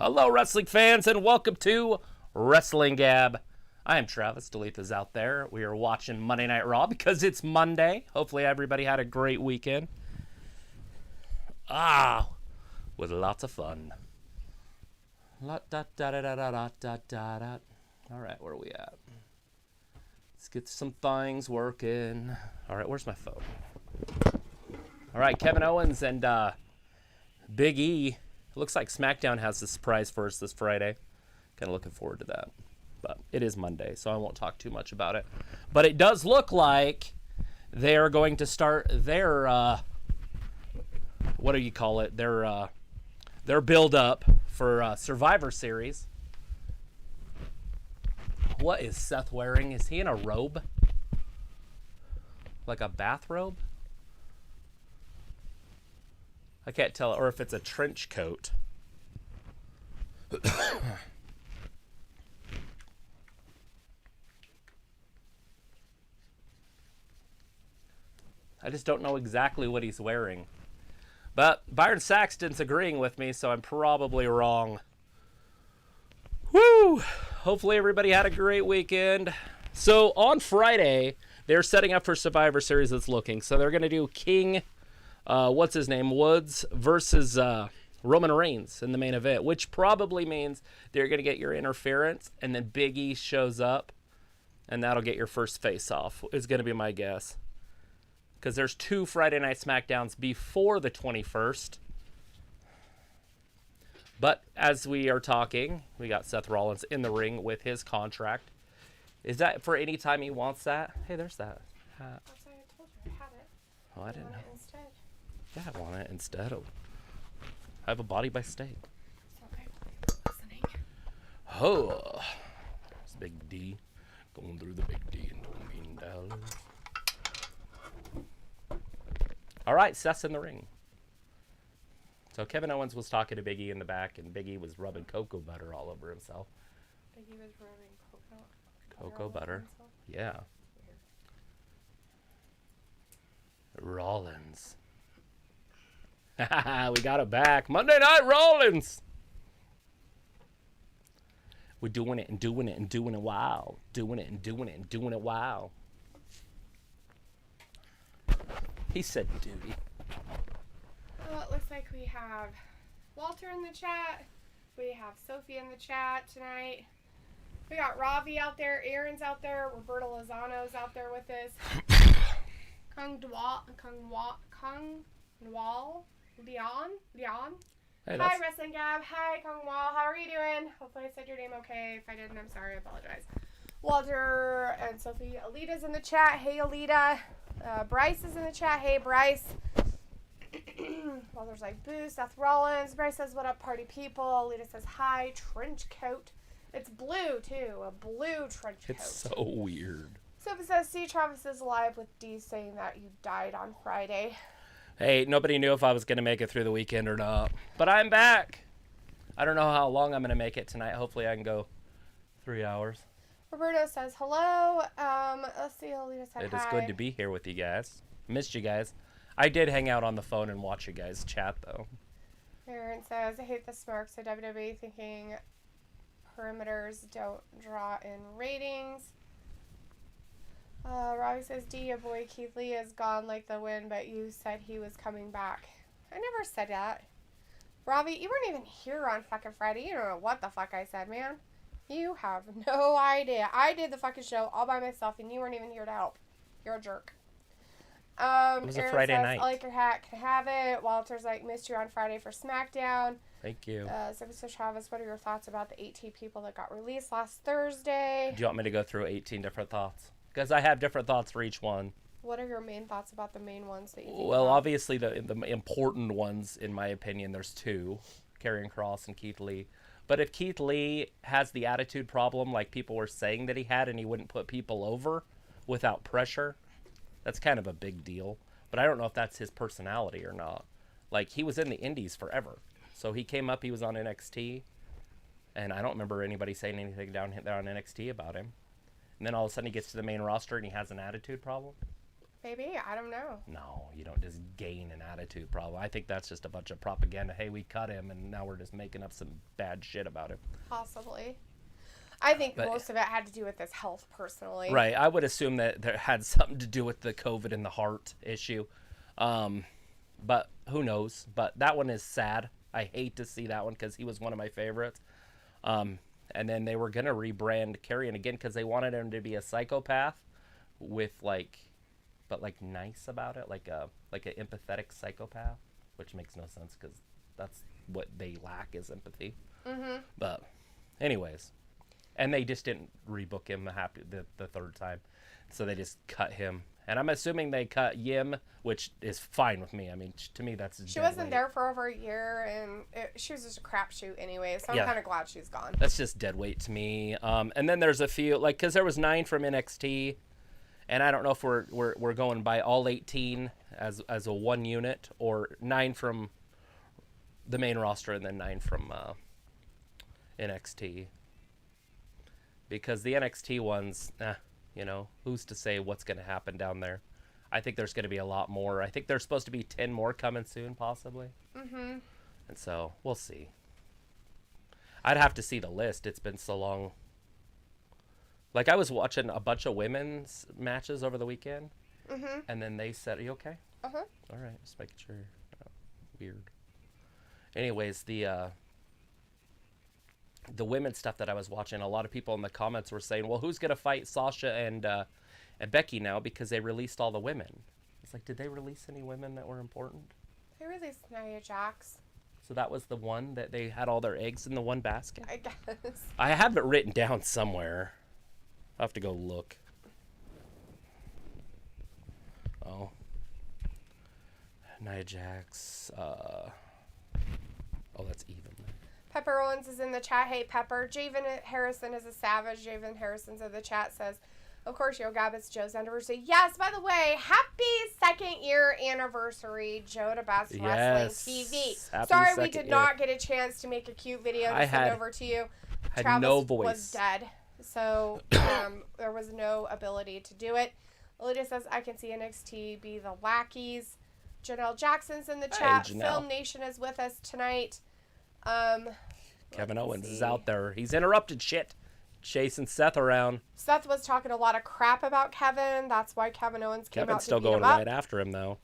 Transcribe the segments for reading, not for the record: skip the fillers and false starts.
Hello, wrestling fans, and welcome to Wrestling Gab. I am Travis. Deleith is out there. We are watching Monday Night Raw because it's Monday. Hopefully everybody had a great weekend. With lots of fun. All right, where are we at? Let's get some things working. All right, where's my phone? All right, Kevin Owens and Big E. It looks like SmackDown has a surprise for us this Friday. Kind of looking forward to that. But it is Monday, so I won't talk too much about it. But it does look like they are going to start their, what do you call it? Their build-up for Survivor Series. What is Seth wearing? Is he in a robe? Like a bathrobe? I can't tell, or if it's a trench coat. I just don't know exactly what he's wearing. But Byron Saxton's agreeing with me, so I'm probably wrong. Woo! Hopefully everybody had a great weekend. So on Friday, they're setting up for Survivor Series that's looking. So they're going to do King... what's his name? Woods versus Roman Reigns in the main event, which probably means they're going to get your interference, and then Big E shows up, and that'll get your first face-off, is going to be my guess. Because there's 2 Friday Night SmackDowns before the 21st. But as we are talking, we got Seth Rollins in the ring with his contract. Is that for any time he wants that? Hey, there's that. That's why I told you I had it. Oh, I didn't know. Instead. Yeah, I want it instead of... I have a body by steak. Okay. Listening. Oh, it's Big D. Going through the Big D and $1 million. All right, Seth's in the ring. So Kevin Owens was talking to Big E in the back, and Big E was rubbing cocoa butter all over himself. Big E was rubbing Cocoa butter. Yeah. Rollins. We got it back. Monday Night Rollins. We're doing it and doing it and doing it. Wow. Doing it and doing it and doing it. Wow. He said duty. Well, it looks like we have Walter in the chat. We have Sophie in the chat tonight. We got Ravi out there. Aaron's out there. Roberto Lozano's out there with us. Kung Nwal, Leon. Hey, Hi, Wrestling Gab. Hi, Kung Nwal. How are you doing? Hopefully I said your name okay. If I didn't, I'm sorry. I apologize. Walter and Sophie. Alita's in the chat. Hey, Alita. Bryce is in the chat. Hey, Bryce. Walter's like, boo, Seth Rollins. Bryce says, what up, party people? Alita says, hi, trench coat. It's blue, too. A blue trench coat. It's so weird. Sophie says, see, Travis is live with D saying that you died on Friday. Hey, nobody knew if I was going to make it through the weekend or not. But I'm back. I don't know how long I'm going to make it tonight. Hopefully I can go 3 hours. Roberto says, hello. Let's see, Alita said It hi. is good to be here with you guys. Missed you guys. I did hang out on the phone and watch you guys chat, though. Aaron says, I hate the smirks of WWE thinking perimeters don't draw in ratings. Robbie says, D, your boy Keith Lee is gone like the wind, but you said he was coming back. I never said that. Robbie, you weren't even here on fucking Friday. You don't know what the fuck I said, man. You have no idea. I did the fucking show all by myself, and you weren't even here to help. You're a jerk. It was a Aaron Friday says, night. I like your hat, can have it. Walter's like, missed you on Friday for SmackDown. Thank you. So Travis, what are your thoughts about the 18 people that got released last Thursday? Do you want me to go through 18 different thoughts? Because I have different thoughts for each one. What are your main thoughts about the main ones that you think Well, about? obviously the important ones, in my opinion, there's 2. Karrion Kross and Keith Lee. But if Keith Lee has the attitude problem like people were saying that he had, and he wouldn't put people over without pressure, that's kind of a big deal. But I don't know if that's his personality or not. Like, he was in the indies forever. So he came up, he was on NXT, and I don't remember anybody saying anything down there on NXT about him. And then all of a sudden he gets to the main roster and he has an attitude problem. Maybe. I don't know. No, you don't just gain an attitude problem. I think that's just a bunch of propaganda. Hey, we cut him, and now we're just making up some bad shit about him. Possibly. I think most of it had to do with his health, personally. Right. I would assume that there had something to do with the COVID and the heart issue. But who knows? But that one is sad. I hate to see that one because he was one of my favorites. And then they were going to rebrand Karrion again because they wanted him to be a psychopath with but nice about it, like an empathetic psychopath, which makes no sense because that's what they lack is empathy. Mm-hmm. But anyways, and they just didn't rebook him the third time, so they just cut him. And I'm assuming they cut Yim, which is fine with me. I mean, to me, that's she wasn't there for over a year, and she was just a crapshoot anyway. So I'm kind of glad she's gone. That's just dead weight to me. And then there's a few because there was 9 from NXT. And I don't know if we're going by all 18 as a one unit or 9 from the main roster and then 9 from NXT. Because the NXT ones, who's to say what's going to happen down there? I think there's going to be a lot more. I think there's supposed to be 10 more coming soon, possibly. Mm-hmm. And so we'll see. I'd have to see the list. It's been so long. Like, I was watching a bunch of women's matches over the weekend, and then they said, are you okay? Uh-huh. All right, just making sure. Oh, weird. Anyways, the women's stuff that I was watching, a lot of people in the comments were saying, well, who's going to fight Sasha and Becky now because they released all the women? It's like, did they release any women that were important? They released Nia Jax. So that was the one that they had all their eggs in the one basket? I guess. I have it written down somewhere. I'll have to go look. Oh. Nia Jax. Oh, that's even. Pepper Owens is in the chat. Hey, Pepper. Javen Harrison is a savage. Javen Harrison's in the chat says, of course, Yo Gab, it's Joe's anniversary. Yes, by the way, happy 2nd year anniversary, Joe to Best Wrestling TV. Sorry we did not get a chance to make a cute video to send over to you. Travis was dead. So there was no ability to do it. Lydia says, I can see NXT be the lackeys. Janelle Jackson's in the chat. Film Nation is with us tonight. Kevin Owens is out there. He's interrupted shit. Chasing Seth around. Seth was talking a lot of crap about Kevin. That's why Kevin Owens came out to beat him up. Kevin's still going right after him, though.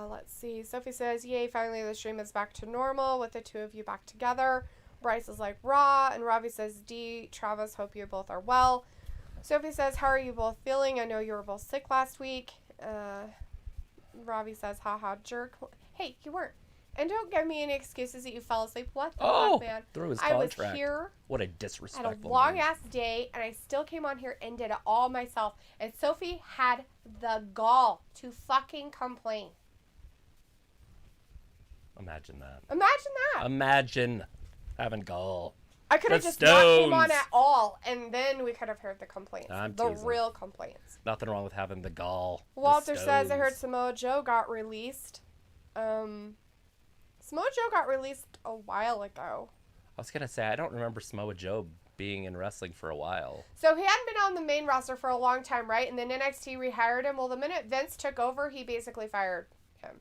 Let's see. Sophie says, yay, finally the stream is back to normal with the two of you back together. Bryce is like, raw. And Ravi says, D, Travis, hope you both are well. Sophie says, how are you both feeling? I know you were both sick last week. Ravi says, haha, jerk. Hey, you weren't. And don't give me any excuses that you fell asleep. What the fuck, man? Through his contract. I was here. What a disrespectful had a long-ass day, and I still came on here and did it all myself. And Sophie had the gall to fucking complain. Imagine that. Imagine that. Imagine having gall. I could have just not came on at all, and then we could have heard the complaints. The real complaints. Nothing wrong with having the gall. Walter says, I heard Samoa Joe got released. Samoa Joe got released a while ago. I was going to say, I don't remember Samoa Joe being in wrestling for a while. So he hadn't been on the main roster for a long time, right? And then NXT rehired him. Well, the minute Vince took over, he basically fired him.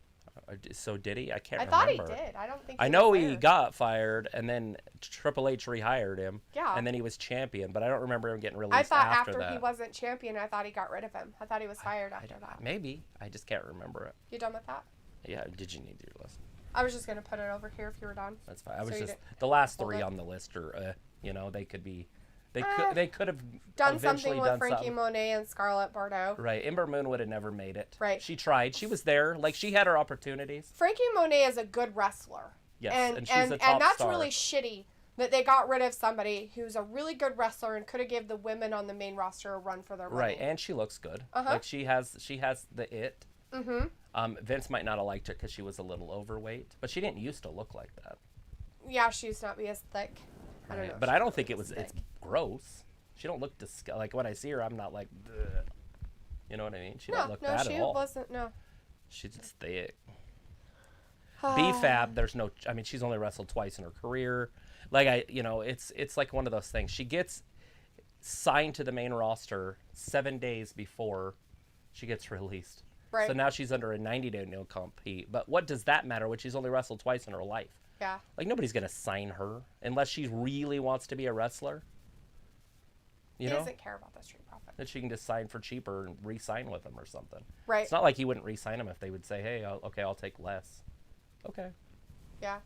So did he? I can't remember. I thought he did. I don't think I know he got fired, and then Triple H rehired him. Yeah. And then he was champion, but I don't remember him getting released after that. I thought after he wasn't champion, I thought he got rid of him. I thought he was fired after that. Maybe. I just can't remember it. You done with that? Yeah. Did you need your list? I was just going to put it over here if you were done. That's fine. I was just the last 3 on the list are, they could be. They could have done something with Frankie Monet and Scarlett Bordeaux. Right. Ember Moon would have never made it. Right. She tried. She was there. Like, she had her opportunities. Frankie Monet is a good wrestler. Yes, and she's a top and that's star. really shitty that they got rid of somebody who's a really good wrestler and could have given the women on the main roster a run for their money. Right, and she looks good. Uh-huh. Like, she has the it. Mm-hmm. Vince might not have liked her because she was a little overweight, but she didn't used to look like that. Yeah, she used to not be as thick. Right. I don't know. But I don't think it's gross. She don't look like when I see her, I'm not like, bleh. You know what I mean? She don't look bad at all. No. She's just thick. B-Fab, there's no. I mean, she's only wrestled twice in her career. Like it's like one of those things. She gets signed to the main roster 7 days before she gets released. Right. So now she's under a 90-day no compete. But what does that matter when she's only wrestled twice in her life? Yeah. Like, nobody's going to sign her unless she really wants to be a wrestler. He doesn't care about the Street Profit. That she can just sign for cheaper and re-sign with them or something. Right. It's not like he wouldn't re-sign them if they would say, hey, I'll take less. Okay. Yeah.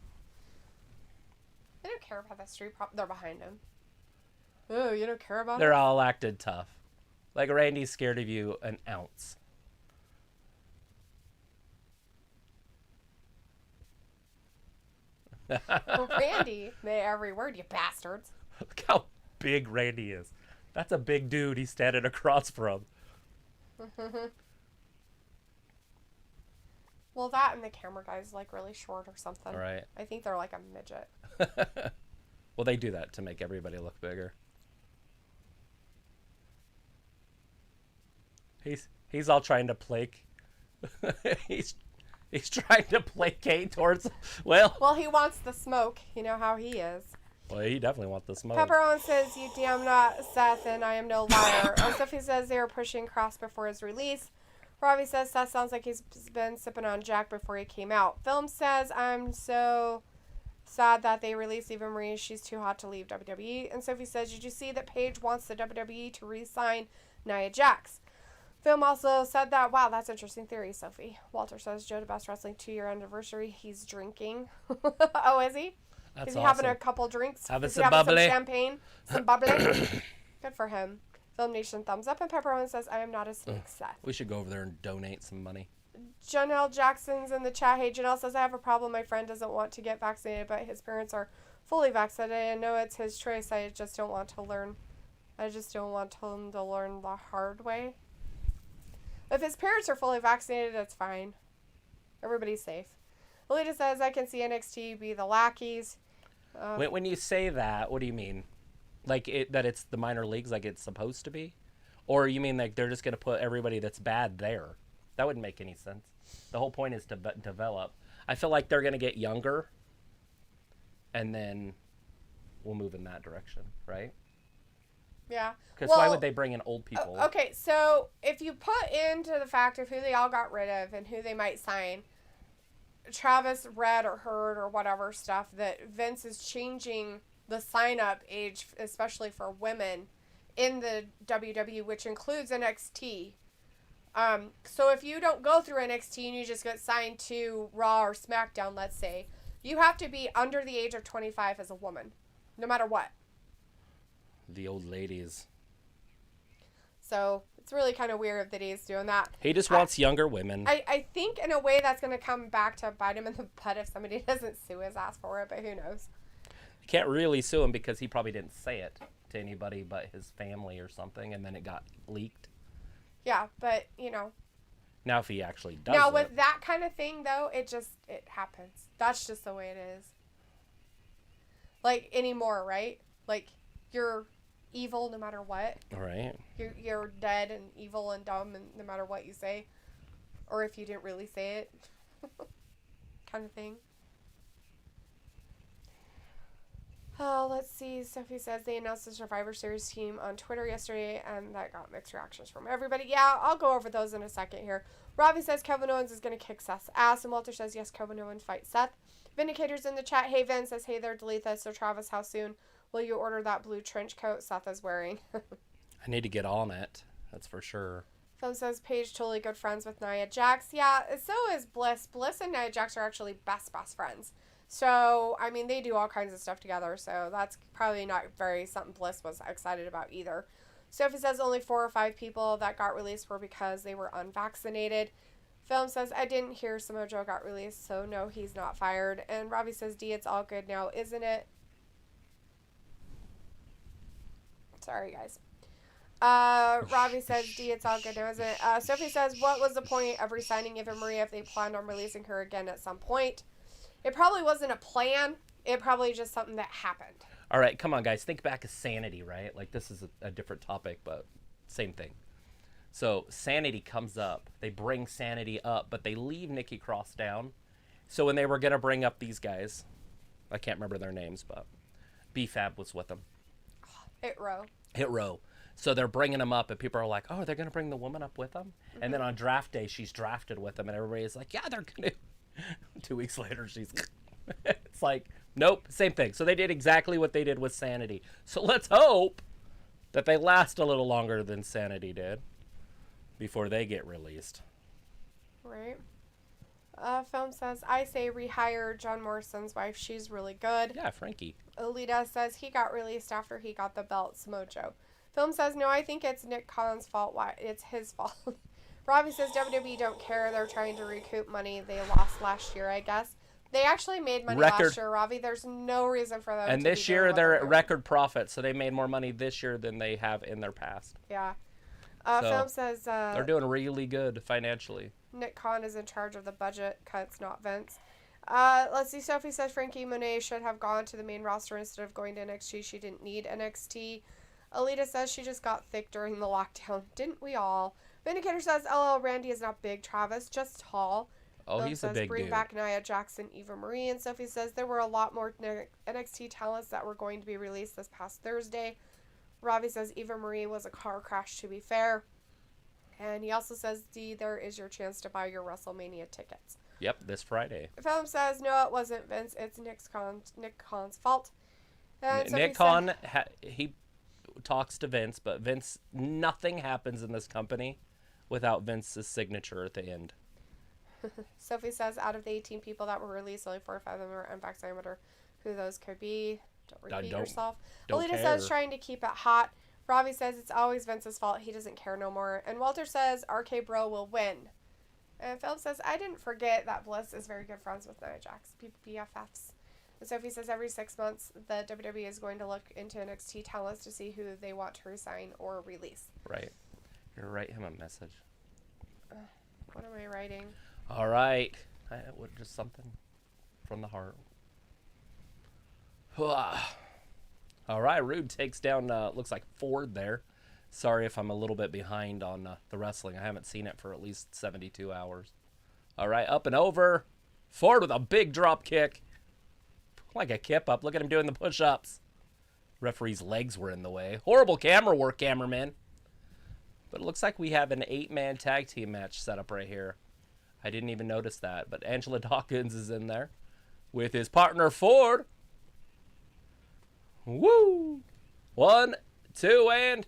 They don't care about the Street Profit. They're behind him. Oh, you don't care about They're it? all acted tough. Like, Randy's scared of you an ounce. Well, Randy, may every word, you bastards. Look how big Randy is. That's a big dude he's standing across from. Well, that and the camera guy's like really short or something. Right. I think they're like a midget. Well, they do that to make everybody look bigger. He's all trying to placate. he's trying to placate towards. Well, he wants the smoke. You know how he is. Well, he definitely wants the smoke. Pepper Owens says, "You damn not Seth, and I am no liar." Sophie says they are pushing Kross before his release. Robbie says Seth sounds like he's been sipping on Jack before he came out. Film says, "I'm so sad that they released Eva Marie. She's too hot to leave WWE." And Sophie says, "Did you see that Paige wants the WWE to re-sign Nia Jax?" Film also said that, wow, that's interesting theory, Sophie. Walter says, Joe DeBest Wrestling 2-year anniversary. He's drinking. Oh, is he? That's Is he awesome. having a couple drinks? Having Is he some having bubbly. some champagne? Some bubbly? Good for him. Film Nation thumbs up. And Pepper Owens says, I am not a snake, Seth. We should go over there and donate some money. Janelle Jackson's in the chat. Hey, Janelle says, I have a problem. My friend doesn't want to get vaccinated, but his parents are fully vaccinated. I know it's his choice. I just don't want to learn. I just don't want him to learn the hard way. If his parents are fully vaccinated, that's fine. Everybody's safe. Alita says, I can see NXT be the lackeys. When you say that, what do you mean? Like that it's the minor leagues like it's supposed to be? Or you mean like they're just going to put everybody that's bad there? That wouldn't make any sense. The whole point is to develop. I feel like they're going to get younger, and then we'll move in that direction, right? Yeah. Because why would they bring in old people? Okay, so if you put into the fact of who they all got rid of and who they might sign, Travis read or heard or whatever stuff that Vince is changing the sign-up age, especially for women, in the WWE, which includes NXT. So if you don't go through NXT and you just get signed to Raw or SmackDown, let's say, you have to be under the age of 25 as a woman, no matter what. The old ladies. So it's really kind of weird that he's doing that. He just wants younger women. I think in a way that's going to come back to bite him in the butt if somebody doesn't sue his ass for it, but who knows? You can't really sue him because he probably didn't say it to anybody but his family or something, and then it got leaked. Yeah, but, you know. Now if he actually does Now it, with that kind of thing, though, it happens. That's just the way it is. Like, anymore, right? Like, you're evil no matter what. all right. You're dead and evil and dumb and no matter what you say. Or if you didn't really say it. Kind of thing. Oh, let's see. Sophie says they announced the Survivor Series team on Twitter yesterday, and that got mixed reactions from everybody. Yeah, I'll go over those in a second here. Robbie says Kevin Owens is going to kick Seth's ass, and Walter says, yes, Kevin Owens fights Seth. Vindicator's in the chat. Hey, Vin says, hey there, delete this. So, Travis, how soon will you order that blue trench coat Seth is wearing? I need to get on it. That's for sure. Phil says Paige totally good friends with Nia Jax. Yeah, so is Bliss. Bliss and Nia Jax are actually best friends. So, I mean, they do all kinds of stuff together. So, that's probably not something Bliss was excited about either. Sophie says only 4 or 5 people that got released were because they were unvaccinated. Film says, I didn't hear Samoa Joe got released, so no, he's not fired. And Robbie says, D, it's all good now, isn't it? Sorry, guys. Robbie says, D, it's all good now, isn't it? Sophie says, what was the point of re-signing Eva Marie if they planned on releasing her again at some point? It probably wasn't a plan. It probably just something that happened. All right, come on, guys. Think back to Sanity, right? Like, this is a different topic, but same thing. So, Sanity comes up. They bring Sanity up, but they leave Nikki Cross down. So, when they were going to bring up these guys, I can't remember their names, but B-Fab was with them. Hit Row. Hit Row. So they're bringing them up, and people are like, oh, they're going to bring the woman up with them? Mm-hmm. And then on draft day, she's drafted with them, and everybody's like, yeah, they're going to. 2 weeks later, she's... It's like, nope, same thing. So they did exactly what they did with Sanity. So let's hope that they last a little longer than Sanity did before they get released. Right. Film says, I say rehire John Morrison's wife. She's really good. Yeah, Frankie. Alita says he got released after he got the belt. Samoa Joe. Film says, no, I think it's Nick Khan's fault. Why? It's his fault. Robbie says, WWE don't care. They're trying to recoup money they lost last year, I guess. They actually made money last year, Robbie. There's no reason for them and to this year, they're at record profit, so they made more money this year than they have in their past. Yeah. So Film says... they're doing really good financially. Nick Khan is in charge of the budget cuts, not Vince. Let's see. Sophie says Frankie Monet should have gone to the main roster instead of going to NXT. She didn't need NXT. Alita says she just got thick during the lockdown. Didn't we all? Vindicator says, LL Randy is not big, Travis, just tall. Oh, he's a big bring dude. back Nia Jax and Eva Marie. And Sophie says there were a lot more NXT talents that were going to be released this past Thursday. Robbie says Eva Marie was a car crash, to be fair. And he also says, D, there is your chance to buy your WrestleMania tickets. Yep, this Friday. Film says, no, it wasn't Vince. It's Nick Khan's fault. And Nick Khan, he talks to Vince, but Vince, nothing happens in this company without Vince's signature at the end. Sophie says, out of the 18 people that were released, only 4 or 5 of them are unvaccinated. I wonder who those could be. Don't repeat yourself. Alita says, trying to keep it hot. Robbie says, it's always Vince's fault. He doesn't care no more. And Walter says, RK Bro will win. And Philip says, I didn't forget that Bliss is very good friends with Nia Jax. BFFs. And Sophie says, every 6 months, the WWE is going to look into NXT talents to see who they want to resign or release. Right. You're write him a message. What am I writing? All right. Just something from the heart. All right. Rude takes down, looks like Ford there. Sorry if I'm a little bit behind on the wrestling. I haven't seen it for at least 72 hours. All right. Up and over. Ford with a big drop kick. Like a kip up. Look at him doing the push-ups. Referee's legs were in the way. Horrible camera work, cameraman. But it looks like we have an 8-man tag team match set up right here. I didn't even notice that. But Angelo Dawkins is in there with his partner, Ford. Woo! 1, 2, and...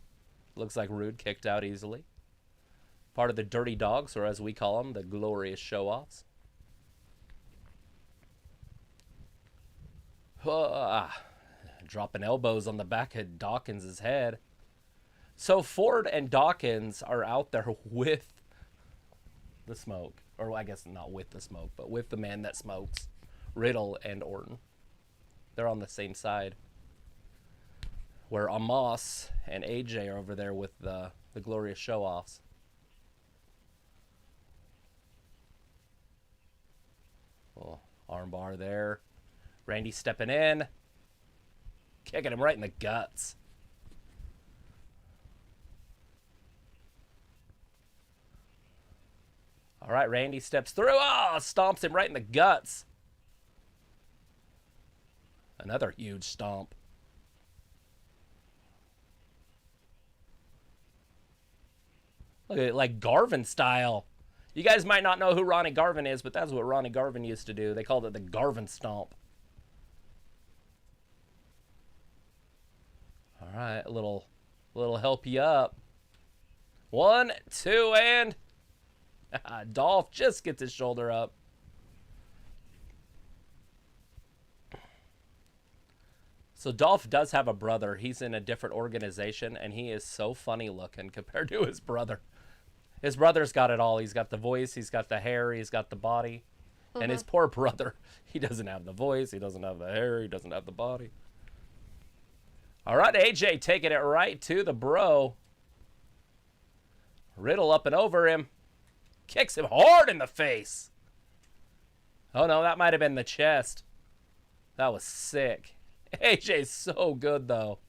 Looks like Rude kicked out easily. Part of the Dirty Dogs, or as we call them, the Glorious Show-Offs. Dropping elbows on the back of Dawkins' head. So Ford and Dawkins are out there with the smoke. Or I guess not with the smoke, but with the man that smokes. Riddle and Orton. They're on the same side. Where Moss and AJ are over there with the Glorious Show-Offs. Oh, armbar there. Randy stepping in. Kicking him right in the guts. All right, Randy steps through. Oh, stomps him right in the guts. Another huge stomp. Look at it, like Garvin style. You guys might not know who Ronnie Garvin is, but that's what Ronnie Garvin used to do. They called it the Garvin stomp. All right, a little help you up. 1, 2, and Dolph just gets his shoulder up. So Dolph does have a brother. He's in a different organization, and he is so funny looking compared to his brother. His brother's got it all. He's got the voice, he's got the hair, he's got the body. Mm-hmm. And his poor brother, he doesn't have the voice, he doesn't have the hair, he doesn't have the body. All right, AJ taking it right to the bro. Riddle up and over him. Kicks him hard in the face. Oh, no, that might have been the chest. That was sick. AJ's so good, though.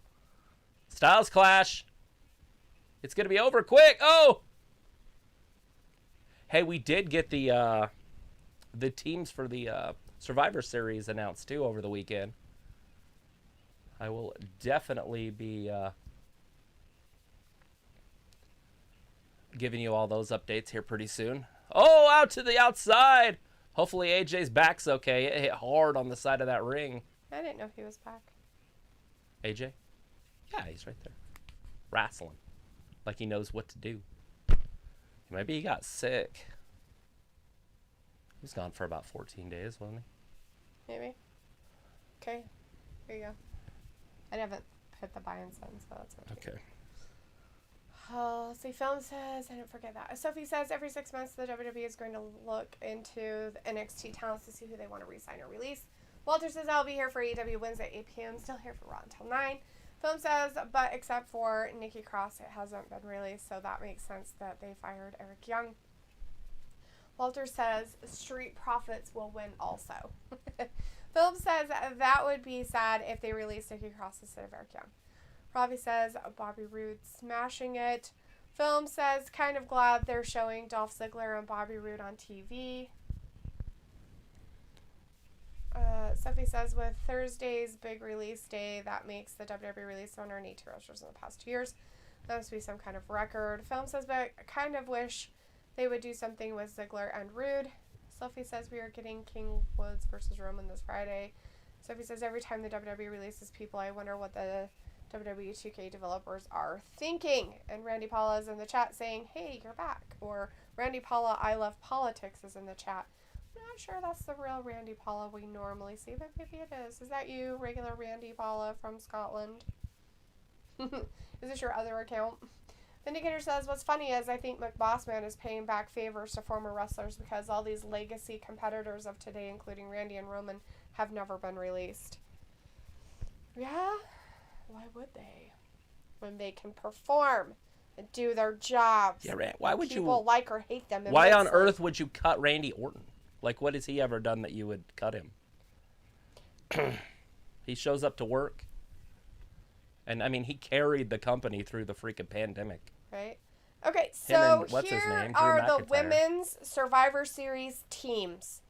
Styles clash. It's going to be over quick. Oh! Hey, we did get the teams for the Survivor Series announced, too, over the weekend. I will definitely be giving you all those updates here pretty soon. Oh, out to the outside. Hopefully AJ's back's okay. It hit hard on the side of that ring. I didn't know he was back. AJ? Yeah, he's right there. Wrestling. Like he knows what to do. Maybe he got sick. He was gone for about 14 days, wasn't he? Maybe. Okay. Here you go. I haven't hit the buy and send, so that's okay. Oh, see, Film says, I didn't forget that. Sophie says every 6 months the WWE is going to look into the NXT talents to see who they want to re-sign or release. Walter says I'll be here for AEW Wednesday at 8 p.m. Still here for Raw until 9. Film says, but except for Nikki Cross, it hasn't been released, so that makes sense that they fired Eric Young. Walter says Street Profits will win also. Film says that would be sad if they released Nikki Cross instead of Eric Young. Robbie says Bobby Roode smashing it. Film says kind of glad they're showing Dolph Ziggler and Bobby Roode on TV. Sophie says with Thursday's big release day, that makes the WWE release 182 wrestlers in the past 2 years. That must be some kind of record. Film says, but I kind of wish they would do something with Ziggler and Roode. Sophie says we are getting King Woods versus Roman this Friday. Sophie says every time the WWE releases people, I wonder what the WWE 2K developers are thinking. And Randy Paula is in the chat saying, hey, you're back. Or Randy Paula, I love politics is in the chat. I'm not sure that's the real Randy Paula we normally see, but maybe it is. Is that you, regular Randy Paula from Scotland? Is this your other account? Vindicator says, what's funny is I think McBossman is paying back favors to former wrestlers because all these legacy competitors of today, including Randy and Roman, have never been released. Yeah? Why would they? When they can perform and do their jobs. Yeah, why would people like or hate them? Why on earth would you cut Randy Orton? Like, what has he ever done that you would cut him? He shows up to work. And, I mean, he carried the company through the freaking pandemic. Right. Okay, so here are the McIntyre. Women's Survivor Series teams.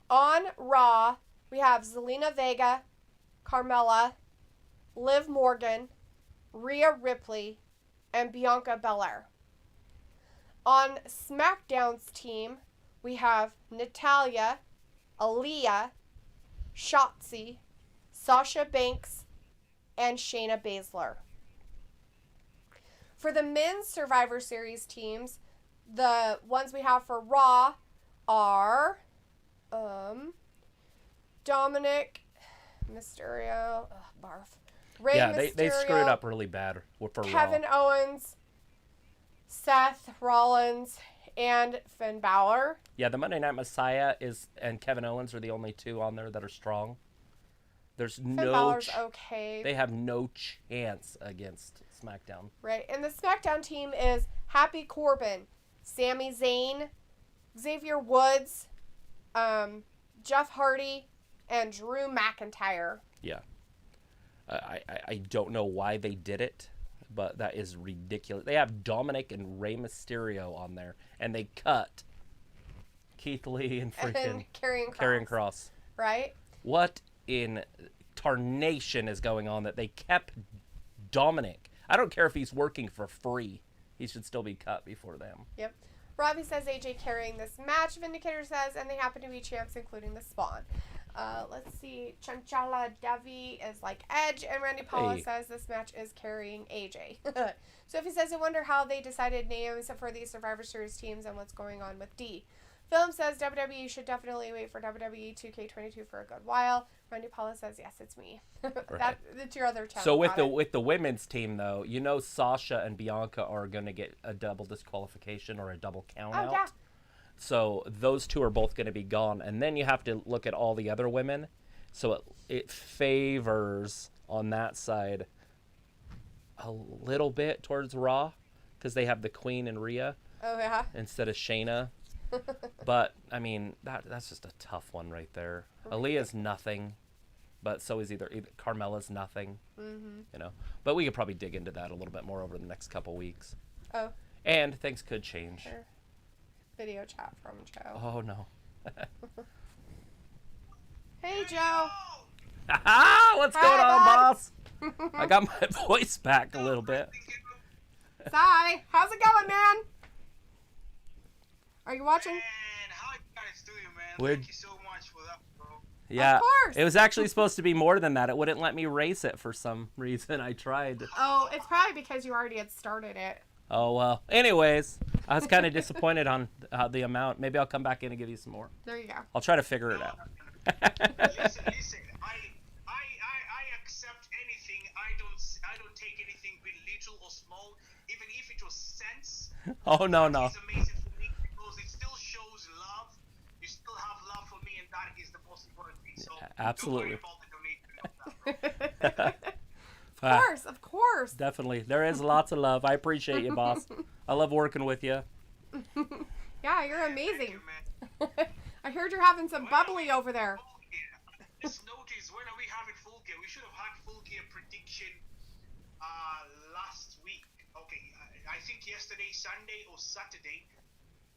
On Raw, we have Zelina Vega, Carmella, Liv Morgan, Rhea Ripley, and Bianca Belair. On SmackDown's team, we have Natalya, Aaliyah, Shotzi, Sasha Banks, and Shayna Baszler. For the men's Survivor Series teams, the ones we have for Raw are Dominik Mysterio, barf. Rey Mysterio, they screwed up really bad for Kevin Raw. Owens, Seth Rollins, and Finn Balor. Yeah, the Monday Night Messiah and Kevin Owens are the only two on there that are strong. There's Finn Balor's okay. They have no chance against SmackDown. Right, and the SmackDown team is Happy Corbin, Sami Zayn, Xavier Woods, Jeff Hardy, and Drew McIntyre. Yeah. I don't know why they did it, but that is ridiculous. They have Dominik and Rey Mysterio on there, and they cut Keith Lee and freaking Karrion Kross. Right? What in tarnation is going on that they kept Dominik? I don't care if he's working for free. He should still be cut before them. Yep. Robbie says AJ carrying this match. Vindicator says, and they happen to be champs, including the Spawn. Let's see. Chanchala Devi is like Edge, and Randy Paula says this match is carrying AJ. Sophie says, I wonder how they decided names for these Survivor Series teams and what's going on with D. Film says WWE should definitely wait for WWE 2K22 for a good while. Randy Paula says, yes, it's me. Right. That's your other channel. So with the women's team, though, you know Sasha and Bianca are going to get a double disqualification or a double count out. Yeah. So those two are both going to be gone. And then you have to look at all the other women. So it favors on that side a little bit towards Raw because they have the Queen and Rhea. Oh, yeah? Instead of Shayna. But, I mean, that's just a tough one right there. Aaliyah's nothing. But so is either Carmella's nothing. Mm-hmm. You know. But we could probably dig into that a little bit more over the next couple weeks. Oh. And things could change. Sure. Video chat from Joe. Oh, no. Hey, Joe. What's going on, bud. boss? I got my voice back a little bit. Sai, how's it going, man? Are you watching? Man, how you guys doing, man? We're- Thank you so much for that, bro. Yeah, Of course. it was actually supposed to be more than that. It wouldn't let me race it for some reason. I tried. Oh, it's probably because you already had started it. Oh, well. Anyways, I was kind of disappointed on the amount. Maybe I'll come back in and give you some more. There you go. I'll try to figure it out. Listen. I accept anything. I don't take anything be little or small, even if it was cents. Oh, no. It's amazing for me because it still shows love. You still have love for me, and that is the most important thing. So Absolutely. Don't worry about the donation. Of course. Definitely. There is lots of love. I appreciate you, boss. I love working with you. Yeah, you're amazing. Thank you, man. I heard you're having some bubbly over there. Full gear. Just notice, when are we having full gear? We should have had full gear prediction last week. Okay, I think yesterday, Sunday or Saturday.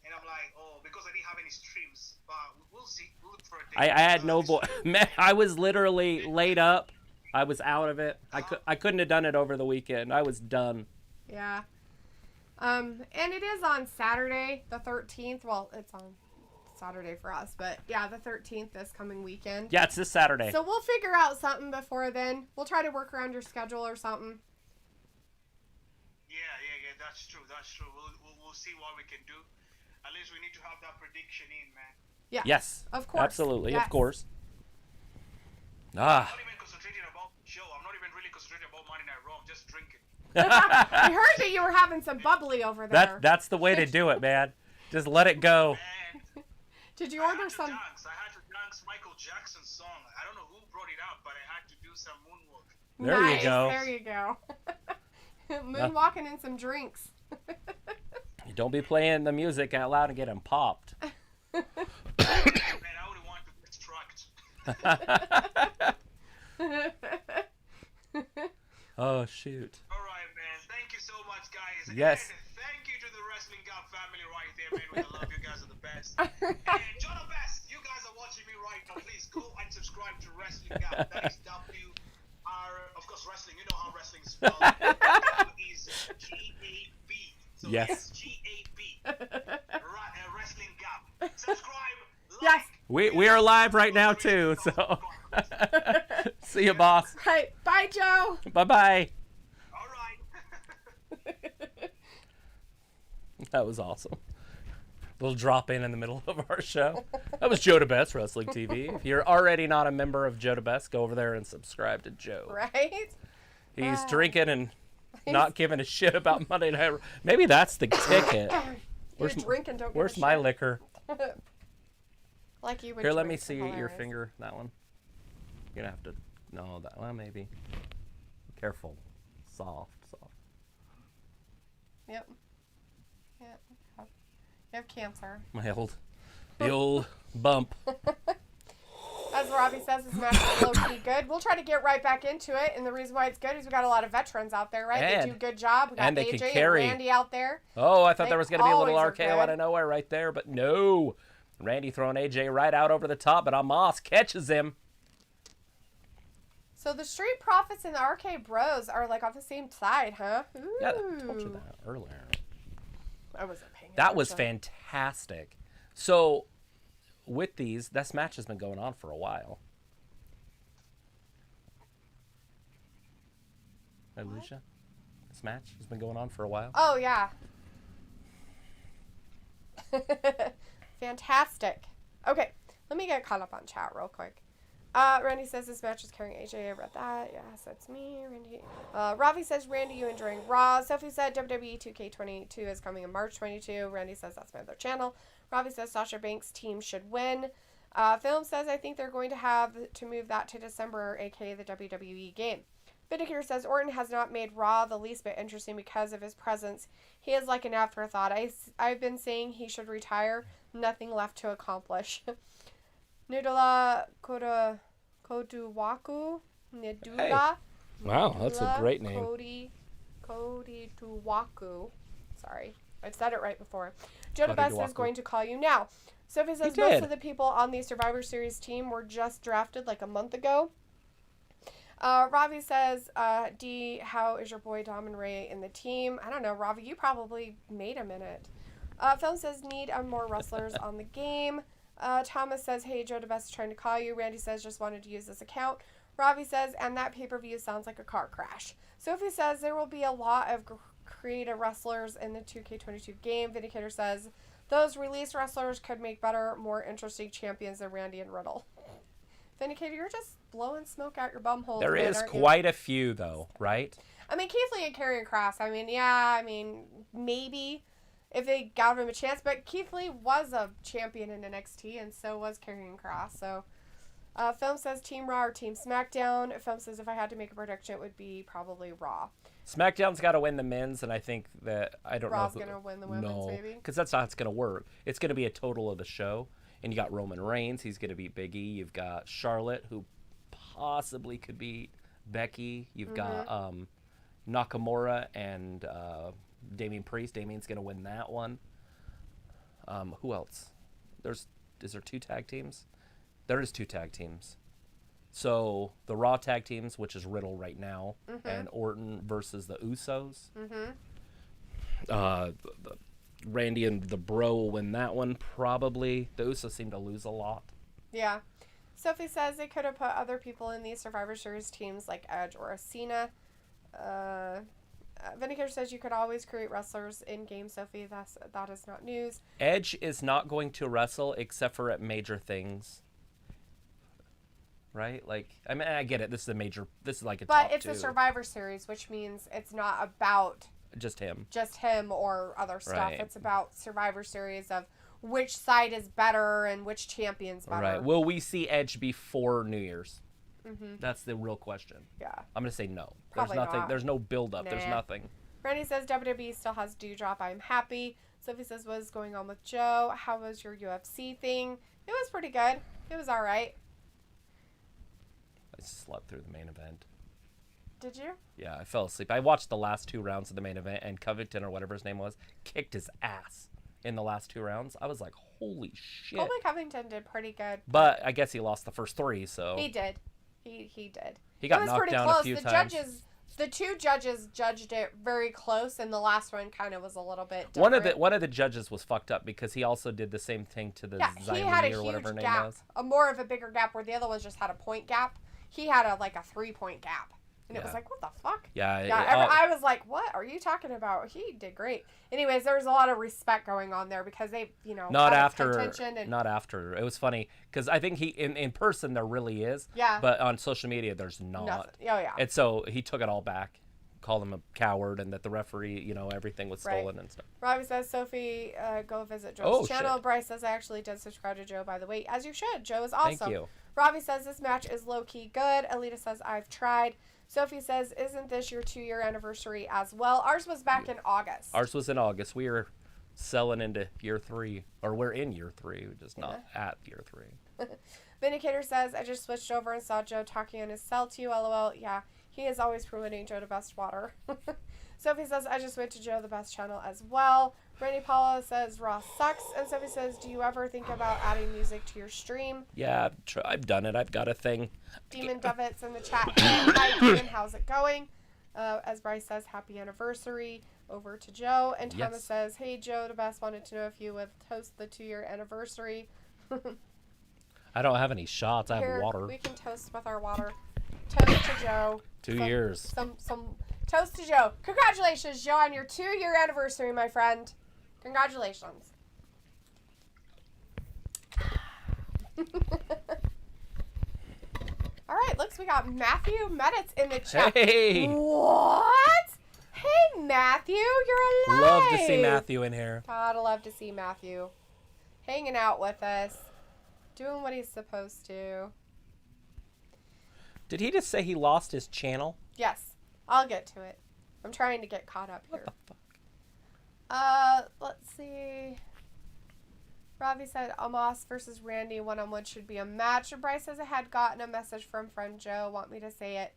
And I'm like, oh, because I didn't have any streams. But we'll see. We'll look for a day. I had no voice. Man, I was literally laid up. I was out of it. I couldn't have done it over the weekend. I was done. Yeah. And it is on Saturday, the 13th. Well, it's on Saturday for us, but yeah, the 13th this coming weekend. Yeah, it's this Saturday. So we'll figure out something before then. We'll try to work around your schedule or something. Yeah, that's true. We'll see what we can do. At least we need to have that prediction in, man. Yeah. Yes. Of course. Absolutely. Yes. Of course. I'm not even concentrating about the show. I'm not even really concentrating about Monday Night Raw. I'm just drinking. I heard that you were having some bubbly over there. That's the way to do it, man. Just let it go. Man, Did you I order had to some? dance Michael Jackson's song. I don't know who brought it up, but I had to do some moonwalk. There Nice. you go. There you go. Moonwalking and some drinks. Don't be playing the music out loud and get him popped. Man, I would want to distract. Oh, shoot. All right, man. Thank you so much, guys. Yes. And thank you to the Wrestling Gap family right there, man. We love you guys are the best. And John the Best, you guys are watching me right now. Please go and subscribe to Wrestling Gap. That is of course, wrestling. You know how wrestling is spelled. Is G-A-B. So Yes. it's G-A-B. Wrestling Gap. Subscribe. Like, Yes. We are live right now, too, so. See you, boss. Right. Bye, Joe. Bye-bye. All right. That was awesome. Little drop in the middle of our show. That was Joe DeBest Wrestling TV. If you're already not a member of Joe DeBest, go over there and subscribe to Joe. Right? He's drinking and not giving a shit about Monday Night Raw. Maybe that's the ticket. You're drinking, don't give Where's a my shit. liquor? Like you would Here, let me drink, see your hilarious. finger. That one. You're gonna have to. No, that one maybe. Careful. Soft. Yep. Yep. You have cancer. The old bump. As Robbie says, this match is low-key good. We'll try to get right back into it, and the reason why it's good is we got a lot of veterans out there, right? They And- do a good job. We got and they can AJ carry. and Randy out there. Oh, I thought They there was gonna be a little always are RKO out good. of nowhere right there, but no. Randy throwing AJ right out over the top, but Moss catches him. So the Street Profits and the RK Bros are like on the same side, huh? Ooh. Yeah, I told you that earlier. I wasn't paying That was attention. fantastic. So, with these, this match has been going on for a while. Hey, Lucia? This match has been going on for a while. Oh, yeah. Fantastic. Okay, let me get caught up on chat real quick. Randy says this match is carrying AJ. I read that. Yes, that's me. Randy. Ravi says, Randy, you enjoying Raw. Sophie said WWE 2K22 is coming in March 22. Randy says that's my other channel. Ravi says Sasha Banks' team should win. Film says I think they're going to have to move that to December, aka the WWE game. Vindicator says Orton has not made Raw the least bit interesting because of his presence. He is like an afterthought. I've been saying he should retire. Nothing left to accomplish. Nudula Koduwaku. Nidula. Hey. Wow, that's a great name. Cody Tuwaku. Sorry, I said it right before. Joe Cody DeBest is Tuwaku. going to call you now. Sophie says He most did. of the people on the Survivor Series team were just drafted like a month ago. Ravi says, D, how is your boy Dom and Ray in the team? I don't know, Ravi, you probably made him in it. Film says, need more wrestlers on the game. Thomas says, hey, Joe DeBest is trying to call you. Randy says, just wanted to use this account. Ravi says, and that pay-per-view sounds like a car crash. Sophie says, there will be a lot of creative wrestlers in the 2K22 game. Vindicator says, those released wrestlers could make better, more interesting champions than Randy and Riddle. Vindicator, you're just blowing smoke out your bumhole. There is quite a few, though, right? I mean, Keith Lee and Karrion Kross, maybe if they gave him a chance. But Keith Lee was a champion in NXT, and so was Karrion Kross. So, Film says Team Raw or Team SmackDown. Film says if I had to make a prediction, it would be probably Raw. SmackDown's got to win the men's, and I think that, I don't Raw's know. Raw's going to win the women's, maybe? Because that's not how it's going to work. It's going to be a total of the show. And you got Roman Reigns. He's going to beat Big E. You've got Charlotte, who possibly could beat Becky. You've got Nakamura and Damian Priest. Damian's going to win that one. Who else? Is there 2 tag teams? There is 2 tag teams. So the Raw tag teams, which is Riddle right now, and Orton versus the Usos. Randy and the Bro will win that one, probably. The Usos seem to lose a lot. Yeah. Sophie says they could have put other people in these Survivor Series teams like Edge or Cena. Vindicator says you could always create wrestlers in-game, Sophie. That is not news. Edge is not going to wrestle except for at major things. Right? Like, I mean, I get it. This is like a top 2. But it's a Survivor Series, which means it's not about... Just him or other stuff. Right. It's about Survivor Series of which side is better and which champion's better. Right. Will we see Edge before New Year's? That's the real question. Yeah. I'm going to say no. Probably There's nothing. not. There's no build-up. Nah. There's nothing. Randy says WWE still has Dewdrop. I'm happy. Sophie says, what is going on with Joe? How was your UFC thing? It was pretty good. It was all right. I slept through the main event. Did you? Yeah, I fell asleep. I watched the last 2 rounds of the main event, and Covington, or whatever his name was, kicked his ass in the last 2 rounds. I was like, holy shit. Colby Covington did pretty good. But I guess he lost the first 3, so... He did. He did. He got knocked down a few times. The 2 judges judged it very close, and the last one kind of was a little bit different. One of the judges was fucked up because he also did the same thing to the Zelina or whatever her name was. More of a bigger gap where the other ones just had a point gap. He had a 3-point gap. And it was like, what the fuck? I was like, what are you talking about? He did great. Anyways, there was a lot of respect going on there because they, not after. It was funny because I think he in person there really is. Yeah. But on social media there's not. Nothing. Oh yeah. And so he took it all back, called him a coward, and that the referee, everything was stolen and stuff. Robbie says, Sophie, go visit Joe's channel. Shit. Bryce says, I actually did subscribe to Joe, by the way, as you should. Joe is awesome. Thank you. Robbie says, this match is low-key good. Alita says, I've tried. Sophie says, isn't this your 2-year anniversary as well? Ours was back in August. Ours was in August. We were selling into year 3. Or we're in year 3. We're just not at year 3. Vindicator says, I just switched over and saw Joe talking on his cell to you, LOL. Yeah, he is always promoting Joe the Best Water. Sophie says, I just went to Joe the Best channel as well. Randy Paula says, Raw sucks. And Sophie says, do you ever think about adding music to your stream? Yeah, I've done it. I've got a thing. Demon Dovitz in the chat. Hi, Demon. How's it going? As Bryce says, happy anniversary. Over to Joe. And Thomas says, hey, Joe the Best, wanted to know if you would toast the 2-year anniversary. I don't have any shots. I have water. We can toast with our water. Toast to Joe. 2 years. Some toast to Joe. Congratulations, Joe, on your 2-year anniversary, my friend. Congratulations. All right, looks we got Matthew Meditz in the chat. Hey! What? Hey, Matthew, you're alive. Love to see Matthew in here. Gotta love to see Matthew hanging out with us, doing what he's supposed to. Did he just say he lost his channel? Yes, I'll get to it. I'm trying to get caught up here. What the fuck? Let's see. Ravi said Amos versus Randy 1-on-1 should be a match. Bryce says I had gotten a message from friend Joe. Want me to say it?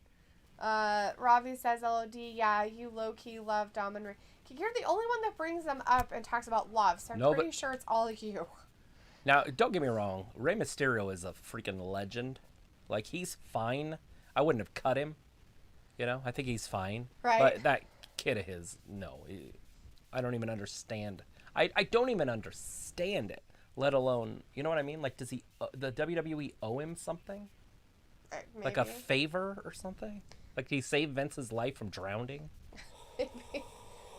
Ravi says LOD. Yeah, you low-key love Dom and Ray. You're the only one that brings them up and talks about love, so I'm pretty sure it's all you. Now, don't get me wrong. Rey Mysterio is a freaking legend. Like, he's fine. I wouldn't have cut him. You know, I think he's fine. Right. But that kid of his, no. I don't even understand. I don't even understand it, let alone, you know what I mean? Like, does the WWE owe him something? Like a favor or something? Like, he saved Vince's life from drowning?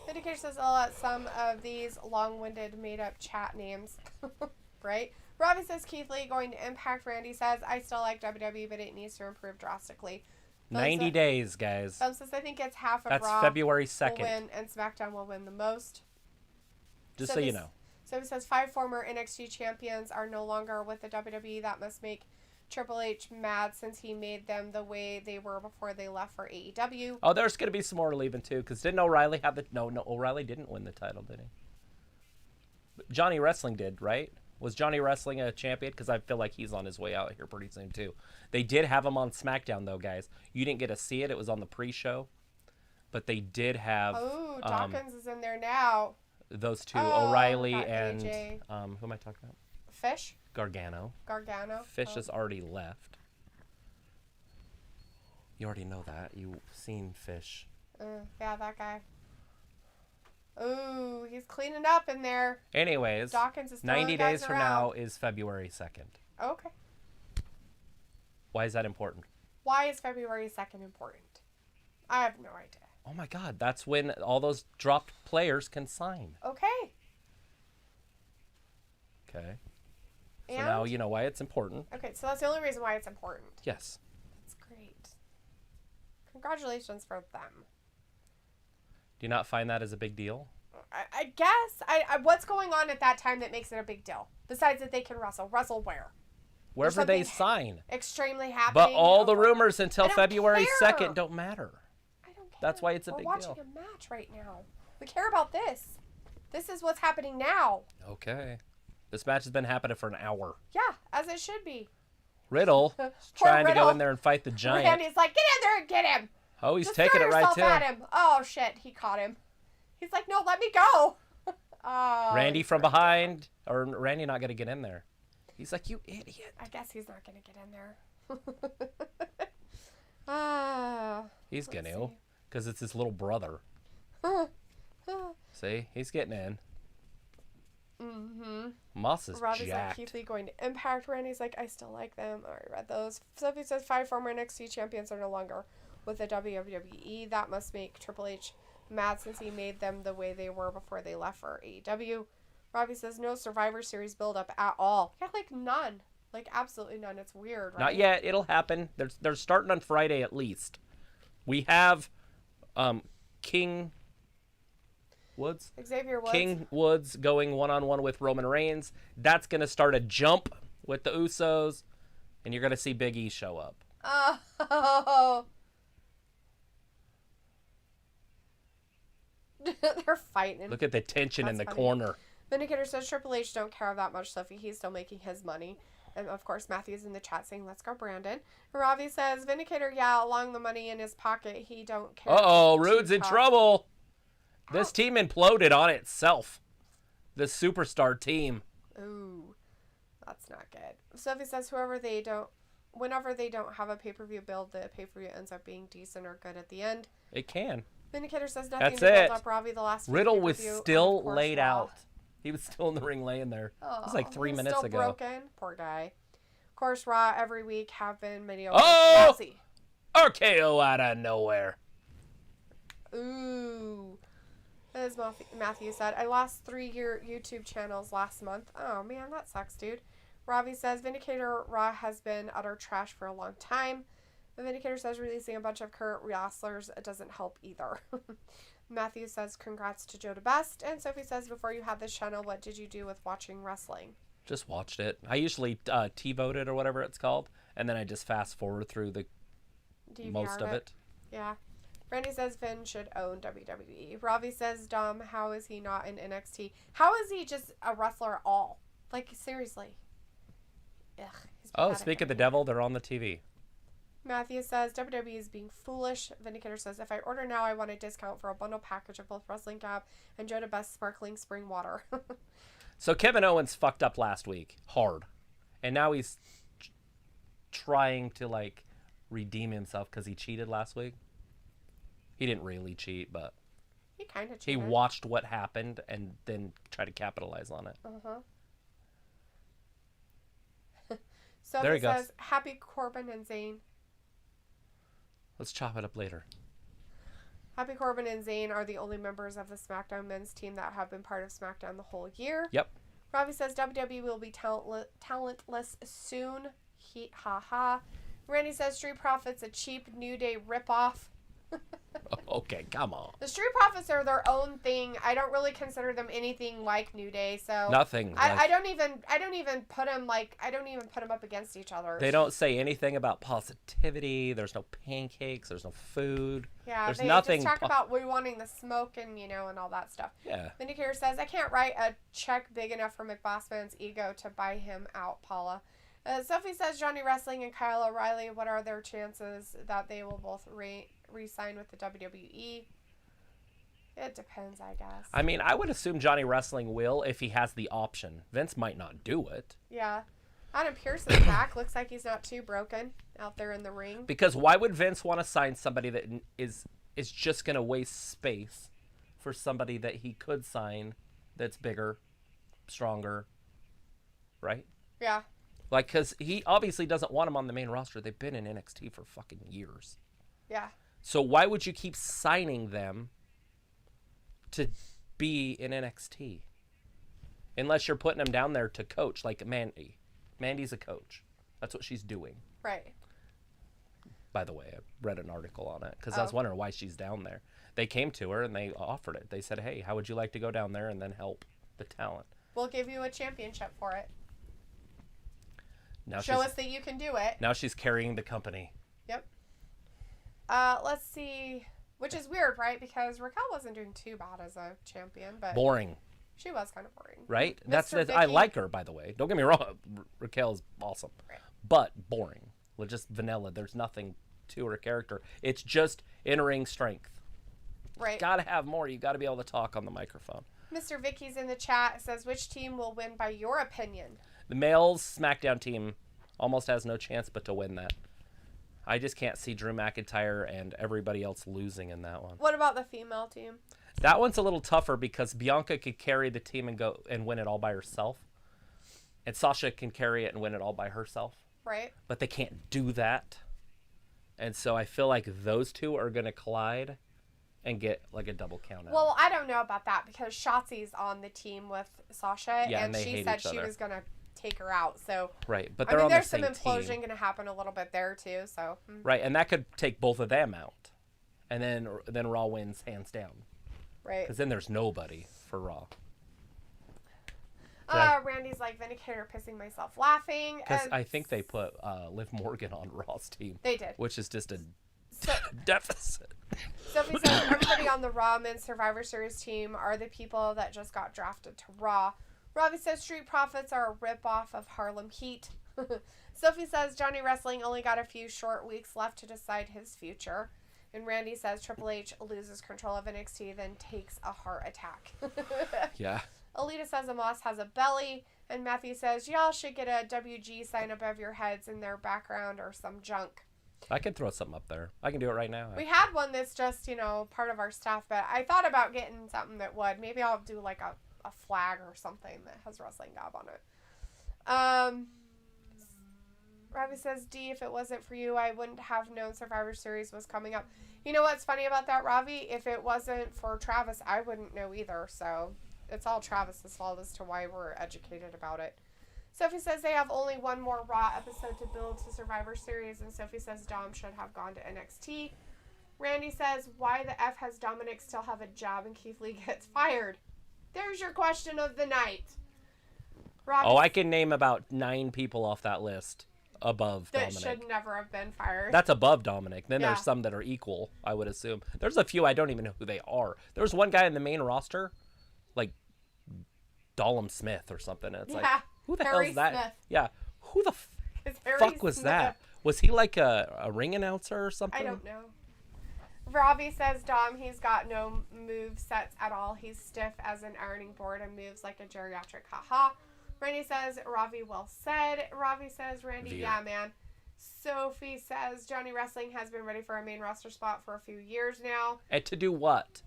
Vindicator says I'll let some of these long-winded made-up chat names. Right? Robbie says Keith Lee going to Impact. Randy says I still like WWE, but it needs to improve drastically. 90 days, guys. Says I think it's half of That's Raw February will 2nd. win, and SmackDown will win the most. Just so you know. So he says 5 former NXT champions are no longer with the WWE. That must make Triple H mad since he made them the way they were before they left for AEW. Oh, there's going to be some more leaving, too, because didn't O'Reilly have the... No, O'Reilly didn't win the title, did he? Johnny Wrestling did, right? Was Johnny Wrestling a champion? Because I feel like he's on his way out here pretty soon, too. They did have him on SmackDown, though, guys. You didn't get to see it. It was on the pre-show. But they did have... Oh, Dawkins is in there now. Those two, Oh, O'Reilly got and... AJ. who am I talking about? Fish? Gargano. Fish Oh. has already left. You already know that. You've seen Fish. Yeah, that guy. Ooh, he's cleaning up in there. Anyways, Dawkins is 90 guys days from around. now is February 2nd. Okay. Why is that important? Why is February 2nd important? I have no idea. Oh my God, that's when all those dropped players can sign. Okay. Okay. So And? now you know why it's important. Okay, so that's the only reason why it's important. Yes. That's great. Congratulations for them. Do you not find that as a big deal? I guess. I what's going on at that time that makes it a big deal? Besides that they can wrestle. Wrestle where? Wherever they sign. Extremely happening. But all the rumors until February care. 2nd don't matter. I don't care. That's why it's a We're big watching deal. a match right now. We care about this. This is what's happening now. Okay. This match has been happening for an hour. Yeah, as it should be. Riddle trying to go in there and fight the giant. Randy's like, get in there and get him. Oh, he's Just taking throw it right yourself to at him. him. Oh, shit. He caught him. He's like, no, let me go. Oh, Randy from behind. Or Randy not going to get in there. He's like, you idiot. I guess he's not going to get in there. He's going to. Because it's his little brother. See? He's getting in. Mm-hmm. Moss is Rob is like, jacked. Keith Lee going to Impact. Randy's like, I still like them. I already read those. Sophie says 5 former NXT champions are no longer with the WWE. That must make Triple H mad since he made them the way they were before they left for AEW. Robbie says no Survivor Series build-up at all. Yeah, like none. Like absolutely none. It's weird, right? Not yet. It'll happen. They're starting on Friday at least. We have King Woods? Xavier Woods. King Woods going one-on-one with Roman Reigns. That's going to start a jump with the Usos. And you're going to see Big E show up. Oh. They're fighting. Look at the tension in the funny. corner. Vindicator says Triple H don't care that much, Sophie. He's still making his money. And of course, Matthew's in the chat saying, let's go, Brandon. Ravi says, Vindicator, yeah, along the money in his pocket. He don't care. Uh-oh, Rude's in trouble. This Ouch. team imploded on itself. The superstar team. Ooh, that's not good. Sophie says, whenever they don't have a pay-per-view build, the pay-per-view ends up being decent or good at the end. It can. Vindicator says nothing That's to build it. up Ravi the last week Riddle was pay-per-view, and still of course, laid Raw. out. He was still in the ring laying there. It was like 3 he's minutes still ago. Broken. Poor guy. Of course, Raw every week have been mediocre. Oh! Lousy. RKO out of nowhere. Ooh. As Matthew said, I lost 3 YouTube channels last month. Oh man, that sucks, dude. Ravi says Vindicator Raw has been utter trash for a long time. The Vindicator says releasing a bunch of current wrestlers doesn't help either. Matthew says congrats to Joe DeBest. And Sophie says before you had this channel, what did you do with watching wrestling? Just watched it. I usually T-vote it or whatever it's called. And then I just fast forward through the most of it. Yeah. Randy says Finn should own WWE. Ravi says, Dom, how is he not in NXT? How is he just a wrestler at all? Like, seriously. Ugh, he's Oh, pathetic speak of the right now. devil, they're on the TV. Matthew says, WWE is being foolish. Vindicator says, if I order now, I want a discount for a bundle package of both Wrestling Gap and Joe DeBest sparkling spring water. So Kevin Owens fucked up last week. Hard. And now he's trying to, like, redeem himself because he cheated last week. He didn't really cheat, but he kind of he cheated. watched what happened and then tried to capitalize on it. So There it he goes. says, Happy Corbin and Zayn. Let's chop it up later. Happy Corbin and Zayn are the only members of the SmackDown men's team that have been part of SmackDown the whole year. Yep. Robbie says WWE will be talentless soon. Ha ha. Randy says Street Profits a cheap New Day ripoff. Okay, come on. The Street Profits are their own thing. I don't really consider them anything like New Day, so Nothing. I don't even put them up against each other. They don't say anything about positivity. There's no pancakes. There's no food. Yeah, there's they nothing. just talk about we wanting the smoke and and all that stuff. Yeah. Vindicator says I can't write a check big enough for McBossman's ego to buy him out, Paula. Sophie says Johnny Wrestling and Kyle O'Reilly. What are their chances that they will both re-sign with the WWE? It depends, I guess. I mean, I would assume Johnny Wrestling will if he has the option. Vince might not do it. Yeah. Adam Pearce is back. Looks like he's not too broken out there in the ring. Because why would Vince want to sign somebody that is just going to waste space for somebody that he could sign that's bigger, stronger, right? Yeah. Like, because he obviously doesn't want him on the main roster. They've been in NXT for fucking years. Yeah. So why would you keep signing them to be in NXT? Unless you're putting them down there to coach, like Mandy. Mandy's a coach. That's what she's doing. Right. By the way, I read an article on it because I was wondering why she's down there. They came to her and they offered it. They said, hey, how would you like to go down there and then help the talent? We'll give you a championship for it. Now Show us that you can do it. Now she's carrying the company. Yep. Let's see. Which is weird, right? Because Raquel wasn't doing too bad as a champion, but Boring. she was kind of boring. Right? Mr. I Vicky. like her, by the way. Don't get me wrong. Raquel's awesome. Right. But boring. Well, just vanilla. There's nothing to her character. It's just in-ring strength. Right. Gotta have more. You gotta be able to talk on the microphone. Mr. Vicky's in the chat. Says, which team will win by your opinion? The male's SmackDown team almost has no chance but to win that. I just can't see Drew McIntyre and everybody else losing in that one. What about the female team? That one's a little tougher because Bianca could carry the team and go and win it all by herself. And Sasha can carry it and win it all by herself. Right. But they can't do that. And so I feel like those two are going to collide and get like a double count out. Well, I don't know about that because Shotzi's on the team with Sasha, Yeah, and they she hate said each she other. was going to take her out. So Right, but I they're mean, on there's the some same implosion team. going to happen a little bit there too. So Right, and that could take both of them out. And then Raw wins hands down. right. Because then there's nobody for Raw. Randy's like Vindicator, pissing myself laughing. Because and I think they put Liv Morgan on Raw's team. They did. Which is just a So, deficit. Sophie says everybody on the Raw Men's Survivor Series team are the people that just got drafted to Raw. Robbie says Street Profits are a ripoff of Harlem Heat. Sophie says Johnny Wrestling only got a few short weeks left to decide his future. And Randy says Triple H loses control of NXT, then takes a heart attack. Yeah. Alita says Amos has a belly. And Matthew says y'all should get a WG sign above your heads in their background or some junk. I could throw something up there. I can do it right now. We had one that's just, part of our stuff, but I thought about getting something that would. Maybe I'll do like a flag or something that has Wrestling Gob on it. Robbie says, D, if it wasn't for you, I wouldn't have known Survivor Series was coming up. You know what's funny about that, Robbie? If it wasn't for Travis, I wouldn't know either. So it's all Travis's fault as to why we're educated about it. Sophie says they have only one more Raw episode to build to Survivor Series, and Sophie says Dom should have gone to NXT. Randy says, why the F has Dominik still have a job and Keith Lee gets fired? There's your question of the night. Robbie I can name about 9 people off that list above that Dominik. should never have been fired. That's above Dominik. Then Yeah. there's some that are equal, I would assume. There's a few I don't even know who they are. There's one guy in the main roster, like Dollum Smith or something. It's like, who the hell Harry is that? Smith. Yeah. Who the It's Harry fuck was Smith. that? Was he like a ring announcer or something? I don't know. Robbie says Dom, he's got no move sets at all. He's stiff as an ironing board and moves like a geriatric. Haha. Randy says, Robbie, well said. Robbie says, Randy, Veer. yeah, man. Sophie says Johnny Wrestling has been ready for a main roster spot for a few years now. And to do what?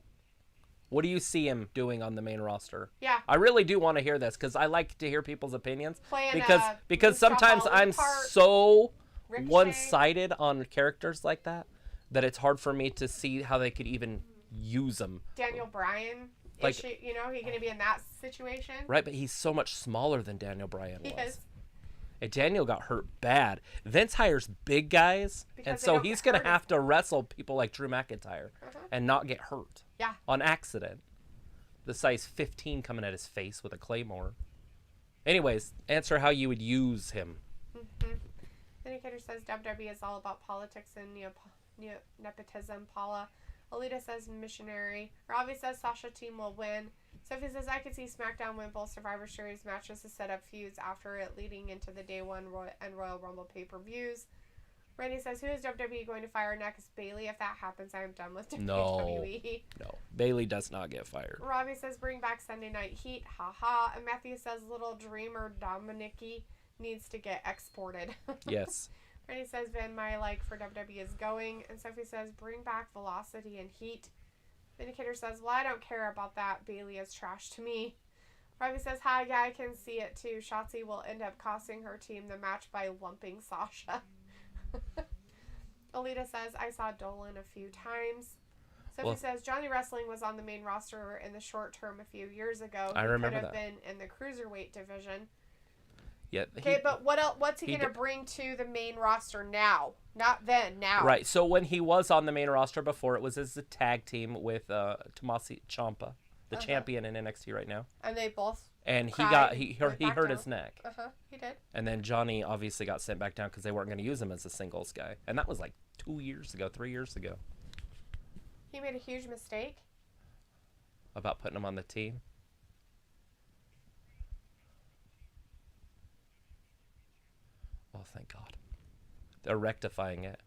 What do you see him doing on the main roster? Yeah. I really do want to hear this because I like to hear people's opinions. Playing, because sometimes Mustafa Ali I'm part, so Ricochet. one-sided on characters like that it's hard for me to see how they could even use them. Daniel Bryan, Like, he going to be in that situation? Right, but he's so much smaller than Daniel Bryan was. He is. And Daniel got hurt bad. Vince hires big guys, Because and they so don't he's get going to hurt. have to wrestle people like Drew McIntyre and not get hurt. Yeah. On accident. The size 15 coming at his face with a claymore. Anyways, answer how you would use him. Indicator says WWE is all about politics and nepotism. Paula. Alita says missionary. Ravi says Sasha team will win. Sophie says I could see SmackDown win both Survivor Series matches to set up feuds after it leading into the Day 1 and Royal Rumble pay-per-views. Randy says, who is WWE going to fire next? Bailey. If that happens, I am done with WWE. No. Bailey does not get fired. Robbie says, bring back Sunday Night Heat. Ha. And Matthew says, little dreamer Dominik needs to get exported. Yes. Randy says, Van, my like for WWE is going. And Sophie says, bring back Velocity and Heat. Vindicator says, well, I don't care about that. Bailey is trash to me. Robbie says, hi, yeah, I can see it too. Shotzi will end up costing her team the match by lumping Sasha. Alita says, I saw Dolan a few times. Sophie says, Johnny Wrestling was on the main roster in the short term a few years ago. I remember that. Could have been in the cruiserweight division. Yeah. Okay, but what's he going to bring to the main roster now? Not then, now. Right, so when he was on the main roster before, it was as a tag team with Tommaso Ciampa, the champion in NXT right now. And they both And he hurt his neck. He did. And then Johnny obviously got sent back down because they weren't going to use him as a singles guy. And that was like 3 years ago. He made a huge mistake. About putting him on the team. Oh, thank God. They're rectifying it.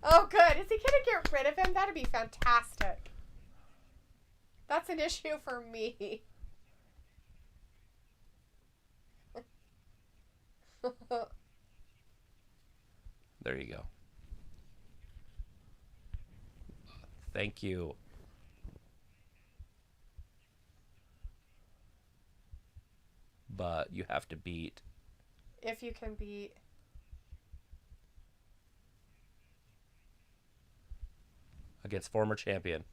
Oh, good. Is he going to get rid of him? That'd be fantastic. That's an issue for me. There you go. Thank you. But you have to beat. If you can beat. Against former champion.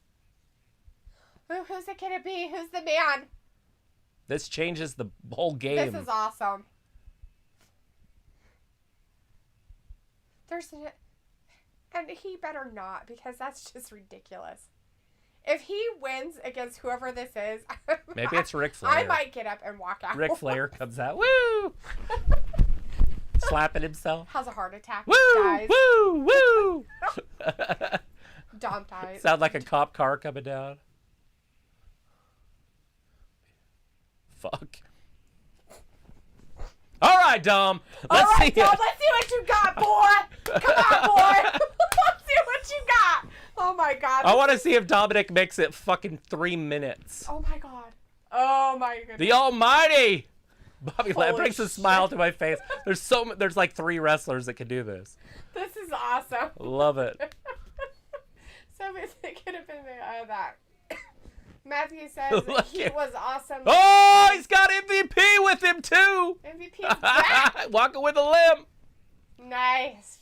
Who's it going to be? Who's the man? This changes the whole game. This is awesome. And he better not, because that's just ridiculous. If he wins against whoever this is, maybe it's Ric Flair. I might get up and walk out. Ric Flair comes out, woo, slapping himself. Has a heart attack. Woo, dies. woo, woo. Dom dies. Sound like a cop car coming down. Fuck. All right, Dom. Let's see Dom, let's see what you got, boy. Come on, boy. Let's see what you got. Oh, my God. I want to see if Dominik makes it fucking 3 minutes. Oh, my God. Oh, my goodness. The Almighty. Bobby, that Holy brings a smile to my face. There's like 3 wrestlers that can do this. This is awesome. Love it. So it could have been that. Matthew says he was awesome. Oh, he's got MVP with him too. MVP's back. Walking with a limp. Nice.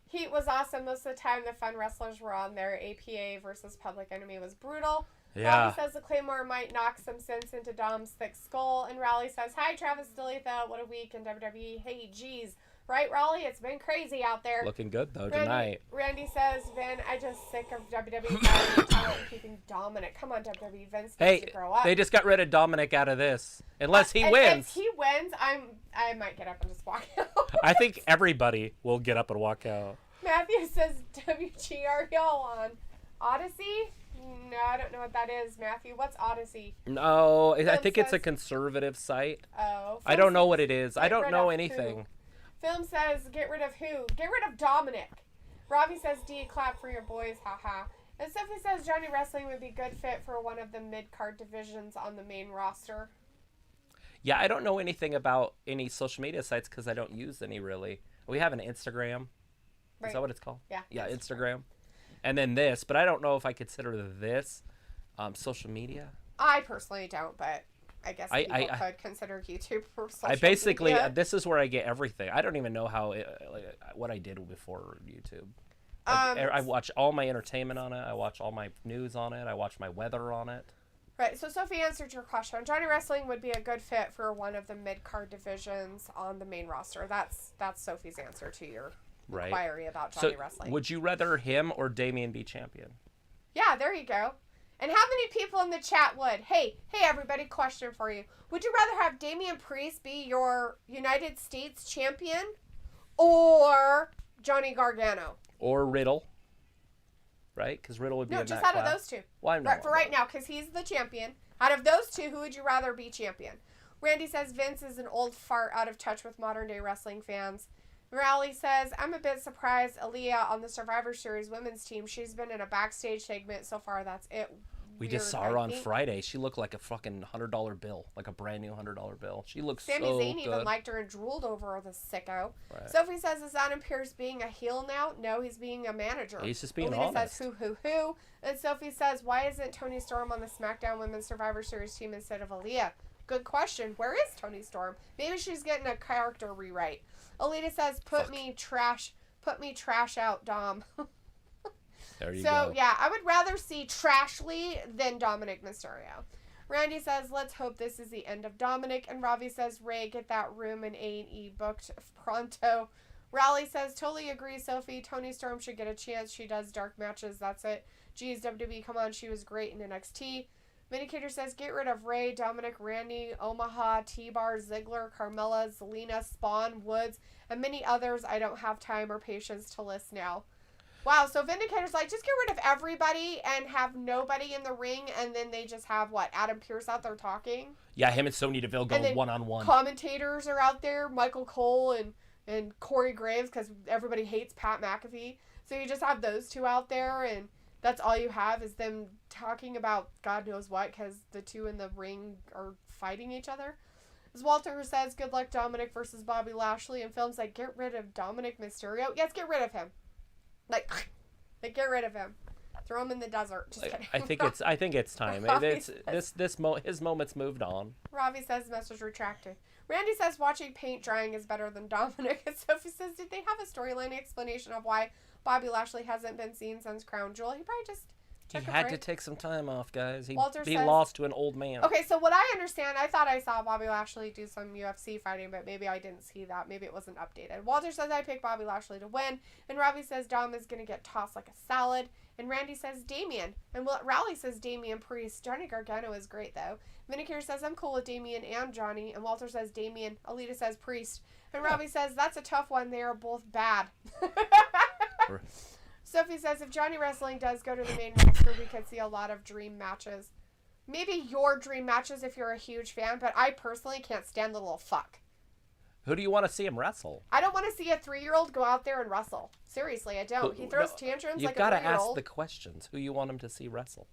Heat was awesome most of the time. The fun wrestlers were on there. APA versus Public Enemy was brutal. Yeah. Bobby says the Claymore might knock some sense into Dom's thick skull. And Raleigh says, hi, Travis Delitha. What a week in WWE. Hey, geez. Right, Raleigh? It's been crazy out there. Looking good, though, tonight. Randy says, Vin, I just sick of WWE talent and keeping Dominik. Come on, WWE. Vince needs to grow up. They just got rid of Dominik out of this. Unless he wins. If he wins, I might get up and just walk out. I think everybody will get up and walk out. Matthew says, WG, are y'all on Odyssey? No, I don't know what that is, Matthew. What's Odyssey? No, I think it's a conservative site. Oh. I don't know what it is. I don't know anything. Who? Film says, get rid of who? Get rid of Dominik. Robbie says, D, clap for your boys, haha. And Sophie says, Johnny Wrestling would be good fit for one of the mid-card divisions on the main roster. Yeah, I don't know anything about any social media sites because I don't use any really. We have an Instagram. Right. Is that what it's called? Yeah. Yeah, Instagram. And then this, but I don't know if I consider this social media. I personally don't, but I guess people could consider YouTube for social media. This is where I get everything. I don't even know how what I did before YouTube. I watch all my entertainment on it. I watch all my news on it. I watch my weather on it. Right, so Sophie answered your question. Johnny Wrestling would be a good fit for one of the mid-card divisions on the main roster. That's Sophie's answer to your inquiry about Johnny Wrestling. Would you rather him or Damian be champion? Yeah, there you go. And how many people in the chat would? Hey, everybody, question for you. Would you rather have Damian Priest be your United States champion or Johnny Gargano? Or Riddle? Right? Because Riddle would be in that just out class. of those two. Well, for right now, because he's the champion. Out of those two, who would you rather be champion? Randy says Vince is an old fart out of touch with modern-day wrestling fans. Rowley says, I'm a bit surprised Aaliyah on the Survivor Series women's team. She's been in a backstage segment so far. That's it. We just saw her on Friday. She looked like a fucking $100 bill, like a brand new $100 bill. She looks Sami so Zayn good. even liked her and drooled over her, the sicko. Right. Sophie says, is Adam Pearce being a heel now? No, he's being a manager. He's just being Alita honest. says, who? And Sophie says, why isn't Toni Storm on the SmackDown Women's Survivor Series team instead of Aaliyah? Good question. Where is Toni Storm? Maybe she's getting a character rewrite. Alita says, put me trash out, Dom. There you go. go. Yeah, I would rather see Trashly than Dominik Mysterio. Randy says, let's hope this is the end of Dominik. And Ravi says, Ray, get that room in A&E booked pronto. Raleigh says, totally agree, Sophie. Toni Storm should get a chance. She does dark matches. That's it. Geez, WWE, come on. She was great in NXT. Minicator says, get rid of Ray, Dominik, Randy, Omaha, T-Bar, Ziggler, Carmella, Zelina, Spawn, Woods, and many others. I don't have time or patience to list now. Wow, so Vindicator's like, just get rid of everybody and have nobody in the ring, and then they just have, Adam Pearce out there talking? Yeah, him and Sonya Deville go one-on-one. Commentators are out there, Michael Cole and Corey Graves, because everybody hates Pat McAfee. So you just have those two out there, and that's all you have is them talking about God knows what, because the two in the ring are fighting each other. As Walter says, good luck Dominik versus Bobby Lashley, and films like, get rid of Dominik Mysterio. Yes, get rid of him. Like get rid of him. Throw him in the desert. Just kidding. I think it's time. His moment's moved on. Ravi says message retracted. Randy says watching paint drying is better than Dominik. And Sophie says, did they have a storyline explanation of why Bobby Lashley hasn't been seen since Crown Jewel? He probably just took a break. He had to take some time off, guys. He says, lost to an old man. Okay, so what I understand, I thought I saw Bobby Lashley do some UFC fighting, but maybe I didn't see that. Maybe it wasn't updated. Walter says I picked Bobby Lashley to win, and Robbie says Dom is going to get tossed like a salad, and Randy says Damian, and Rowley says Damian Priest. Johnny Gargano is great, though. Vinicure says I'm cool with Damian and Johnny, and Walter says Damian. Alita says Priest, and Robbie says that's a tough one. They are both bad. Sophie says, if Johnny Wrestling does go to the main roster, we could see a lot of dream matches. Maybe your dream matches if you're a huge fan, but I personally can't stand the little fuck. Who do you want to see him wrestle? I don't want to see a 3-year-old go out there and wrestle. Seriously, I don't. He throws tantrums like a 3-year-old. You've got to ask the questions. Who you want him to see wrestle?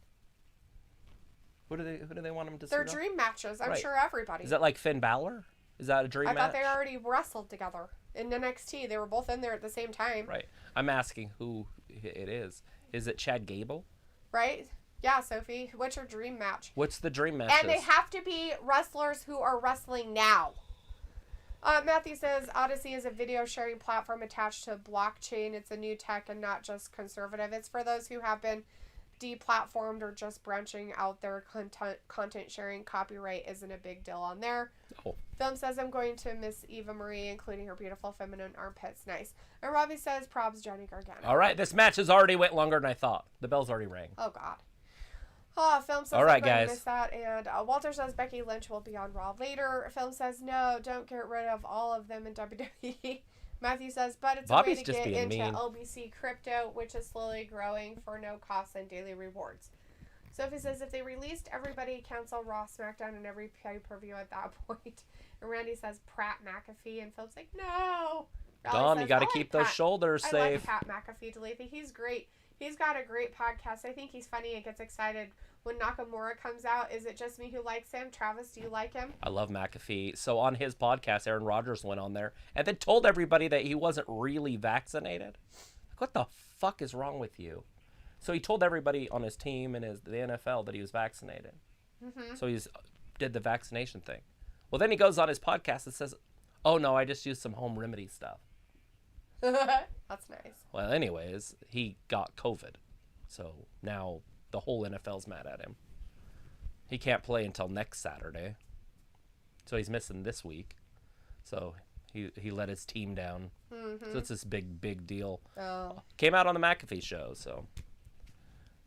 Who do they want him to see? They're dream matches. I'm sure everybody. Is that like Finn Balor? Is that a dream match? I thought they already wrestled together in NXT. They were both in there at the same time. Right. I'm asking who it is. Is it Chad Gable? Right. Yeah, Sophie. What's your dream match? What's the dream match? And they have to be wrestlers who are wrestling now. Matthew says, Odyssey is a video sharing platform attached to blockchain. It's a new tech and not just conservative. It's for those who have been deplatformed or just branching out their content sharing. Copyright isn't a big deal on there. Oh. Film says, I'm going to miss Eva Marie, including her beautiful feminine armpits. Nice. And Robbie says, probs Johnny Gargano. All right, this match has already went longer than I thought. The bell's already rang. Oh, God. Film says, all right, I'm going guys. to miss that. And Walter says Becky Lynch will be on Raw later. Film says, no, don't get rid of all of them in WWE. Matthew says, but it's Bobby's a way to just get being into mean. LBC crypto, which is slowly growing for no cost and daily rewards. Sophie says, if they released everybody, cancel Raw, SmackDown, and every pay-per-view at that point. And Randy says, Pratt McAfee. And Phil's like, no. Dom, you got to keep those shoulders safe. I like Pat McAfee, Delathy. He's great. He's got a great podcast. I think he's funny and gets excited when Nakamura comes out, is it just me who likes him? Travis, do you like him? I love McAfee. So on his podcast, Aaron Rodgers went on there and then told everybody that he wasn't really vaccinated. Like, what the fuck is wrong with you? So he told everybody on his team and the NFL that he was vaccinated. Mm-hmm. So he's did the vaccination thing. Well, then he goes on his podcast and says, "Oh no, I just used some home remedy stuff." That's nice. Well, anyways, he got COVID. So now the whole NFL's mad at him. He can't play until next Saturday. So he's missing this week. So he let his team down. Mm-hmm. So it's this big deal. Oh. Came out on the McAfee show, so.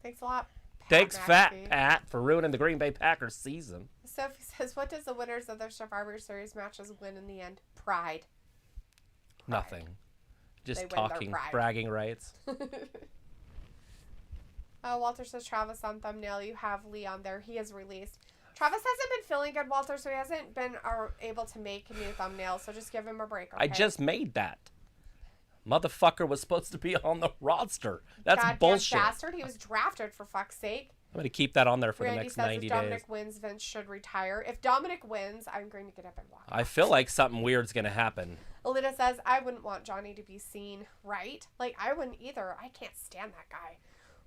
Thanks a lot. Thanks, Fat Pat, for ruining the Green Bay Packers season. Sophie says, what does the winners of their Survivor Series matches win in the end? Pride. Nothing. Just They win talking, their pride. bragging rights. Walter says, Travis, on thumbnail, you have Lee on there. He is released. Travis hasn't been feeling good, Walter, so he hasn't been able to make new thumbnails, so just give him a break, okay? I just made that. Motherfucker was supposed to be on the roster. That's Goddamn bullshit. bastard. He was drafted, for fuck's sake. I'm going to keep that on there for Randy the next says 90 if Dominik days. wins, Vince should retire. If Dominik wins, I'm going to get up and walk. I feel like something weird's going to happen. Alita says, I wouldn't want Johnny to be seen, right? Like, I wouldn't either. I can't stand that guy.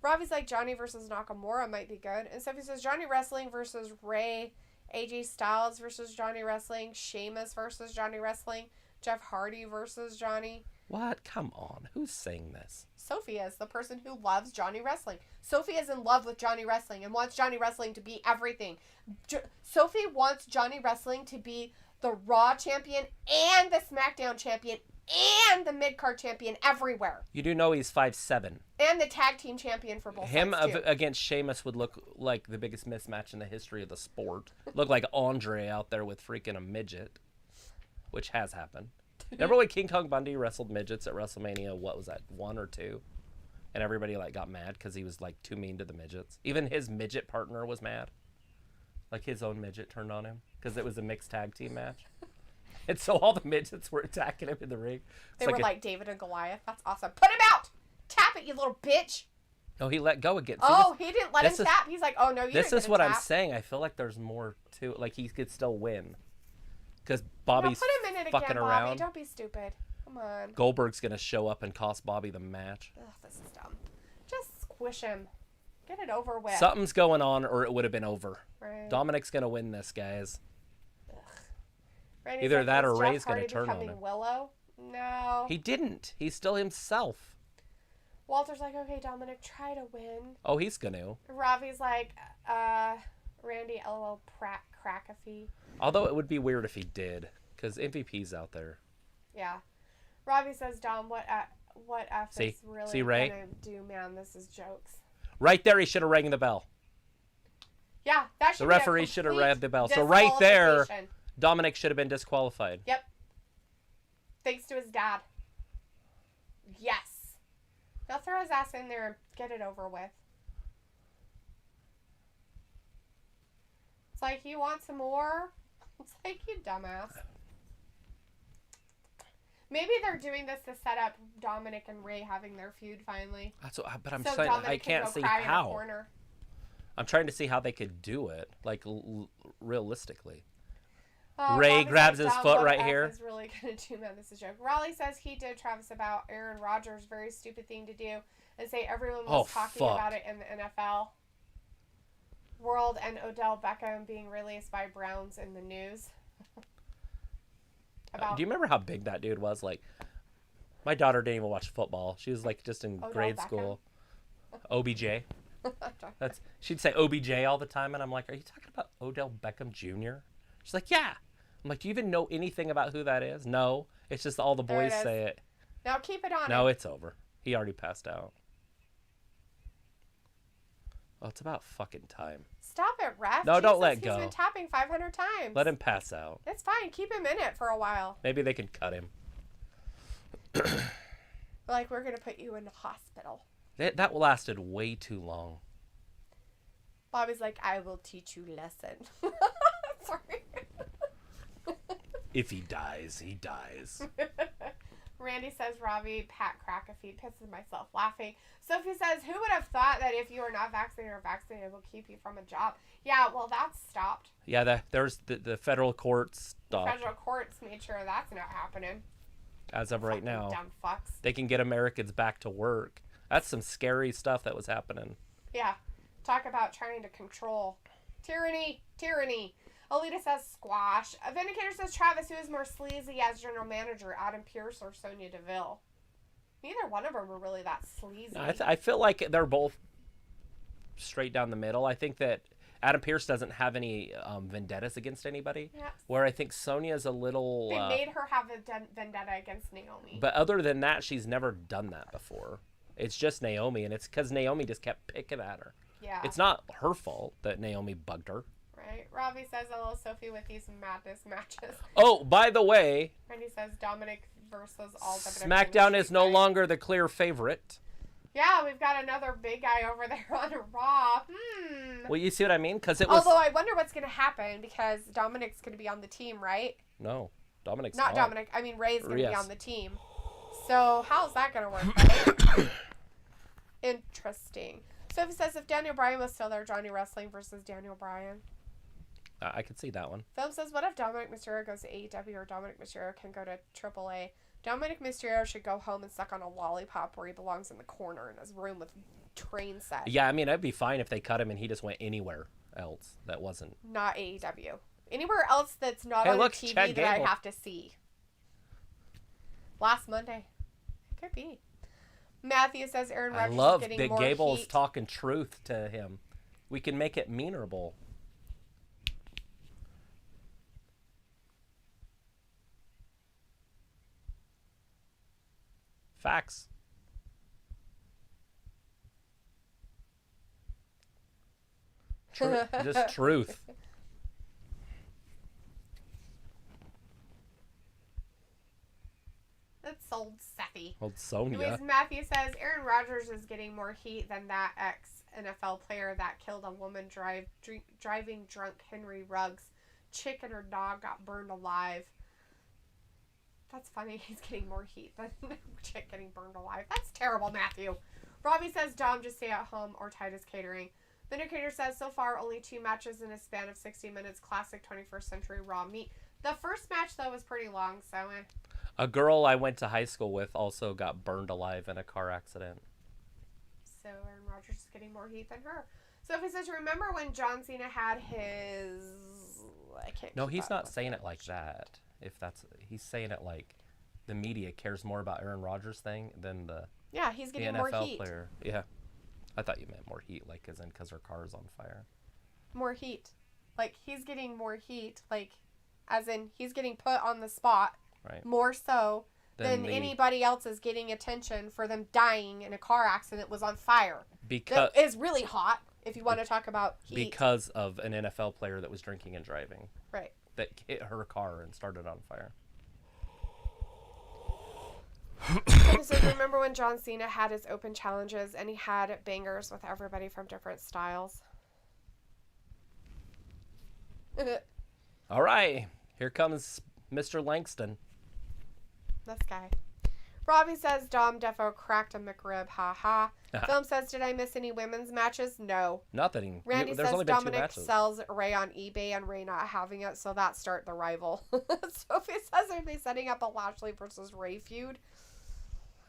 Robbie's like, Johnny versus Nakamura might be good. And Sophie says, Johnny Wrestling versus Ray, AJ Styles versus Johnny Wrestling, Sheamus versus Johnny Wrestling, Jeff Hardy versus Johnny. What? Come on. Who's saying this? Sophie is the person who loves Johnny Wrestling. Sophie is in love with Johnny Wrestling and wants Johnny Wrestling to be everything. Sophie wants Johnny Wrestling to be the Raw champion and the SmackDown champion and the mid-card champion everywhere. You do know he's 5'7". And the tag team champion for both Him sides, too. against Sheamus would look like the biggest mismatch in the history of the sport. Look like Andre out there with freaking a midget, which has happened. Remember when King Kong Bundy wrestled midgets at WrestleMania, what was that, 1 or 2? And everybody like got mad because he was like too mean to the midgets. Even his midget partner was mad. Like his own midget turned on him because it was a mixed tag team match. And so all the midgets were attacking him in the ring. They were like David and Goliath. That's awesome. Put him out! Tap it, you little bitch! No, he let go again. He didn't let him tap. He's like, oh, no, you didn't This is what tap. I'm saying. I feel like there's more to it. Like he could still win. Because Bobby's put him in it fucking again, around. Bobby. Don't be stupid. Come on. Goldberg's going to show up and cost Bobby the match. Ugh, this is dumb. Just squish him. Get it over with. Something's going on or it would have been over. Right. Dominik's going to win this, guys. Randy's Either like, that or is Ray's Jeff gonna Hardy turn on becoming him. Willow? No. He didn't. He's still himself. Walter's like, okay, Dominik, try to win. Oh, he's going to. Ravi's like, Randy, LOL, crackafee. Although it would be weird if he did. Because MVP's out there. Yeah. Ravi says, Dom, what F See? is really See, Ray? gonna do, man? This is jokes. Right there, he should have rang the bell. Yeah, that should The be a referee should have complete rang the bell. So right there, disqualification. Dominik should have been disqualified. Yep. Thanks to his dad. Yes. Now throw his ass in there and get it over with. It's like, you want some more? It's like, you dumbass. Maybe they're doing this to set up Dominik and Ray having their feud finally. That's what, but I'm so saying Dominik I can can't go see cry in a how. corner. I'm trying to see how they could do it, like realistically. Oh, Ray Robbie's grabs like, his Dom, foot what right F here. Is really gonna do, man. This is a joke. Raleigh says he did Travis about Aaron Rodgers, very stupid thing to do, and say everyone was talking about it in the NFL world, and Odell Beckham being released by Browns in the news. Do you remember how big that dude was? Like, my daughter didn't even watch football. She was like just in Odell grade Beckham? school. OBJ. She'd say OBJ all the time, and I'm like, are you talking about Odell Beckham Jr.? She's like, yeah. I'm like, do you even know anything about who that is? No. It's just all the boys say it. Now keep it on. No, it's over. He already passed out. Oh, it's about fucking time. Stop it, ref. No, don't Jesus, let go. He's been tapping 500 times. Let him pass out. It's fine. Keep him in it for a while. Maybe they can cut him. Like, we're going to put you in the hospital. That lasted way too long. Bobby's like, I will teach you lesson. Sorry. If he dies, he dies. Randy says, Robbie, pat crack a feed, pisses myself laughing. Sophie says, who would have thought that if you are not vaccinated or vaccinated, it will keep you from a job? Yeah, well, that's stopped. Yeah, there's the federal courts stopped. Federal courts made sure that's not happening. As of right now. Dumb fucks. They can get Americans back to work. That's some scary stuff that was happening. Yeah. Talk about trying to control. Tyranny. Alita says squash. Vindicator says, Travis, who is more sleazy as general manager, Adam Pearce or Sonya Deville? Neither one of them are really that sleazy. I feel like they're both straight down the middle. I think that Adam Pearce doesn't have any vendettas against anybody. Yeah. Where I think Sonya's a little... They made her have a vendetta against Naomi. But other than that, she's never done that before. It's just Naomi, and it's because Naomi just kept picking at her. Yeah. It's not her fault that Naomi bugged her. Right. Robbie says, hello, Sophie, with these madness matches. Oh, by the way... Randy says, Dominik versus all WWE. SmackDown is no longer the clear favorite. Yeah, we've got another big guy over there on Raw. Well, you see what I mean? Because it was... Although I wonder what's going to happen because Dominik's going to be on the team, right? No, Dominik's not gone. Dominik. I mean, Rey's going to Yes. be on the team. So how's that going to work? Right? Interesting. Sophie says, if Daniel Bryan was still there, Johnny Wrestling versus Daniel Bryan. I could see that one. Film says, what if Dominik Mysterio goes to AEW or Dominik Mysterio can go to AAA? Dominik Mysterio should go home and suck on a lollipop where he belongs in the corner in his room with train set. Yeah, I mean, that'd be fine if they cut him and he just went anywhere else that wasn't. Not AEW. Anywhere else that's not Hey, on look, TV Chad that I Gable. have to see. Last Monday. It could be. Matthew says Aaron I Rodgers love is getting that more Gable's heat. talking truth to him. We can make it meanerable. Facts. Just truth. That's old Seffy. Old Sonya. Anyways, Matthew says Aaron Rodgers is getting more heat than that ex-NFL player that killed a woman driving drunk Henry Ruggs. Chick and her dog got burned alive. That's funny. He's getting more heat than Chick getting burned alive. That's terrible, Matthew. Robbie says Dom, just stay at home or Titus Catering. Vindicator says so far only 2 matches in a span of 60 minutes. Classic 21st century Raw meat. The first match though was pretty long, so A girl I went to high school with also got burned alive in a car accident. So Aaron Rodgers is getting more heat than her. Sophie says, remember when John Cena had his... I can't. No, keep he's up not with saying it. it like that. If that's... He's saying it like the media cares more about Aaron Rodgers' thing than the Yeah, he's the getting more NFL heat. player. Yeah. I thought you meant more heat, like as in because her car is on fire. More heat. Like, he's getting more heat. Like, as in, he's getting put on the spot. Right. More so than the- anybody else is getting attention for them dying in a car accident was on fire. Because That is really hot, if you want to talk about heat. because of an NFL player that was drinking and driving Right. that hit her car and started on fire. Sophie says, remember when John Cena had his open challenges and he had bangers with everybody from different styles? All right, here comes Mr. Langston. This guy. Robbie says Dom Defo cracked a McRib. Ha ha. Film says, did I miss any women's matches? No. Nothing. Randy There's says only been 2 Dominic matches. sells Rey on eBay and Rey not having it, so that start the rival. Sophie says, are they setting up a Lashley versus Rey feud?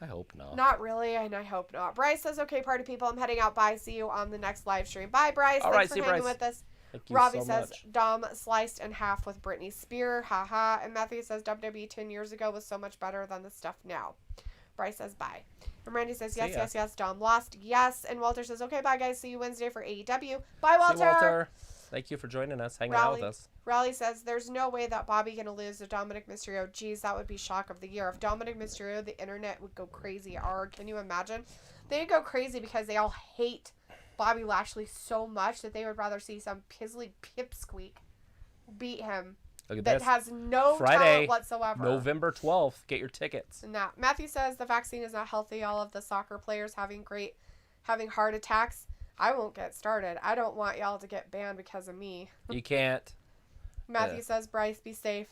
I hope not. Not really, and I hope not. Bryce says, okay, party people, I'm heading out. Bye. See you on the next live stream. Bye, Bryce. All Thanks right, for see you, hanging Bryce. with us. Thank you Robbie so says much. Dom sliced in half with Britney Spears. Ha ha. And Matthew says WWE 10 years ago was so much better than the stuff now. Bryce says bye. And Randy says See yes, ya. yes, yes. Dom lost. Yes. And Walter says, okay, bye, guys. See you Wednesday for AEW. Bye, Walter. See you, Walter. Thank you for joining us, hanging out with Raleigh. us. Raleigh says, there's no way that Bobby gonna lose to Dominik Mysterio. Geez, that would be shock of the year. If Dominik Mysterio, the internet would go crazy. Can you imagine? They'd go crazy because they all hate Bobby Lashley so much that they would rather see some pizzly pipsqueak beat him Look at that this. has no Friday, talent whatsoever. November 12th. Get your tickets. And that Matthew says the vaccine is not healthy. All of the soccer players having heart attacks. I won't get started. I don't want y'all to get banned because of me. You can't. Matthew Yeah. says, Bryce, be safe.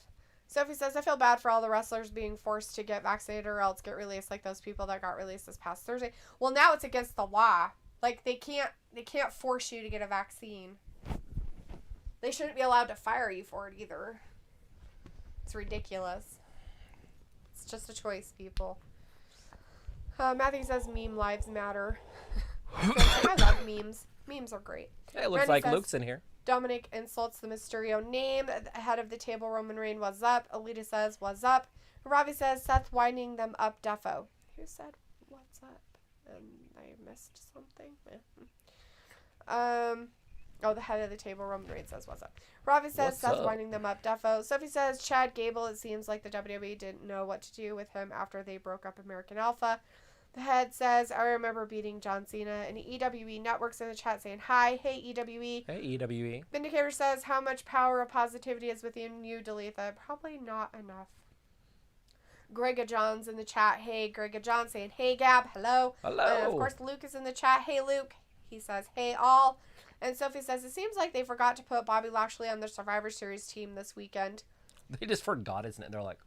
Sophie says, I feel bad for all the wrestlers being forced to get vaccinated or else get released, like those people that got released this past Thursday. Well, now it's against the law. Like, they can't force you to get a vaccine. They shouldn't be allowed to fire you for it either. It's ridiculous. It's just a choice, people. Matthew says, meme lives matter. I love memes. Memes are great. Hey, it looks Randy like says, Luke's in here. Dominik insults the Mysterio name. Head of the table, Roman Reigns, was up. Alita says, was up. Ravi says, Seth winding them up defo. Who said, what's up? And I missed something. Oh, the head of the table, Roman Reigns, says, what's up? Ravi says, What's Seth up? winding them up defo. Sophie says, Chad Gable, it seems like the WWE didn't know what to do with him after they broke up American Alpha. The head says, I remember beating John Cena. And EWE Networks in the chat saying, hi, hey, EWE. Hey, EWE. Vindicator says, how much power of positivity is within you, Dalitha? Probably not enough. Grega John's in the chat. Hey, Grega John saying, hey, Gab, hello. Hello. And of course, Luke is in the chat. Hey, Luke. He says, hey, all. And Sophie says, it seems like they forgot to put Bobby Lashley on the Survivor Series team this weekend. They just forgot, isn't it? They're like,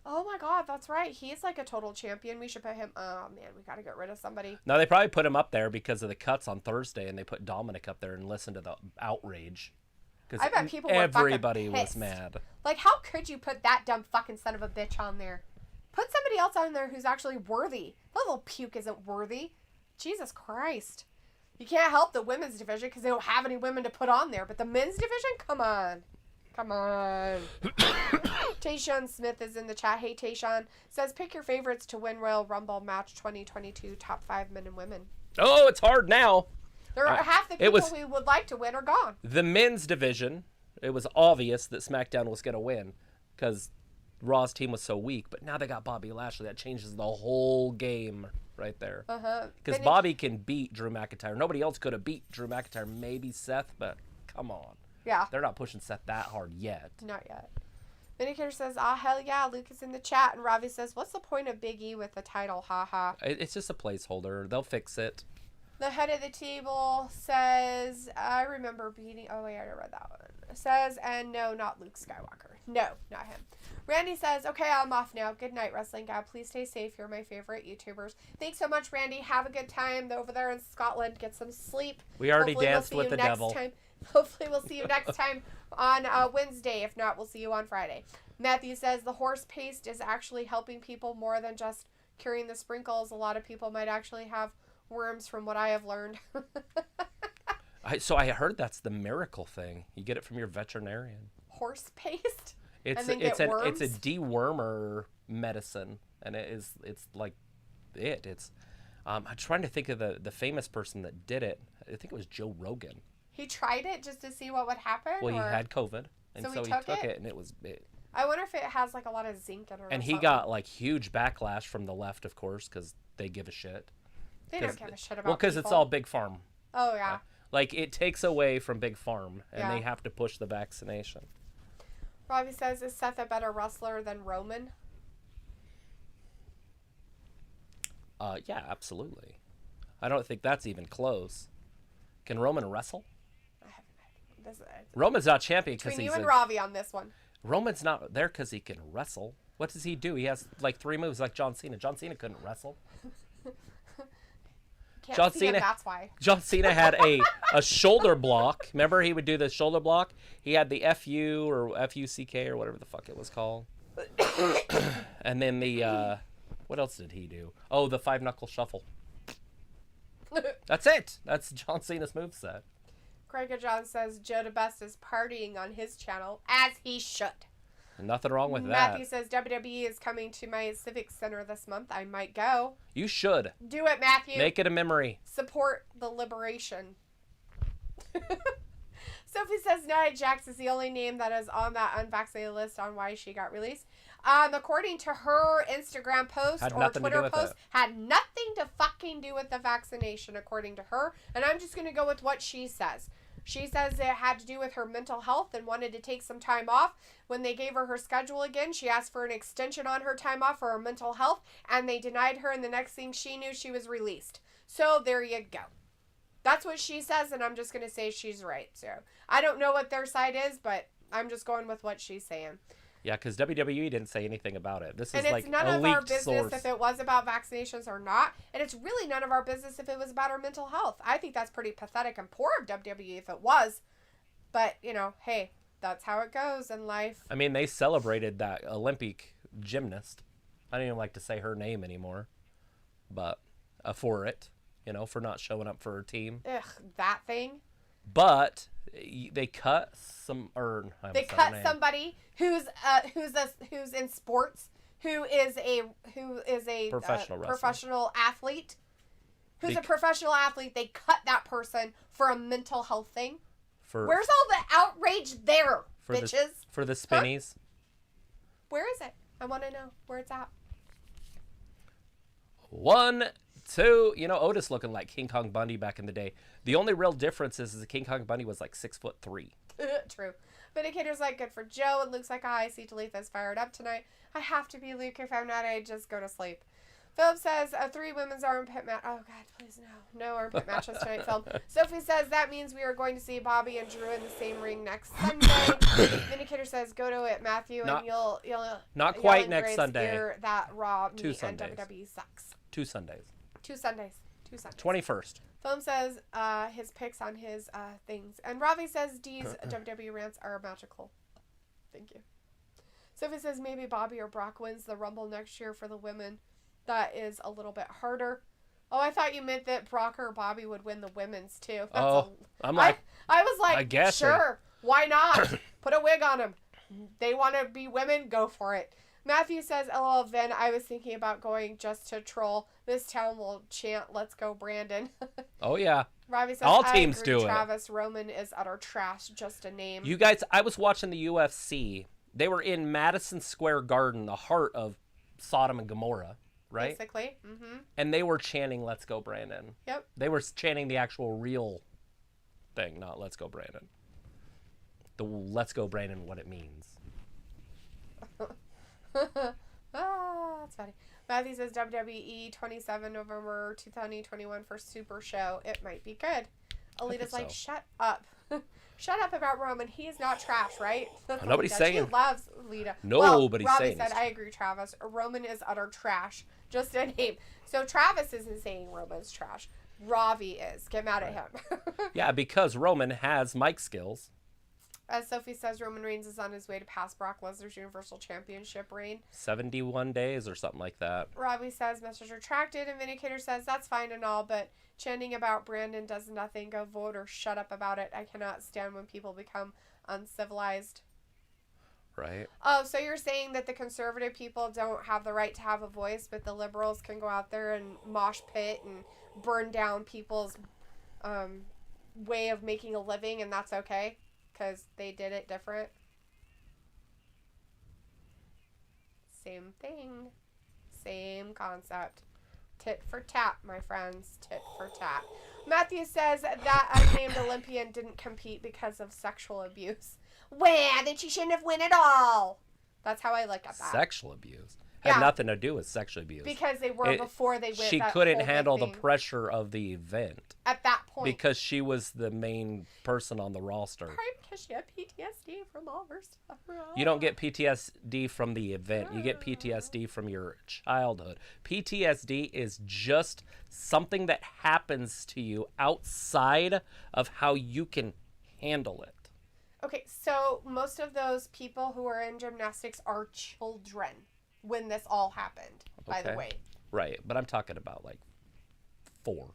Oh my God, that's right. He's like a total champion. We should put him. Oh man, we got to get rid of somebody. no, they probably put him up there because of the cuts on Thursday, and they put Dominik up there and listened to the outrage. I bet people were everybody fucking was pissed. mad. Like, how could you put that dumb fucking son of a bitch on there? Put somebody else on there who's actually worthy. That little puke isn't worthy. Jesus Christ. You can't help the women's division because they don't have any women to put on there. But the men's division? Come on. Come on. Tayshawn Smith is in the chat. Hey, Tayshawn. Says, pick your favorites to win Royal Rumble match 2022 top 5 men and women. Oh, it's hard now. There are half the people was- we would like to win are gone. The men's division, it was obvious that SmackDown was going to win because Raw's team was so weak. But now they got Bobby Lashley. That changes the whole game right there. Uh-huh. Because Bobby can beat Drew McIntyre. Nobody else could have beat Drew McIntyre. Maybe Seth, but come on. Yeah. They're not pushing Seth that hard yet. Not yet. Vindicator says, ah, hell yeah. Luke is in the chat. And Ravi says, what's the point of Big E with the title? Ha ha. It's just a placeholder. They'll fix it. The head of the table says, I remember beating, oh wait, I already read that one. Says, and no, not Luke Skywalker. No, not him. Randy says, okay, I'm off now. Good night, Wrestling Guy. Please stay safe. You're my favorite YouTubers. Thanks so much, Randy. Have a good time over there in Scotland. Get some sleep. We already Hopefully danced we'll with see the you next devil. time. Hopefully we'll see you next time on Wednesday. If not, we'll see you on Friday. Matthew says, the horse paste is actually helping people more than just curing the sprinkles. A lot of people might actually have worms from what I have learned. So I heard that's the miracle thing. You get it from your veterinarian. Horse paste? It's And then it's get it's a worms? dewormer medicine, and it's like it. It's I'm trying to think of the famous person that did it. I think it was Joe Rogan. He tried it just to see what would happen? Well, he or- had COVID, and So so he he took took it? it, and it was it. I wonder if it has like a lot of zinc in it or And he something. got like huge backlash from the left, of course, because they give a shit. They don't give a shit about Well, because it's people. all big farm. Oh, yeah. Like it takes away from big farm, and Yeah. they have to push the vaccination. Robbie says, is Seth a better wrestler than Roman? Yeah, absolutely. I don't think that's even close. Can Roman wrestle? Roman's not champion because Between he's you and a, Ravi on this one. Roman's not there because he can wrestle. What does he do? He has like 3 moves like John Cena. John Cena couldn't wrestle. Can't John see him, Cena- that's why. John Cena had a shoulder block. Remember he would do the shoulder block? He had the FU or FUCK or whatever the fuck it was called. And then the, what else did he do? Oh, the 5-knuckle shuffle. That's it. That's John Cena's moveset. Craig John says, Joe DeBest is partying on his channel, as he should. Nothing wrong with Matthew that. says, WWE is coming to my Civic Center this month. I might go. You should. Do it, Matthew. Make it a memory. Support the liberation. Sophie says Nia Jax is the only name that is on that unvaccinated list on why she got released. According to her Instagram post Had or nothing to do Twitter with post, it. had nothing to fucking do with the vaccination, according to her. And I'm just going to go with what she says. She says it had to do with her mental health and wanted to take some time off. When they gave her schedule again, she asked for an extension on her time off for her mental health, and they denied her, and the next thing she knew, she was released. So there you go. That's what she says, and I'm just going to say she's right. So I don't know what their side is, but I'm just going with what she's saying. Yeah, because WWE didn't say anything about it. This is And it's like none a of our leaked business source. if it was about vaccinations or not. And it's really none of our business if it was about our mental health. I think that's pretty pathetic and poor of WWE if it was. But, you know, hey, that's how it goes in life. I mean, they celebrated that Olympic gymnast. I don't even like to say her name anymore. But for it, you know, for not showing up for her team. Ugh, that thing. But they cut some, or I They almost said her cut name. somebody who's in sports, who is a Professional wrestler. professional athlete, who's a Bec- professional athlete. They cut that person for a mental health thing. For, Where's all the outrage there, for bitches? for the spinnies. Where is it? I want to know where it's at. 1, 2. You know, Otis looking like King Kong Bundy back in the day. The only real difference is that King Kong Bundy was like 6'3". True. Vindicator's like, good for Joe. And Luke's like, I see Talitha's fired up tonight. I have to be, Luke. If I'm not, I just go to sleep. Philip says, 3 women's armpit match. Oh, God, please no. No armpit matches tonight, Philip. Sophie says, that means we are going to see Bobby and Drew in the same ring next Sunday. Vindicator says, go to it, Matthew, and you'll Not quite yell in next Grace' Sunday. ear that Raw, 2 me, and Sundays. WWE sucks. 2 Sundays. 2 Sundays. 2 Sundays. 21st. Philip says his picks on his things. And Ravi says D's WWE rants are magical. Thank you. Sophie says maybe Bobby or Brock wins the Rumble next year for the women. That is a little bit harder. Oh, I thought you meant that Brock or Bobby would win the women's too. I'm like, I was like, I guess sure, why not? Put a wig on them. They want to be women, go for it. Matthew says, LOL, Vin, I was thinking about going just to troll. This town will chant, let's go, Brandon. oh yeah. Ravi says, All I teams agree, do it. Travis, Roman is utter trash, just a name. You guys, I was watching the UFC. They were in Madison Square Garden, the heart of Sodom and Gomorrah, right? Basically. Mm-hmm. And they were chanting, let's go, Brandon. Yep. They were chanting the actual real thing, not let's go, Brandon. The let's go, Brandon, what it means. That's funny. Matthew says WWE 27 November 2021 for Super Show. It might be good. Alita's like, shut up. Shut up about Roman. He is not trash, right? Nobody's Alita. saying. She loves Alita. Nobody's Robbie saying. said, I agree, Travis. Roman is utter trash. Just a name. So Travis isn't saying Roman's trash. Ravi is. Get mad at him. Yeah, because Roman has mic skills. As Sophie says, Roman Reigns is on his way to pass Brock Lesnar's Universal Championship reign. 71 days or something like that. Robbie says, message retracted. And Vindicator says, that's fine and all, but chanting about Brandon does nothing. Go vote or shut up about it. I cannot stand when people become uncivilized. Right. Oh, so you're saying that the conservative people don't have the right to have a voice, but the liberals can go out there and mosh pit and burn down people's way of making a living, and that's okay? Because they did it different. Same thing. Same concept. Tit for tat, my friends. Tit for tat. Matthew says that unnamed Olympian didn't compete because of sexual abuse. Well, then she shouldn't have won at all. That's how I look at that. Sexual abuse. Had Yeah. nothing to do with sexual abuse. Because they were before they went. She that couldn't whole big handle the thing. pressure of the event. At that point. Because she was the main person on the roster. Probably because she had PTSD from all her stuff. You don't get PTSD from the event. You get PTSD from your childhood. PTSD is just something that happens to you outside of how you can handle it. Okay, so most of those people who are in gymnastics are children when this all happened, by the Okay. way. Right, but I'm talking about like 4.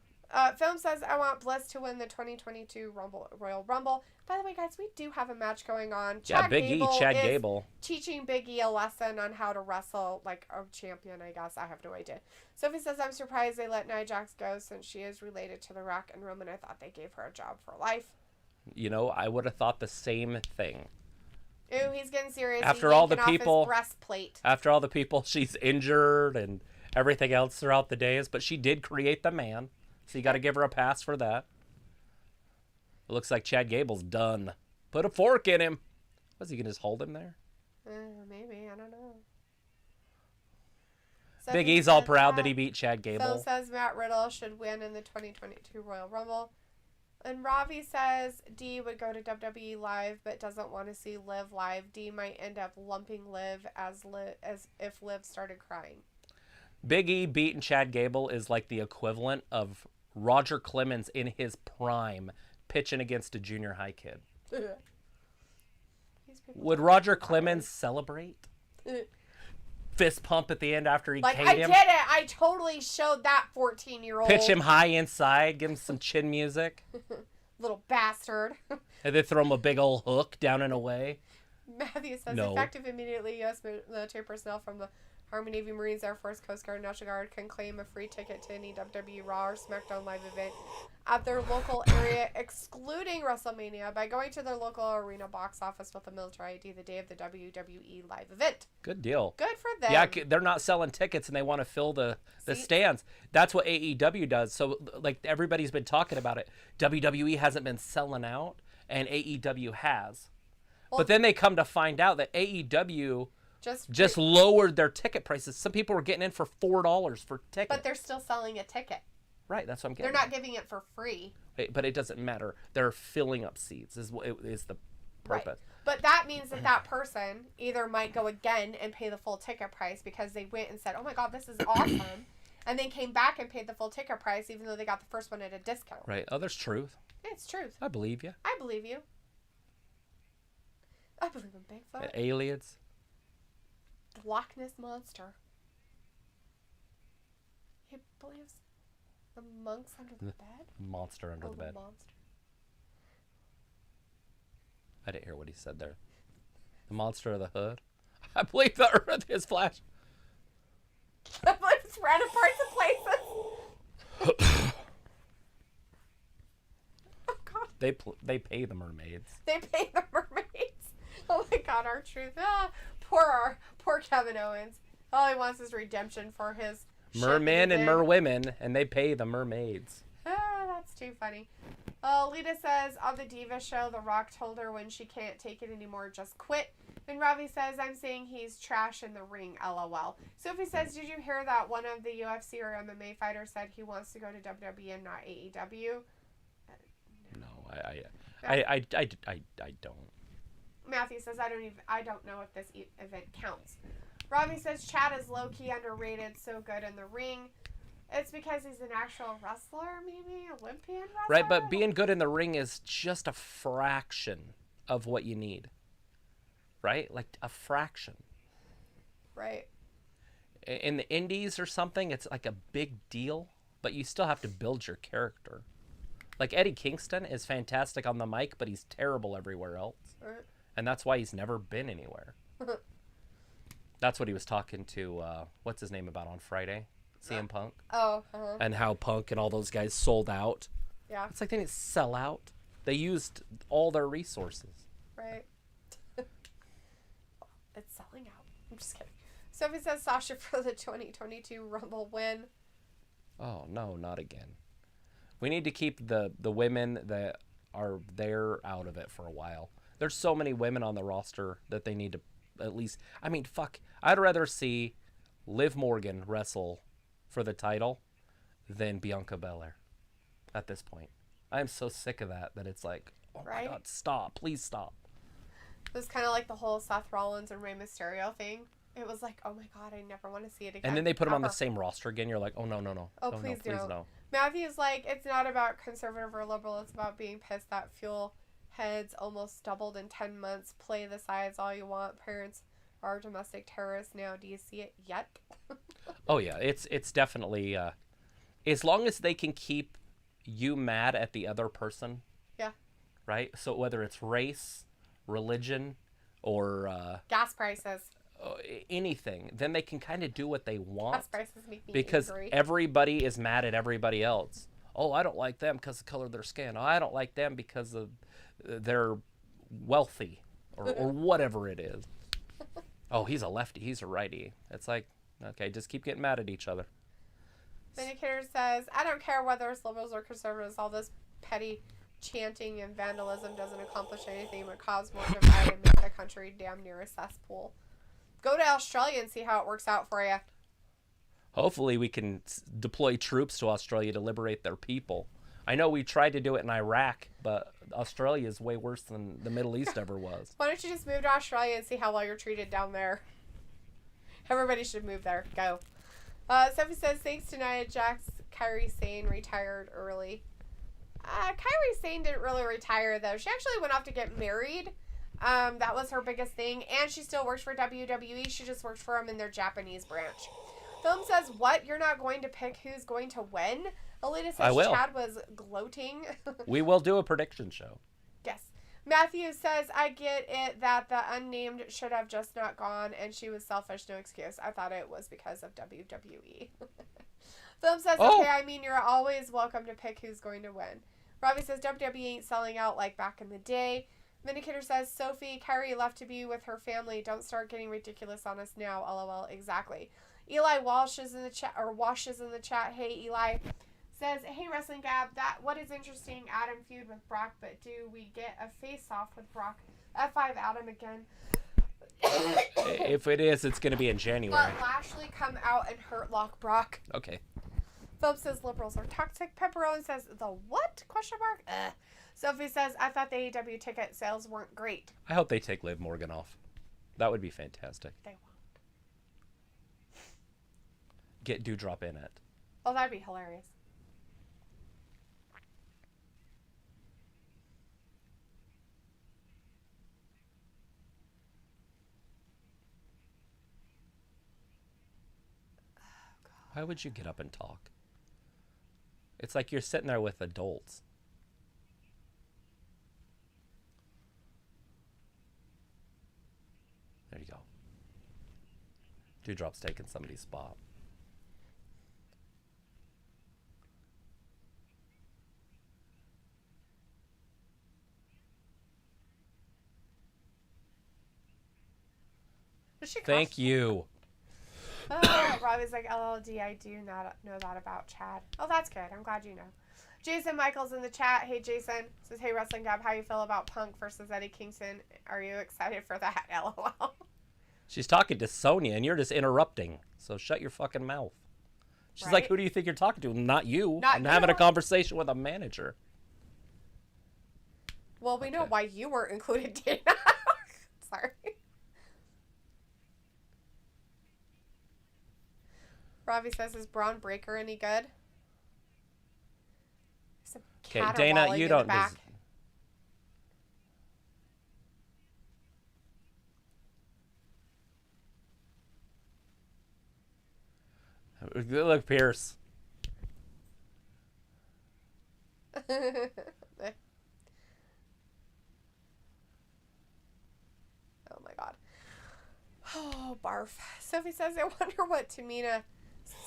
Film says, I want Bliss to win the 2022 Royal Rumble. By the way, guys, we do have a match going on. Yeah, Big E, Chad is Gable. teaching Big E a lesson on how to wrestle like a champion, I guess. I have no idea. Sophie says, I'm surprised they let Nia Jax go since she is related to The Rock and Roman. I thought they gave her a job for life. You know, I would have thought the same thing. Ooh, he's getting serious. After He's all the yanking off people- his breastplate. After all the people she's injured and everything else throughout the days, but she did create the man. So you got to give her a pass for that. It looks like Chad Gable's done. Put a fork in him. Was he going to just hold him there? Maybe, I don't know. Big Sophie E's all says proud that he beat Chad Phil Gable. says Matt Riddle should win in the 2022 Royal Rumble. And Ravi says D would go to WWE Live, but doesn't want to see Liv live. D might end up lumping Liv as if Liv started crying. Big E beating Chad Gable is like the equivalent of Roger Clemens in his prime pitching against a junior high kid. Would Roger Clemens celebrate? Fist pump at the end after he like, K'd I him? did it. I totally showed that 14-year-old. Pitch him high inside, give him some chin music. Little bastard. And then throw him a big old hook down and away. Matthew says, No. effective immediately, U.S. military personnel from the Army, Navy, Marines, Air Force, Coast Guard, National Guard can claim a free ticket to any WWE Raw or SmackDown live event at their local area, excluding WrestleMania, by going to their local arena box office with a military ID the day of the WWE live event. Good deal. Good for them. Yeah, they're not selling tickets and they want to fill the stands. That's what AEW does. So, like, everybody's been talking about it. WWE hasn't been selling out, and AEW has. Well, but then they come to find out that AEW just lowered their ticket prices. Some people were getting in for $4 for tickets. But they're still selling a ticket. Right, that's what I'm getting. They're not giving it for free. But it doesn't matter. They're filling up seats is the purpose. Right. But that means that person either might go again and pay the full ticket price because they went and said, oh my God, this is awesome. And then came back and paid the full ticket price even though they got the first one at a discount. Right. Oh, there's truth. It's truth. I believe you. I believe you. I believe in Bigfoot. Aliens. The Loch Ness Monster. He believes the monks under the bed? Monster under the bed. Monster. I didn't hear what he said there. The monster of the hood. I believe the earth is flash. I believe it's random parts of places. Oh God. They pay the mermaids. They pay the mermaids. Oh my God, our truth. Poor Kevin Owens. All he wants is redemption for his mermen and merwomen, and they pay the mermaids. That's too funny. Lita says, on the Diva show, The Rock told her when she can't take it anymore, just quit. And Ravi says, I'm saying he's trash in the ring, LOL. Sophie says, did you hear that one of the UFC or MMA fighters said he wants to go to WWE and not AEW? No, I don't. Matthew says, I don't know if this event counts. Ravi says, Chad is low-key underrated, so good in the ring. It's because he's an actual wrestler, maybe? Olympian wrestler? Right, but being good in the ring is just a fraction of what you need. Right? Like a fraction. Right. In the indies or something, it's like a big deal, but you still have to build your character. Like Eddie Kingston is fantastic on the mic, but he's terrible everywhere else. Right. And that's why he's never been anywhere. That's what he was talking to, what's his name about on Friday? CM Punk. Oh. And how Punk and all those guys sold out. Yeah. It's like they didn't sell out. They used all their resources. Right. It's selling out. I'm just kidding. Sophie says Sasha for the 2022 Rumble win. Oh, no, not again. We need to keep the women that are there out of it for a while. There's so many women on the roster that they need to at least... I mean, fuck. I'd rather see Liv Morgan wrestle for the title than Bianca Belair at this point. I am so sick of that it's like, oh my God, stop. Please stop. It was kind of like the whole Seth Rollins and Rey Mysterio thing. It was like, oh my God, I never want to see it again. And then they put them on the same roster again. You're like, oh, no. Oh, please no. Matthew's like, it's not about conservative or liberal. It's about being pissed that fuel heads almost doubled in 10 months. Play the sides all you want. Parents are domestic terrorists now. Do you see it yet? Oh, yeah. It's definitely... as long as they can keep you mad at the other person. Yeah. Right? So whether it's race, religion, or... gas prices. Anything, then they can kind of do what they want. Gas prices make me because angry. Everybody is mad at everybody else. Oh, I don't like them because of the color of their skin. Oh, I don't like them because of they're wealthy or whatever it is. Oh, he's a lefty. He's a righty. It's like, okay, just keep getting mad at each other. Vindicator says, I don't care whether it's liberals or conservatives. All this petty chanting and vandalism doesn't accomplish anything but cause more divide and make the country damn near a cesspool. Go to Australia and see how it works out for you. Hopefully we can deploy troops to Australia to liberate their people. I know we tried to do it in Iraq, but Australia is way worse than the Middle East ever was. Why don't you just move to Australia and see how well you're treated down there? Everybody should move there. Go. Sophie says, thanks to Nia Jax, Kairi Sane retired early. Kairi Sane didn't really retire, though. She actually went off to get married. That was her biggest thing. And she still works for WWE. She just works for them in their Japanese branch. Film says, what? You're not going to pick who's going to win? Alita says Chad was gloating. We will do a prediction show. Yes. Matthew says, I get it that the unnamed should have just not gone, and she was selfish, no excuse. I thought it was because of WWE. Film says, okay, I mean, you're always welcome to pick who's going to win. Robbie says, WWE ain't selling out like back in the day. Vindicator says, Sophie, Kairi left to be with her family. Don't start getting ridiculous on us now. LOL. Exactly. Eli Walsh is in the chat, or Wash is in the chat. Hey, Eli. Says, hey, Wrestling Gab, what is interesting, Adam feud with Brock, but do we get a face-off with Brock? F5 Adam again. If it is, it's going to be in January. Let Lashley come out and hurt Lock Brock. Okay. Philip says, liberals are toxic. Pepperoni says, the what? Question mark? Sophie says, I thought the AEW ticket sales weren't great. I hope they take Liv Morgan off. That would be fantastic. They won't. Get Dewdrop in it. Oh, that'd be hilarious. Why would you get up and talk? It's like you're sitting there with adults. There you go. Dewdrop's taking somebody's spot. Thank you. Oh, Robbie's like, LLD, I do not know that about Chad. Oh, that's good. I'm glad you know. Jason Michaels in the chat. Hey, Jason. Says, hey, Wrestling Gab, how you feel about Punk versus Eddie Kingston? Are you excited for that? LOL. She's talking to Sonya, and you're just interrupting. So shut your fucking mouth. She's like, who do you think you're talking to? Not you. I'm having a conversation with a manager. Well, we know why you weren't included, Dana. Sorry. Robbie says, is Braun Breaker any good? Okay, Dana, you don't. Look, Pierce. Oh my god. Oh, barf. Sophie says, I wonder what Tamina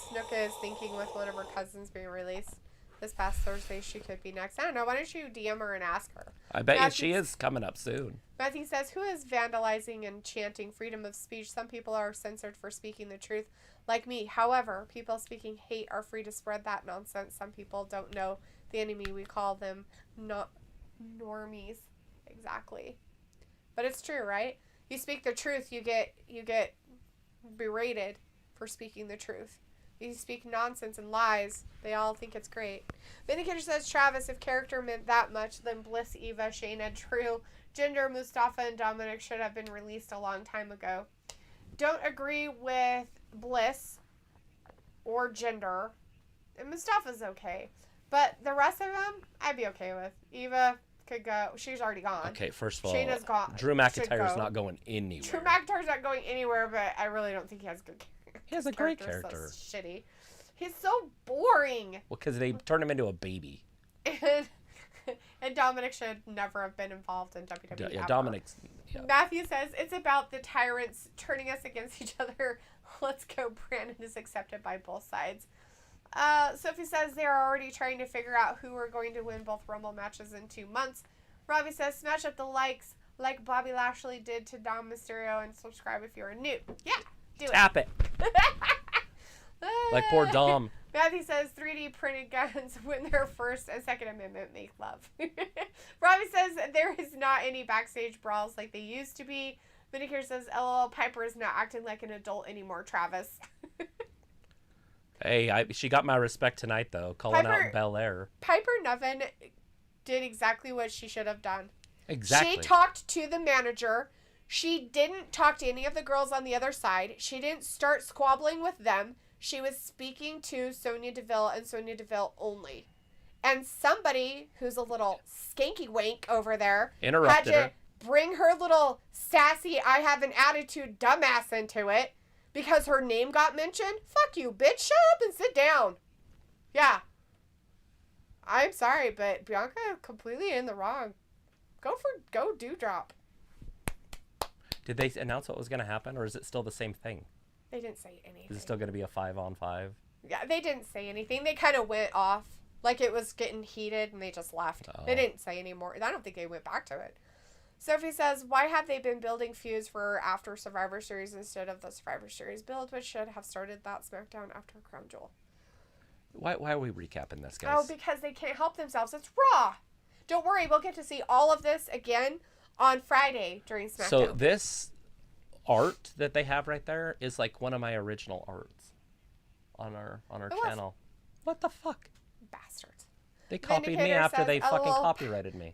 Snuka is thinking with one of her cousins being released this past Thursday. She could be next. I don't know. Why don't you DM her and ask her? I bet you she is coming up soon. Matthew says, who is vandalizing and chanting freedom of speech? Some people are censored for speaking the truth, like me. However, people speaking hate are free to spread that nonsense. Some people don't know the enemy. We call them not normies. Exactly. But it's true, right? You speak the truth, you get berated for speaking the truth. You speak nonsense and lies, they all think it's great. Vindicator says, Travis, if character meant that much, then Bliss, Eva, Shayna, Drew, Jinder, Mustafa, and Dominic should have been released a long time ago. Don't agree with Bliss or Jinder. And Mustafa's okay. But the rest of them, I'd be okay with. Eva could go. She's already gone. Okay, first of all, Shayna's gone. Drew McIntyre's not going anywhere. Drew McIntyre's not going anywhere, but I really don't think he has good character. He has a great character. So shitty. He's so boring. Well, because they turned him into a baby. And Dominic should never have been involved in WWE. Yeah, Dominic's. Yeah. Matthew says, it's about the tyrants turning us against each other. Let's go. Brandon is accepted by both sides. Sophie says they're already trying to figure out who are going to win both Rumble matches in 2 months. Robbie says, smash up the likes like Bobby Lashley did to Dom Mysterio and subscribe if you're new. Yeah, do it. Tap it. Like poor Dom. Matthew says 3D printed guns when their First and Second Amendment make love. Robbie says there is not any backstage brawls like they used to be. Vinegar says, LOL, Piper is not acting like an adult anymore, Travis. Hey, she got my respect tonight, though, calling out Belair. Piper Niven did exactly what she should have done. Exactly. She talked to the manager. She didn't talk to any of the girls on the other side. She didn't start squabbling with them. She was speaking to Sonya Deville and Sonya Deville only. And somebody who's a little skanky wank over there interrupted had to bring her little sassy, I have an attitude dumbass into it because her name got mentioned. Fuck you, bitch. Shut up and sit down. Yeah. I'm sorry, but Bianca completely in the wrong. Go Dewdrop. Did they announce what was going to happen, or is it still the same thing? They didn't say anything. Is it still going to be a 5-on-5? Yeah, they didn't say anything. They kind of went off. Like it was getting heated and they just left. Oh. They didn't say anymore. I don't think they went back to it. Sophie says, why have they been building feuds for after Survivor Series instead of the Survivor Series build, which should have started that SmackDown after Crown Jewel? Why are we recapping this, guys? Oh, because they can't help themselves. It's Raw. Don't worry. We'll get to see all of this again on Friday during SmackDown. So this art that they have right there is like one of my original arts on our channel. What the fuck? Bastards. They copied me after they fucking copyrighted me.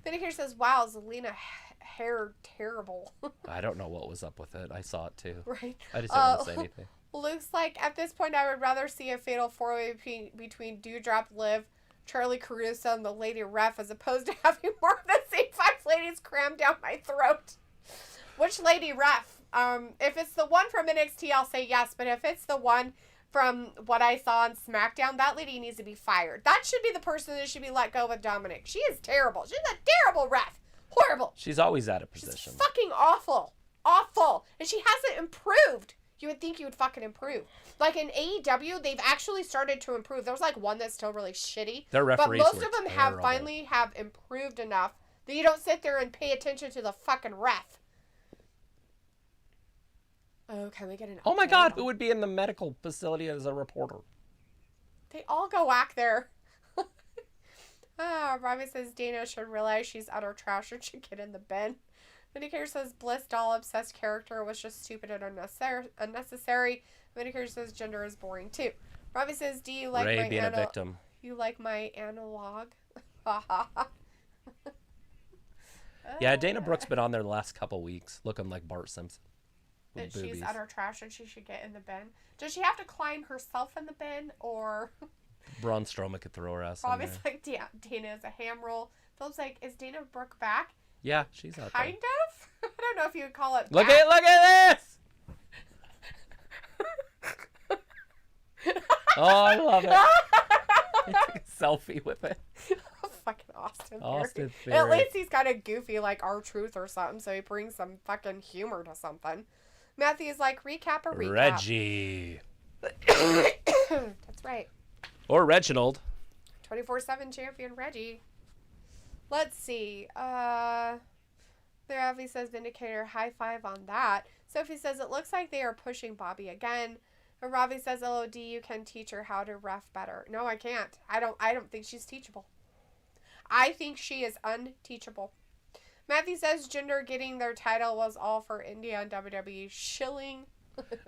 Vindicator says, wow, Zelina hair terrible. I don't know what was up with it. I saw it too. Right. I just didn't want to say anything. Looks like at this point I would rather see a fatal four-way between Dewdrop, Liv, Charlie Caruso, and the lady ref as opposed to having more of the same 5 ladies crammed down my throat. Which lady ref? If it's the one from NXT, I'll say yes. But if it's the one from what I saw on SmackDown, that lady needs to be fired. That should be the person that should be let go with Dominik. She is terrible. She's a terrible ref. Horrible. She's always out of position. She's fucking awful. Awful. And she hasn't improved. You would think you would fucking improve. Like in AEW, they've actually started to improve. There's like one that's still really shitty. Their referees but most of them terrible. have improved enough that you don't sit there and pay attention to the fucking ref. Oh, can we get an Oh my god, who would be in the medical facility as a reporter? They all go whack there. Robbie says Dana should realize she's utter trash and should get in the bin. Vindicator says Bliss doll obsessed character was just stupid and unnecessary. Vindicator says gender is boring too. Robbie says, do you like Ray my being a victim. You like my analog? Yeah, Dana Brooke's been on there the last couple weeks looking like Bart Simpson. That she's utter trash and she should get in the bin. Does she have to climb herself in the bin or... Braun Strowman could throw her ass in Robbie's there. like, Dana is a ham roll. Philip's like, is Dana Brooke back? Yeah, she's out there. Kind of? I don't know if you would call it Look back. at this! Oh, I love it. He took a selfie with it. Fucking Austin Austin Theory. At Theory. least he's kind of goofy like R-Truth or something, so he brings some fucking humor to something. Matthew's like, recap or recap? Reggie. That's right. Or Reginald. 24/7 champion Reggie. Let's see. There Avi says Vindicator, high five on that. Sophie says it looks like they are pushing Bobby again. And Ravi says, LOD, you can teach her how to ref better. No, I can't. I don't think she's teachable. I think she is unteachable. Matthew says Jinder getting their title was all for India and WWE shilling.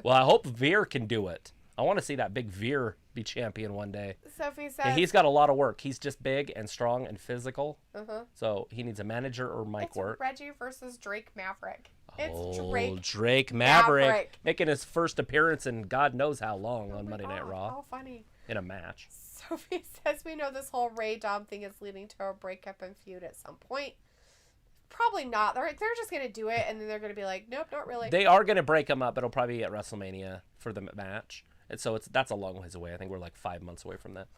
Well, I hope Veer can do it. I want to see that big Veer be champion one day. Sophie says... And he's got a lot of work. He's just big and strong and physical. Uh-huh. So he needs a manager or mic It's work. Reggie versus Drake Maverick. It's Oh, Drake Maverick. Making his first appearance in God knows how long on Monday Night Raw. How funny. In a match. Sophie says we know this whole Ray Dom thing is leading to a breakup and feud at some point. Probably not. They're just going to do it, and then they're going to be like, nope, not really. They are going to break him up. It'll probably be at WrestleMania for the match. And so that's a long ways away. I think we're like 5 months away from that.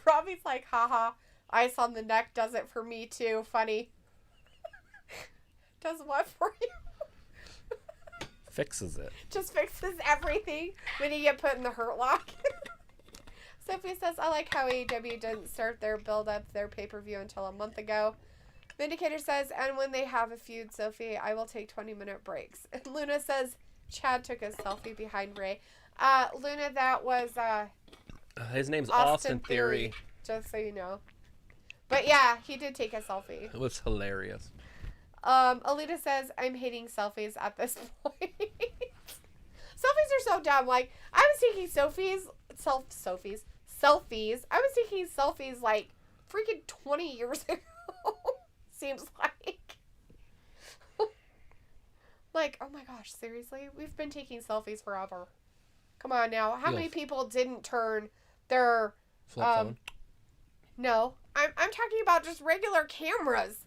Robbie's like, haha, ice on the neck does it for me too. Funny. Does what for you? Fixes it. Just fixes everything when you get put in the hurt lock. Sophie says, I like how AEW didn't start their build-up, their pay-per-view until a month ago. Vindicator says, and when they have a feud, Sophie, I will take 20-minute breaks. And Luna says, Chad took a selfie behind Ray. Luna, that was his name's Austin Theory. Just so you know. But yeah, he did take a selfie. It was hilarious. Alita says, I'm hating selfies at this point. Selfies are so dumb. Like, I was taking selfies. I was taking selfies like freaking 20 years ago. Seems like. Like, oh my gosh, seriously? We've been taking selfies forever. Come on now. How many people didn't turn their flip phone? No. I'm talking about just regular cameras.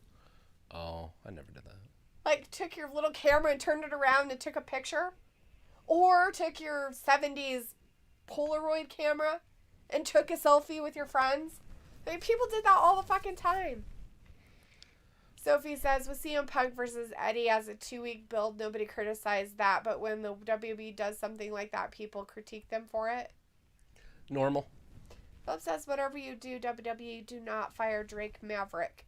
Oh, I never did that. Like, took your little camera and turned it around and took a picture? Or took your 70s Polaroid camera and took a selfie with your friends? I mean, people did that all the fucking time. Sophie says, with CM Punk versus Eddie as a 2-week build, nobody criticized that, but when the WWE does something like that, people critique them for it. Normal. Philip says, whatever you do, WWE, do not fire Drake Maverick.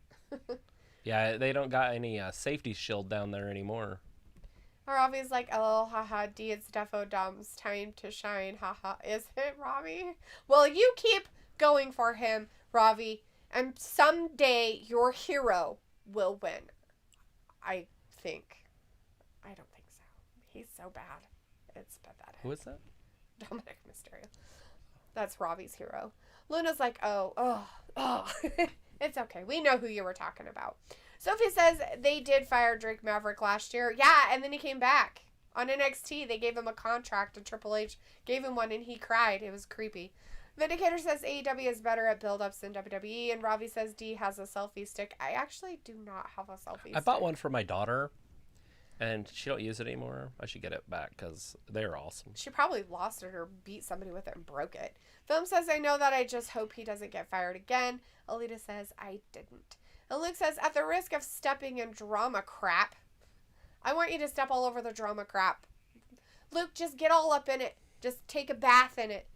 Yeah, they don't got any safety shield down there anymore. Ravi's like, oh, haha, D, it's defo dumb's time to shine, haha. Is it, Ravi? Well, you keep going for him, Ravi, and someday your hero will win. I think. I don't think so. He's so bad. It's pathetic. Who is that? Dominik Mysterio. That's Ravi's hero. Luna's like, oh. It's okay. We know who you were talking about. Sophie says they did fire Drake Maverick last year. Yeah, and then he came back. On NXT, they gave him a contract, and Triple H gave him one, and he cried. It was creepy. Vindicator says AEW is better at build-ups than WWE, and Ravi says D has a selfie stick. I actually do not have a selfie stick. I bought one for my daughter, and she don't use it anymore. I should get it back because they're awesome. She probably lost it or beat somebody with it and broke it. Film says, I know that. I just hope he doesn't get fired again. Alita says, I didn't. And Luke says, at the risk of stepping in drama crap, I want you to step all over the drama crap. Luke, just get all up in it. Just take a bath in it.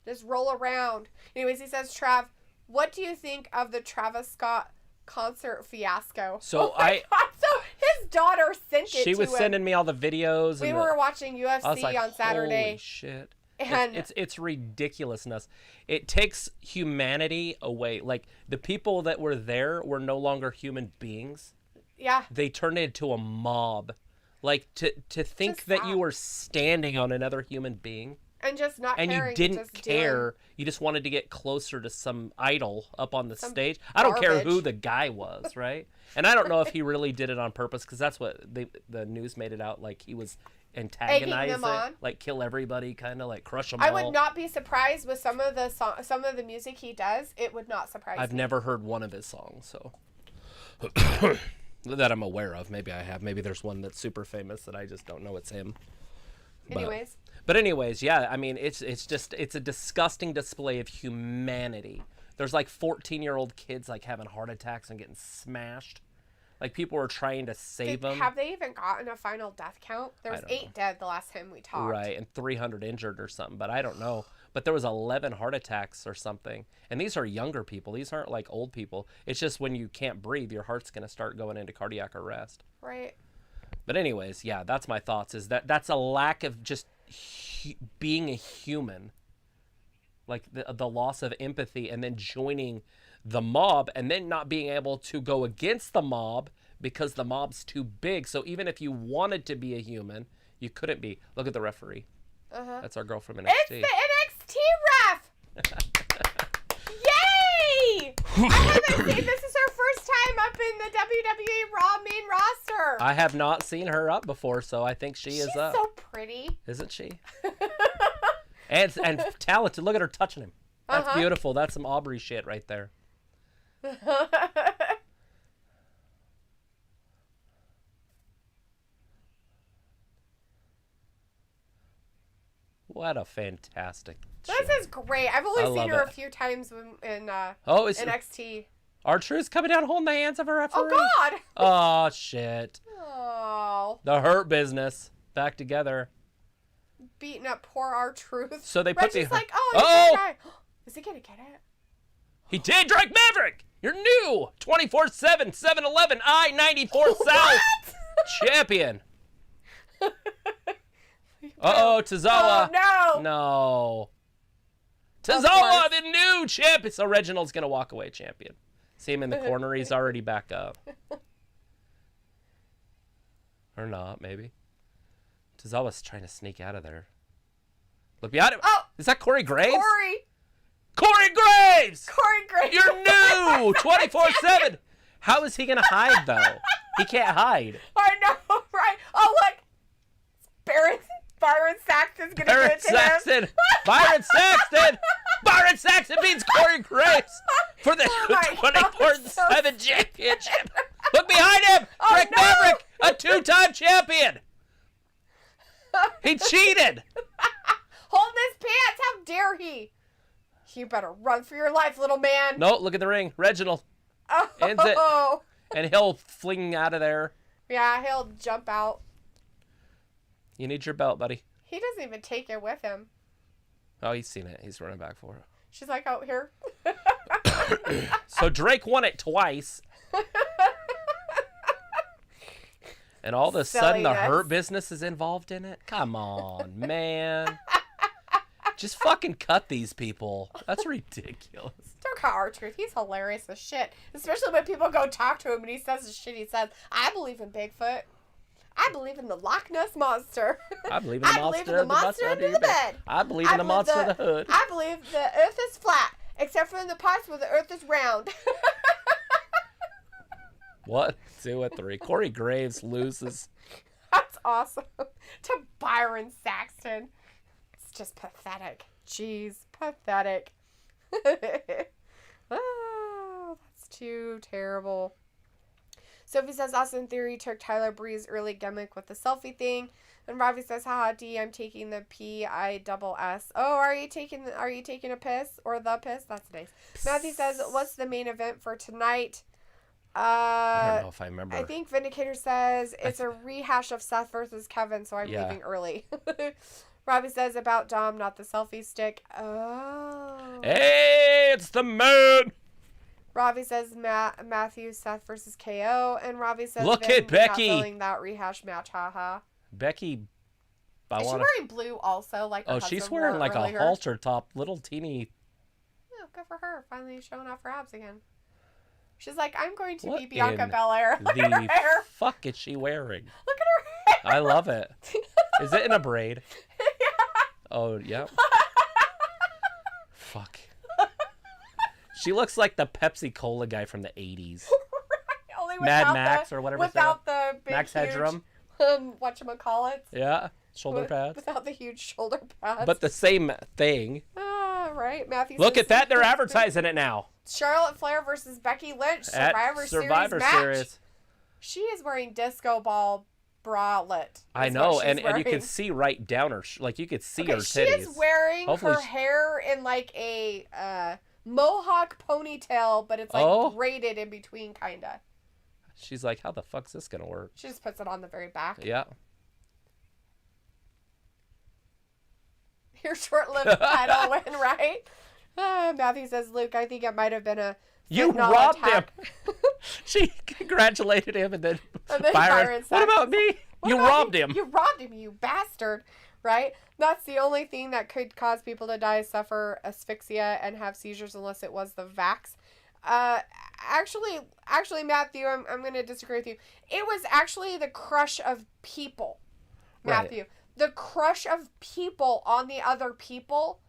Just roll around. Anyways, he says, Trav, what do you think of the Travis Scott concert fiasco? So God. So his daughter sent it to him. She was sending me all the videos. We were watching UFC like, on Saturday. Holy shit. And it's ridiculousness. It takes humanity away. Like, the people that were there were no longer human beings. Yeah. They turned into a mob. Like, to think Just that sad. you were standing on another human being. And just not And caring. you didn't just care. You just wanted to get closer to some idol up on the stage. I don't care garbage. who the guy was, right? And I don't know if he really did it on purpose, because that's what the news made it out like. He was antagonizing, like kill everybody, kind of like crush them all. I would not be surprised with some of the music he does. It would not surprise me. I've never heard one of his songs, so that I'm aware of. Maybe I have. Maybe there's one that's super famous that I just don't know it's him. But anyways, yeah, I mean, it's a disgusting display of humanity. There's like 14-year-old kids like having heart attacks and getting smashed. Like, people were trying to save them. Have they even gotten a final death count? There was 8 dead the last time we talked. Right, and 300 injured or something, but I don't know. But there was 11 heart attacks or something. And these are younger people. These aren't like old people. It's just when you can't breathe, your heart's going to start going into cardiac arrest. Right. But anyways, yeah, that's my thoughts, is that's a lack of just being a human. Like, the loss of empathy, and then joining the mob, and then not being able to go against the mob because the mob's too big. So even if you wanted to be a human, you couldn't be. Look at the referee. That's our girl from NXT. It's the NXT ref! Yay! I haven't seen, this is her first time up in the WWE Raw main roster. I have not seen her up before, so I think she is up. She's so pretty. Isn't she? and talented. Look at her touching him. That's beautiful. That's some Aubrey shit right there. What a fantastic show. This is great. I've only seen her it. a few times in NXT. R-Truth's coming down holding the hands of her referee. Oh, God. Oh, shit. Oh. The Hurt Business. Back together. Beating up poor R-Truth. So they put Reggie's the... like, oh, he's guy. Is he going to get it? He did, Drake Maverick! Your new 24/7 7-Eleven I-94 South champion. Uh-oh, Tozawa. Oh, no. No. Tozawa, the new champion. So Reginald's going to walk away champion. See him in the corner. He's already back up. Or not, maybe. Tozawa's trying to sneak out of there. Look behind him. Oh! Is that Corey Graves? Corey Graves! Corey Graves! You're new! 24/7! How is he going to hide, though? He can't hide. I know, right? Oh, look! Byron Saxton's going to do it to him. Byron Saxton! Byron Saxton beats Corey Graves for the 24/7 championship. Look behind him! Drake Maverick, a 2-time champion! He cheated! Hold his pants! How dare he? You better run for your life, little man. No, look at the ring. Reginald ends it. And he'll fling out of there. Yeah, he'll jump out. You need your belt, buddy. He doesn't even take it with him. Oh, he's seen it. He's running back for it. She's like, oh, here. So Drake won it twice. And all of a sudden the Hurt Business is involved in it? Come on, man. Just fucking cut these people. That's ridiculous. Don't cut R-Truth. He's hilarious as shit. Especially when people go talk to him and he says the shit he says. I believe in Bigfoot. I believe in the Loch Ness Monster. I believe in the monster under the bed. I believe in the monster of the hood. I believe the earth is flat, except for in the parts where the earth is round. 1, 2, and 3. Corey Graves loses. That's awesome. To Byron Saxton. It's just pathetic. Jeez, pathetic. Oh, that's too terrible. Sophie says Austin Theory took Tyler Bree's early gimmick with the selfie thing. And Ravi says, haha, D, I'm taking the P-I-double-S. Oh, are you taking a piss? Or the piss? That's nice. Matthew says, what's the main event for tonight? I don't know if I remember. I think Vindicator says it's a rehash of Seth versus Kevin, so I'm leaving early. Robbie says about Dom, not the selfie stick. Oh. Hey, it's the man. Robbie says Matthew, Seth versus KO, and Robbie says look at Becky. Not filling that rehash match, haha. Becky, is she wearing blue also? Like her she's wearing like earlier? A halter top, little teeny. Oh, good for her, finally showing off her abs again. She's like, I'm going to what be Bianca Belair. Look at her hair. Fuck is she wearing? Look at her hair. I love it. Is it in a braid? Yeah. Oh, yeah. Fuck. She looks like the Pepsi Cola guy from the 80s. Right. Only Mad Max or whatever. Without the big Max Headroom. Whatchamacallit. Yeah. Shoulder pads. Without the huge shoulder pads. But the same thing. Right. Matthew look at that. They're advertising it now. Charlotte Flair versus Becky Lynch. Survivor Series match. She is wearing disco ball bralette. I know. And you can see right down her. Like you could see her titties. She is wearing her hair in like a mohawk ponytail, but it's like braided in between, kind of. She's like, how the fuck's this going to work? She just puts it on the very back. Yeah. Your short-lived title win, right? Matthew says, Luke, I think it might have been a you robbed him. She congratulated him, and then Byron said, what about me? You robbed him. You robbed him, you bastard. Right? That's the only thing that could cause people to die, suffer asphyxia, and have seizures unless it was the vax. Actually, Matthew, I'm going to disagree with you. It was actually the crush of people, Matthew. Right. The crush of people on the other people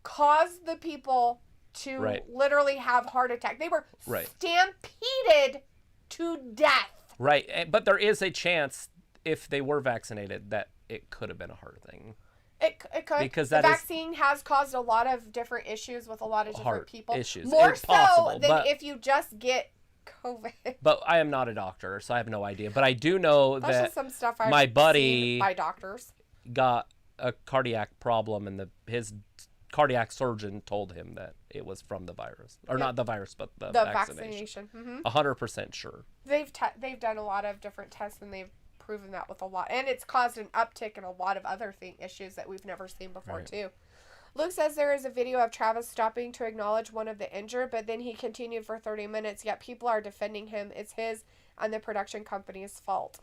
caused the people to literally have heart attack. They were stampeded to death. Right. But there is a chance, if they were vaccinated, that it could have been a heart thing. It could. Because the vaccine has caused a lot of different issues with a lot of different people. Issues. More so than if you just get COVID. But I am not a doctor, so I have no idea. But I do know that just some stuff my buddy by doctors got a cardiac problem, and his cardiac surgeon told him that it was from the virus, or not the virus, but the vaccination. 100% sure. They've done a lot of different tests, and they've proven that with a lot, and it's caused an uptick in a lot of other issues that we've never seen before too. Luke says there is a video of Travis stopping to acknowledge one of the injured, but then he continued for 30 minutes, yet people are defending him. It's his and the production company's fault.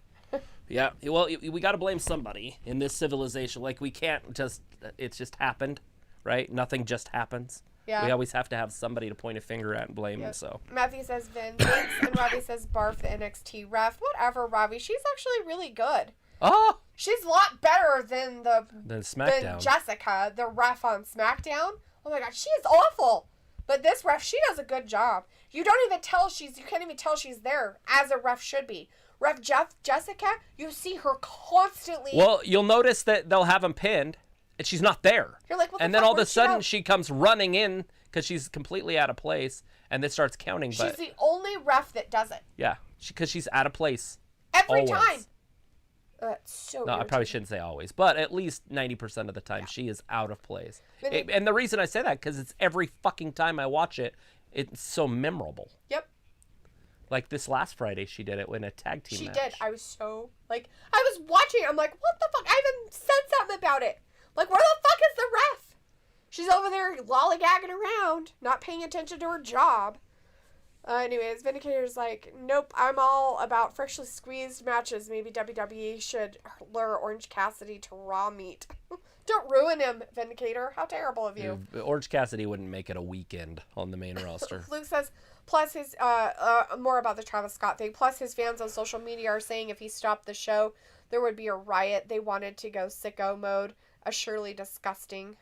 Yeah, well, we got to blame somebody in this civilization. Like, we can't just, it's just happened, right? Nothing just happens. Yeah. We always have to have somebody to point a finger at and blame him, so. Matthew says Vin thanks, and Robbie says barf the NXT ref. Whatever, Robbie. She's actually really good. Oh! She's a lot better than SmackDown. than Jessica, the ref on SmackDown. Oh my god, she is awful. But this ref, she does a good job. You can't even tell she's there, as a ref should be. Ref Jessica, you see her constantly. Well, you'll notice that they'll have him pinned, and she's not there. You're like, what the and then fuck, all of a where'd she sudden go? she comes running in because she's completely out of place, and then starts counting. She's the only ref that does it. Yeah, because she's out of place. Every always. time. It's so No, I probably shouldn't say always, but at least 90% of the time she is out of place. And the reason I say that, because it's every fucking time I watch it, it's so memorable. Yep. Like this last Friday, she did it in a tag team match. She did. I was so, like, I was watching. I'm like, what the fuck? I even said something about it. Like, where the fuck is the ref? She's over there lollygagging around, not paying attention to her job. Anyways, Vindicator's like, nope, I'm all about freshly squeezed matches. Maybe WWE should lure Orange Cassidy to Raw meat. Don't ruin him, Vindicator. How terrible of you. Orange Cassidy wouldn't make it a weekend on the main roster. Luke says, plus his, more about the Travis Scott thing, plus his fans on social media are saying if he stopped the show, there would be a riot. They wanted to go sicko mode. A Shirley Disgusting.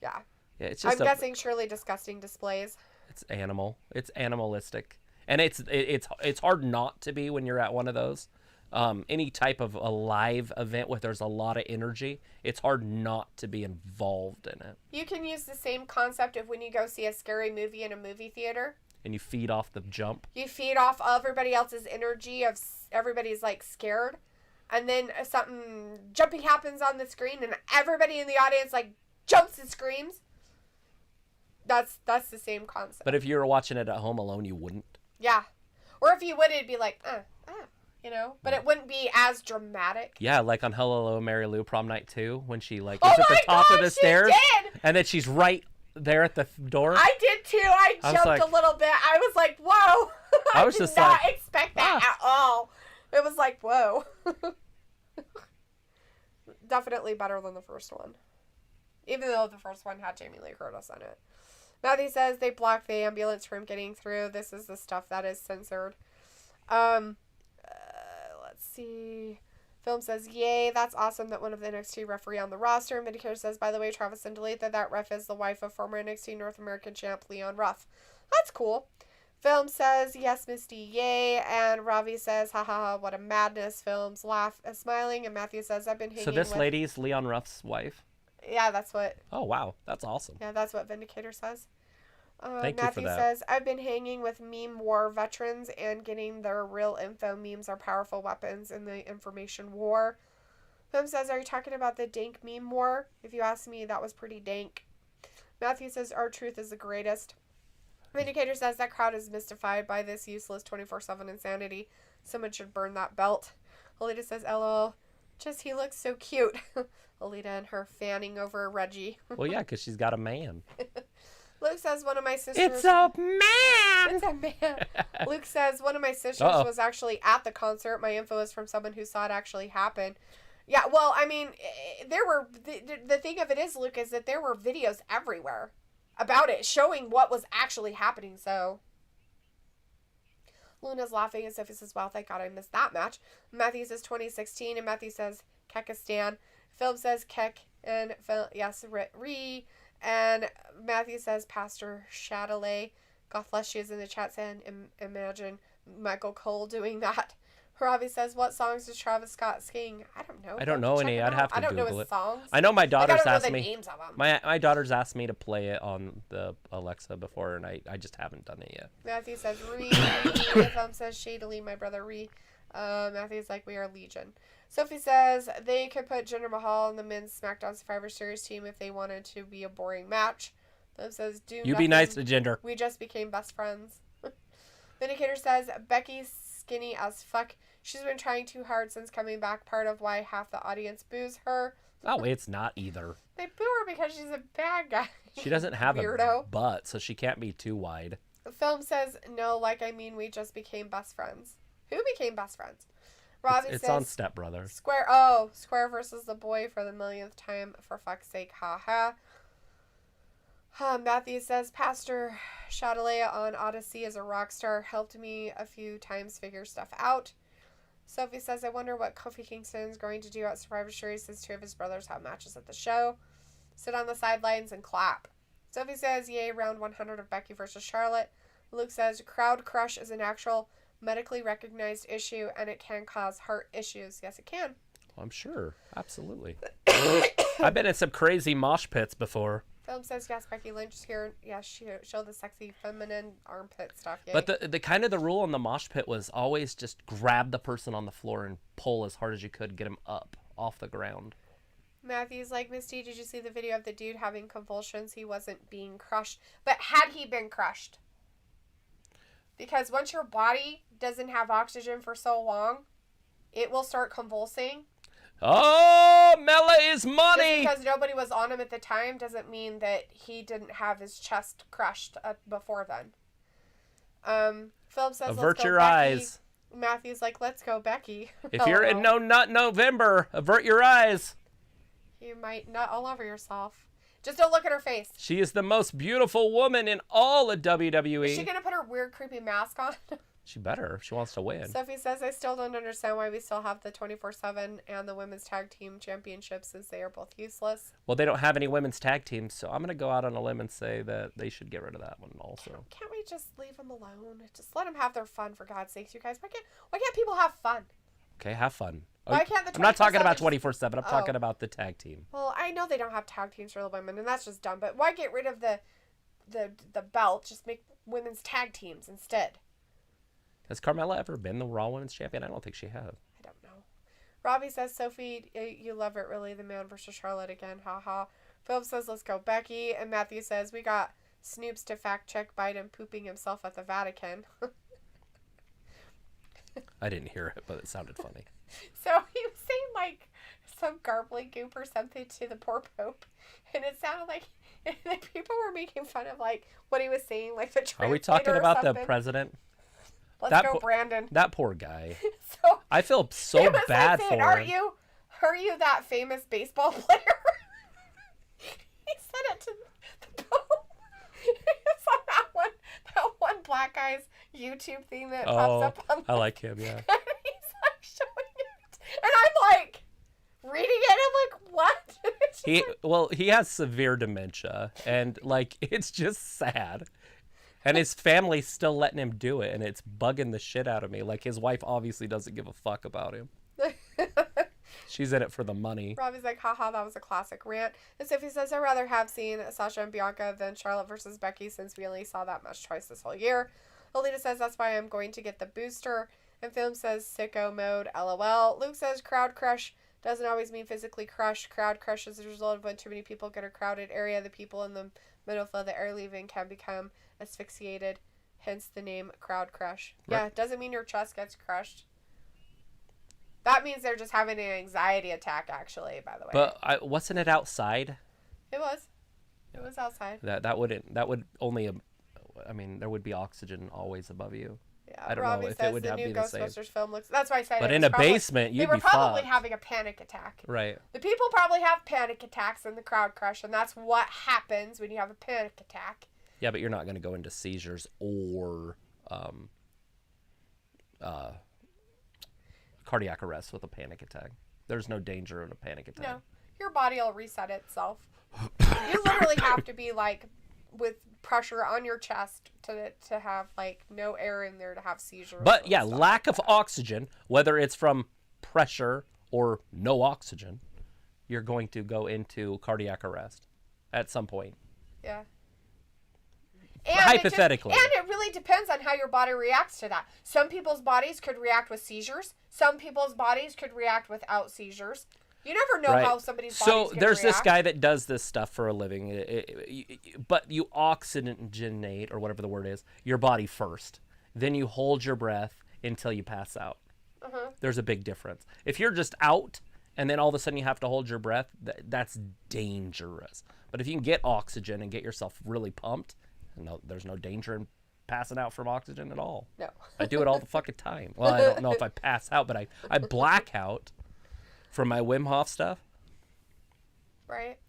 Yeah. Yeah, it's just I'm guessing Shirley Disgusting displays. It's animal. It's animalistic. And it's hard not to be when you're at one of those. Any type of a live event where there's a lot of energy, it's hard not to be involved in it. You can use the same concept of when you go see a scary movie in a movie theater. And you feed off the jump. You feed off everybody else's energy of everybody's like scared. And then something jumpy happens on the screen and everybody in the audience like jumps and screams. That's the same concept. But if you were watching it at home alone, you wouldn't. Yeah. Or if you would, it'd be like, you know? But it wouldn't be as dramatic. Yeah, like on Hello, Mary Lou Prom Night 2, when she like is at the top of the stairs. Did. And then she's right there at the door. I did too. I jumped like, a little bit. I was like, whoa. I was did just not like, expect that at all. It was like, whoa. Definitely better than the first one. Even though the first one had Jamie Lee Curtis in it. Matthew says they blocked the ambulance from getting through. This is the stuff that is censored. Let's see. Film says, yay, that's awesome that one of the NXT referee on the roster. And Medicare says, by the way, Travis and Delete that ref is the wife of former NXT North American champ Leon Ruff. That's cool. Film says, yes, Misty, yay. And Ravi says, ha ha ha, what a madness. Films laugh, smiling. And Matthew says, I've been hanging So this lady's Leon Ruff's wife? Yeah, that's what. Oh, wow. That's awesome. Yeah, that's what Vindicator says. Thank Matthew you for that. says, I've been hanging with meme war veterans and getting their real info. Memes are powerful weapons in the information war. Film says, are you talking about the dank meme war? If you ask me, that was pretty dank. Matthew says, our truth is the greatest. Vindicator says, that crowd is mystified by this useless 24/7 insanity. Someone should burn that belt. Alita says, LOL. Just he looks so cute. Alita and her fanning over Reggie. Well, yeah, because she's got a man. Luke says one of my sisters... It's a man! It's a man. Luke says one of my sisters was actually at the concert. My info is from someone who saw it actually happen. Yeah, well, I mean, there were... The thing of it is, Luke, is that there were videos everywhere about it, showing what was actually happening, so... Luna's laughing, and Sophie says, well, thank God I missed that match. Matthew says 2016, and Matthew says Kekistan. Philip says Kek, and Phil, yes, Ree. And Matthew says Pastor Chatelet. God bless you is in the chat saying, imagine Michael Cole doing that. Ravi says, what songs does Travis Scott sing? I don't know. I don't know any. I'd have to Google it. I don't know his songs. I know my daughter's asked the me. names of them. My daughter's asked me to play it on the Alexa before, and I just haven't done it yet. Matthew says Ree. Philip says shadily, my brother Ree. Matthew's like, we are Legion. Sophie says they could put Jinder Mahal in the men's SmackDown Survivor Series team if they wanted to be a boring match. Philip says, do you be nice to Jinder. We just became best friends. Vindicator says Becky's skinny as fuck. She's been trying too hard since coming back. Part of why half the audience boos her. Oh, it's not either. They boo her because she's a bad guy. She doesn't have Weirdo. a butt, so she can't be too wide. The film says, no, like I mean we just became best friends. Who became best friends? Robbie it's says, on Step Brother. Square versus the Boy for the millionth time. For fuck's sake, haha. Matthew says, Pastor Chatelet on Odyssey is a rock star. Helped me a few times figure stuff out. Sophie says, I wonder what Kofi Kingston is going to do at Survivor Series since 2 of his brothers have matches at the show. Sit on the sidelines and clap. Sophie says, yay, round 100 of Becky versus Charlotte. Luke says, crowd crush is an actual medically recognized issue and it can cause heart issues. Yes, it can. I'm sure. Absolutely. I've been in some crazy mosh pits before. Film says, yes, Becky Lynch here. Yes, she showed the sexy feminine armpit stuff. Yay. But the kind of the rule in the mosh pit was always just grab the person on the floor and pull as hard as you could, get them up off the ground. Matthew's like, Misty, did you see the video of the dude having convulsions? He wasn't being crushed. But had he been crushed? Because once your body doesn't have oxygen for so long, it will start convulsing. Oh, Mela is money! Just because nobody was on him at the time doesn't mean that he didn't have his chest crushed before then. Philip says, avert let's go, your Becky. eyes. Matthew's like, let's go, Becky. If you're in No Nut November, avert your eyes. You might nut all over yourself. Just don't look at her face. She is the most beautiful woman in all of WWE. Is she going to put her weird, creepy mask on? She better if she wants to win. Sophie says, I still don't understand why we still have the 24/7 and the women's tag team championships since they are both useless. Well, they don't have any women's tag teams, so I'm going to go out on a limb and say that they should get rid of that one also. Can't we just leave them alone? Just let them have their fun, for God's sakes, you guys. Why can't people have fun? Okay, have fun. Why can't the I'm not talking about 24/7 24/7. I'm talking about the tag team. Well, I know they don't have tag teams for the women, and that's just dumb. But why get rid of the belt? Just make women's tag teams instead. Has Carmella ever been the Raw Women's Champion? I don't think she has. I don't know. Robbie says, Sophie, you love it, really. The man versus Charlotte again. Ha ha. Philip says, let's go, Becky. And Matthew says, we got Snoops to fact check Biden pooping himself at the Vatican. I didn't hear it, but it sounded funny. So he was saying, like, some garbly goop or something to the poor Pope. And it sounded like and people were making fun of, like, what he was saying, like the translator. Are we talking about the president? Let's go, Brandon. That poor guy. So I feel so bad for him. Are you that famous baseball player? He said it to the Pope. It's on that one black guy's YouTube thing that pops up on I like him, yeah. And he's like showing it. And I'm like reading it and I'm like, what? He has severe dementia and like it's just sad. And his family's still letting him do it, and it's bugging the shit out of me. Like, his wife obviously doesn't give a fuck about him. She's in it for the money. Robbie's like, haha, that was a classic rant. And Sophie says, I'd rather have seen Sasha and Bianca than Charlotte versus Becky since we only saw that much twice this whole year. Alita says, that's why I'm going to get the booster. And Film says, sicko mode, LOL. Luke says, crowd crush doesn't always mean physically crush. Crowd crush is a result of when too many people get a crowded area. The people in the middle of the air leaving can become asphyxiated, hence the name crowd crush. Right. Yeah, it doesn't mean your chest gets crushed. That means they're just having an anxiety attack, actually, by the way. But wasn't it outside? It was. It was outside. That would only, I mean, there would be oxygen always above you. Yeah, I don't Robbie know if says it would the have new be the same. Ghostbusters film looks. That's why I said. But it in was a probably, basement, you'd they were be probably fucked. having a panic attack. Right. The people probably have panic attacks in the crowd crush, and that's what happens when you have a panic attack. Yeah, but you're not going to go into seizures or cardiac arrest with a panic attack. There's no danger in a panic attack. No, your body will reset itself. You literally have to be like with pressure on your chest to have like no air in there to have seizures. But yeah, lack of oxygen, whether it's from pressure or no oxygen, you're going to go into cardiac arrest at some point. Yeah. And hypothetically. And it really depends on how your body reacts to that. Some people's bodies could react with seizures. Some people's bodies could react without seizures. You never know how somebody's body's going to react. So there's this guy that does this stuff for a living, but you oxygenate, or whatever the word is, your body first. Then you hold your breath until you pass out. Uh-huh. There's a big difference. If you're just out and then all of a sudden you have to hold your breath, that's dangerous. But if you can get oxygen and get yourself really pumped, no, there's no danger in passing out from oxygen at all. No. I do it all the fucking time. Well, I don't know if I pass out, but I black out from my Wim Hof stuff. Right.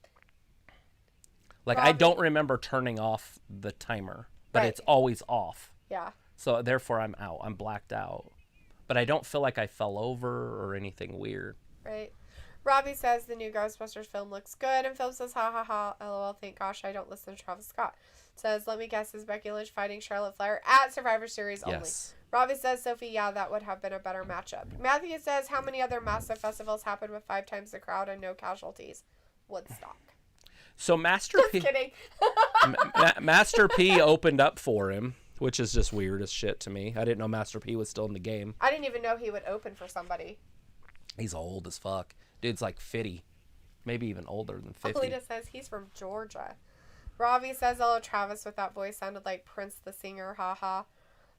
Like, I don't remember turning off the timer, but it's always off. Yeah. So therefore I'm out. I'm blacked out. but I don't feel like I fell over or anything weird. Right. Robbie says the new Ghostbusters film looks good, and Phil says, ha ha ha, lol, thank gosh I don't listen to Travis Scott. Says, let me guess, is Becky Lynch fighting Charlotte Flair at Survivor Series only? Yes. Robbie says, Sophie, yeah, that would have been a better matchup. Matthew says, how many other massive festivals happen with 5 times the crowd and no casualties? Woodstock. So Master Just P... kidding. Master P opened up for him, which is just weird as shit to me. I didn't know Master P was still in the game. I didn't even know he would open for somebody. He's old as fuck. Dude's like 50. Maybe even older than 50. Alita says he's from Georgia. Robbie says, hello, Travis, with that voice sounded like Prince the singer, haha.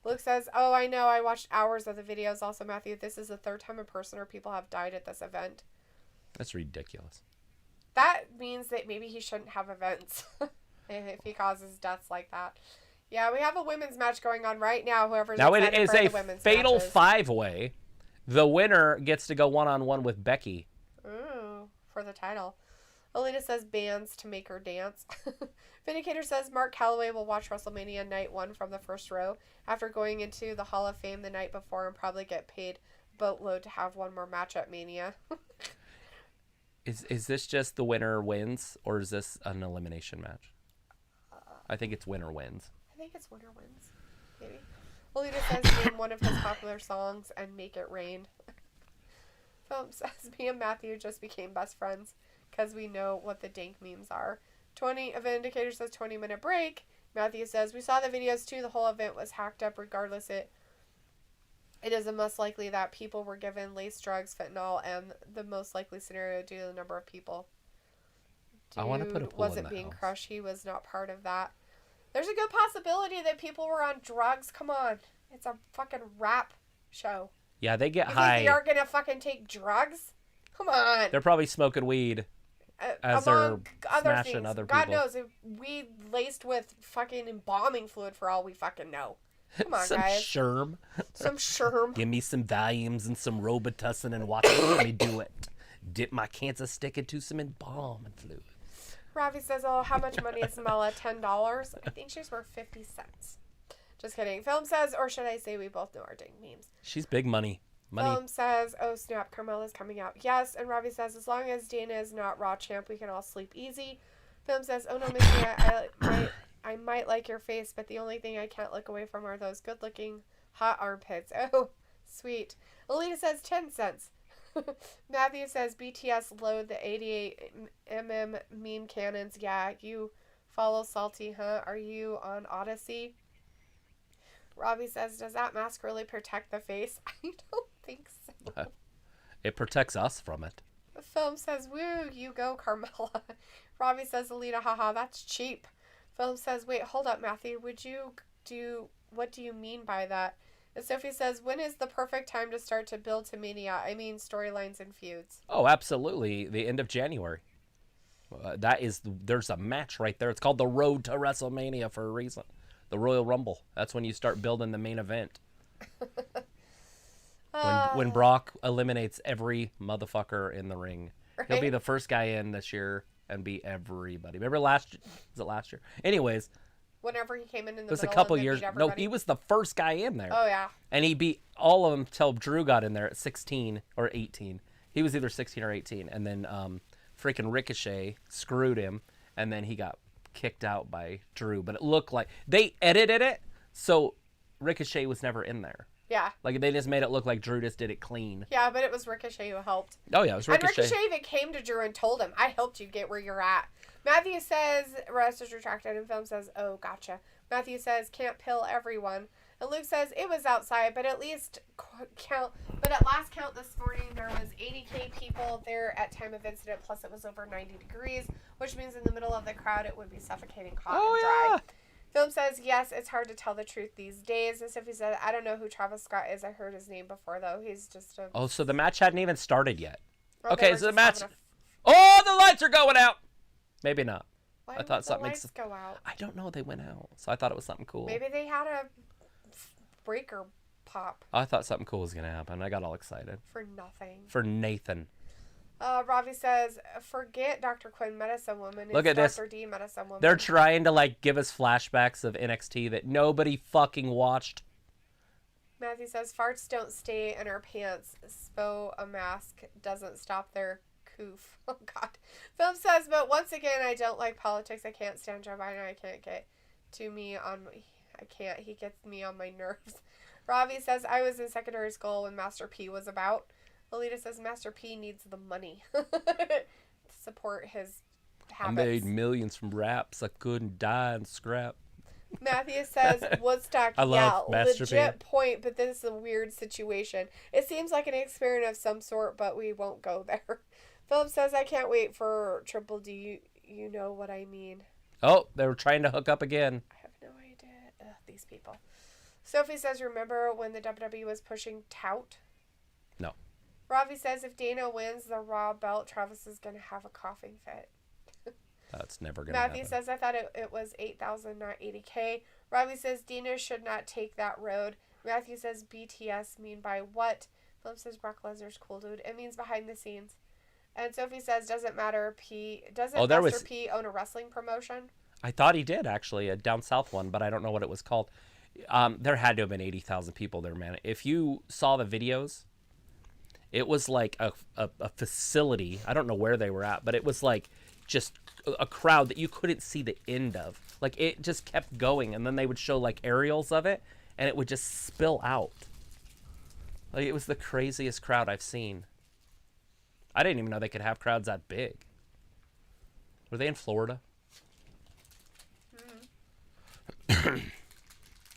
Luke says, oh, I know, I watched hours of the videos. Also, Matthew, this is the 3rd time a person or people have died at this event. That's ridiculous. That means that maybe he shouldn't have events if he causes deaths like that. Yeah, we have a women's match going on right now. Whoever's now it excited is for a the women's fatal matches. 5-way. The winner gets to go one-on-one with Becky. Ooh, for the title. Alita says bands to make her dance. Vindicator says Mark Calloway will watch WrestleMania Night 1 from the first row after going into the Hall of Fame the night before and probably get paid boatload to have one more match at Mania. Is this just the winner wins, or is this an elimination match? I think it's winner wins. I think it's winner wins. Maybe. Alita says name one of his popular songs and make it rain. Philip says me and Matthew just became best friends because we know what the dank memes are. Vindicator says 20-minute break. Matthew says we saw the videos too. The whole event was hacked up. Regardless, it is a most likely that people were given laced drugs, fentanyl, and the most likely scenario due to the number of people. I want to put a pool wasn't in the being house. crushed. He was not part of that. There's a good possibility that people were on drugs. Come on. It's a fucking rap show. Yeah, they get You high. think they are going to fucking take drugs? Come on. They're probably smoking weed as Among they're other smashing things. other God people. knows. If we laced with fucking embalming fluid for all we fucking know. Come on, Some guys. Sherm. Some Sherm. Give me some Valiums and some Robitussin and watch me do it. Dip my Kansas stick into some embalming fluid. Ravi says, oh, how much money is Mela? $10? I think she's worth 50 cents. Just kidding. Film says, or should I say we both know our dang memes. She's big money. Film says, oh snap, Carmella's coming out. Yes. And Ravi says, as long as Dana is not Raw champ, we can all sleep easy. Film says, oh no, Missy, I might like your face, but the only thing I can't look away from are those good looking hot armpits. Oh, sweet. Alita says 10 cents. Matthew says BTS load the 88mm meme cannons. Yeah, you follow Salty, huh? Are you on Odyssey? Robbie says, does that mask really protect the face? I don't think so. It protects us from it. The film says, woo, you go, Carmella. Robbie says, Alita, haha, that's cheap. Film says, wait, hold up, Matthew. What do you mean by that? And Sophie says, when is the perfect time to start to build to Mania? I mean, storylines and feuds. Oh, absolutely. The end of January. There's a match right there. It's called the Road to WrestleMania for a reason. The Royal Rumble. That's when you start building the main event. When Brock eliminates every motherfucker in the ring. Right? He'll be the first guy in this year and beat everybody. Remember last year? Anyways, Whenever he came in the it was a middle couple and then years. beat No, everybody. he was the first guy in there. Oh, yeah. And he beat all of them till Drew got in there at 16 or 18. He was either 16 or 18. And then freaking Ricochet screwed him. And then he got kicked out by Drew. But it looked like they edited it so Ricochet was never in there. Yeah. Like they just made it look like Drew just did it clean. Yeah, but it was Ricochet who helped. Oh, yeah, it was Ricochet. And Ricochet even came to Drew and told him, I helped you get where you're at. Matthew says, rest is retracted, and Film says, oh, gotcha. Matthew says, can't pill everyone. And Luke says, it was outside, but at least count. But at last count this morning, there was 80K people there at time of incident, plus it was over 90 degrees, which means in the middle of the crowd, it would be suffocating hot and dry. Yeah. Film says, yes, it's hard to tell the truth these days. And Sophie said, I don't know who Travis Scott is. I heard his name before, though. He's just a... Oh, so the match hadn't even started yet. Oh, they Okay, were so the just match... having Oh, the lights are going out! Maybe not. Why I thought would the something... lights go out? I don't know. They went out. So I thought it was something cool. Maybe they had a breaker pop I thought something cool was going to happen. I got all excited. for nothing. For Nathan. Ravi says, forget Dr. Quinn, Medicine Woman. Look It's at this. Dr. D, Medicine Woman. They're trying to, like, give us flashbacks of NXT that nobody fucking watched. Matthew says, farts don't stay in our pants. So a mask doesn't stop their coof. Oh, God. Philip says, but once again, I don't like politics. I can't stand Joe Biden. I can't get to me on my... I can't. He gets me on my nerves. Ravi says, I was in secondary school when Master P was about. Alita says, Master P needs the money to support his habits. I made millions from raps. I couldn't die and scrap. Matthew says, Woodstock, I love Master legit P. point, but this is a weird situation. It seems like an experiment of some sort, but we won't go there. Philip says, I can't wait for Triple D. You know what I mean. Oh, they were trying to hook up again. I have no idea. Ugh, these people. Sophie says, remember when the WWE was pushing Tout? No. Ravi says, if Dana wins the Raw belt, Travis is going to have a coughing fit. That's never going to happen. Matthew says, I thought it was 8,000, not 80K. Ravi says, Dina should not take that road. Matthew says, BTS mean by what? Philip says, Brock Lesnar's cool, dude. It means behind the scenes. And Sophie says, doesn't matter, Master P own a wrestling promotion? I thought he did, actually, a down south one, but I don't know what it was called. There had to have been 80,000 people there, man. If you saw the videos, it was like a facility. I don't know where they were at, but it was like just a crowd that you couldn't see the end of. Like, it just kept going, and then they would show like aerials of it, and it would just spill out. Like, it was the craziest crowd I've seen. I didn't even know they could have crowds that big. Were they in Florida?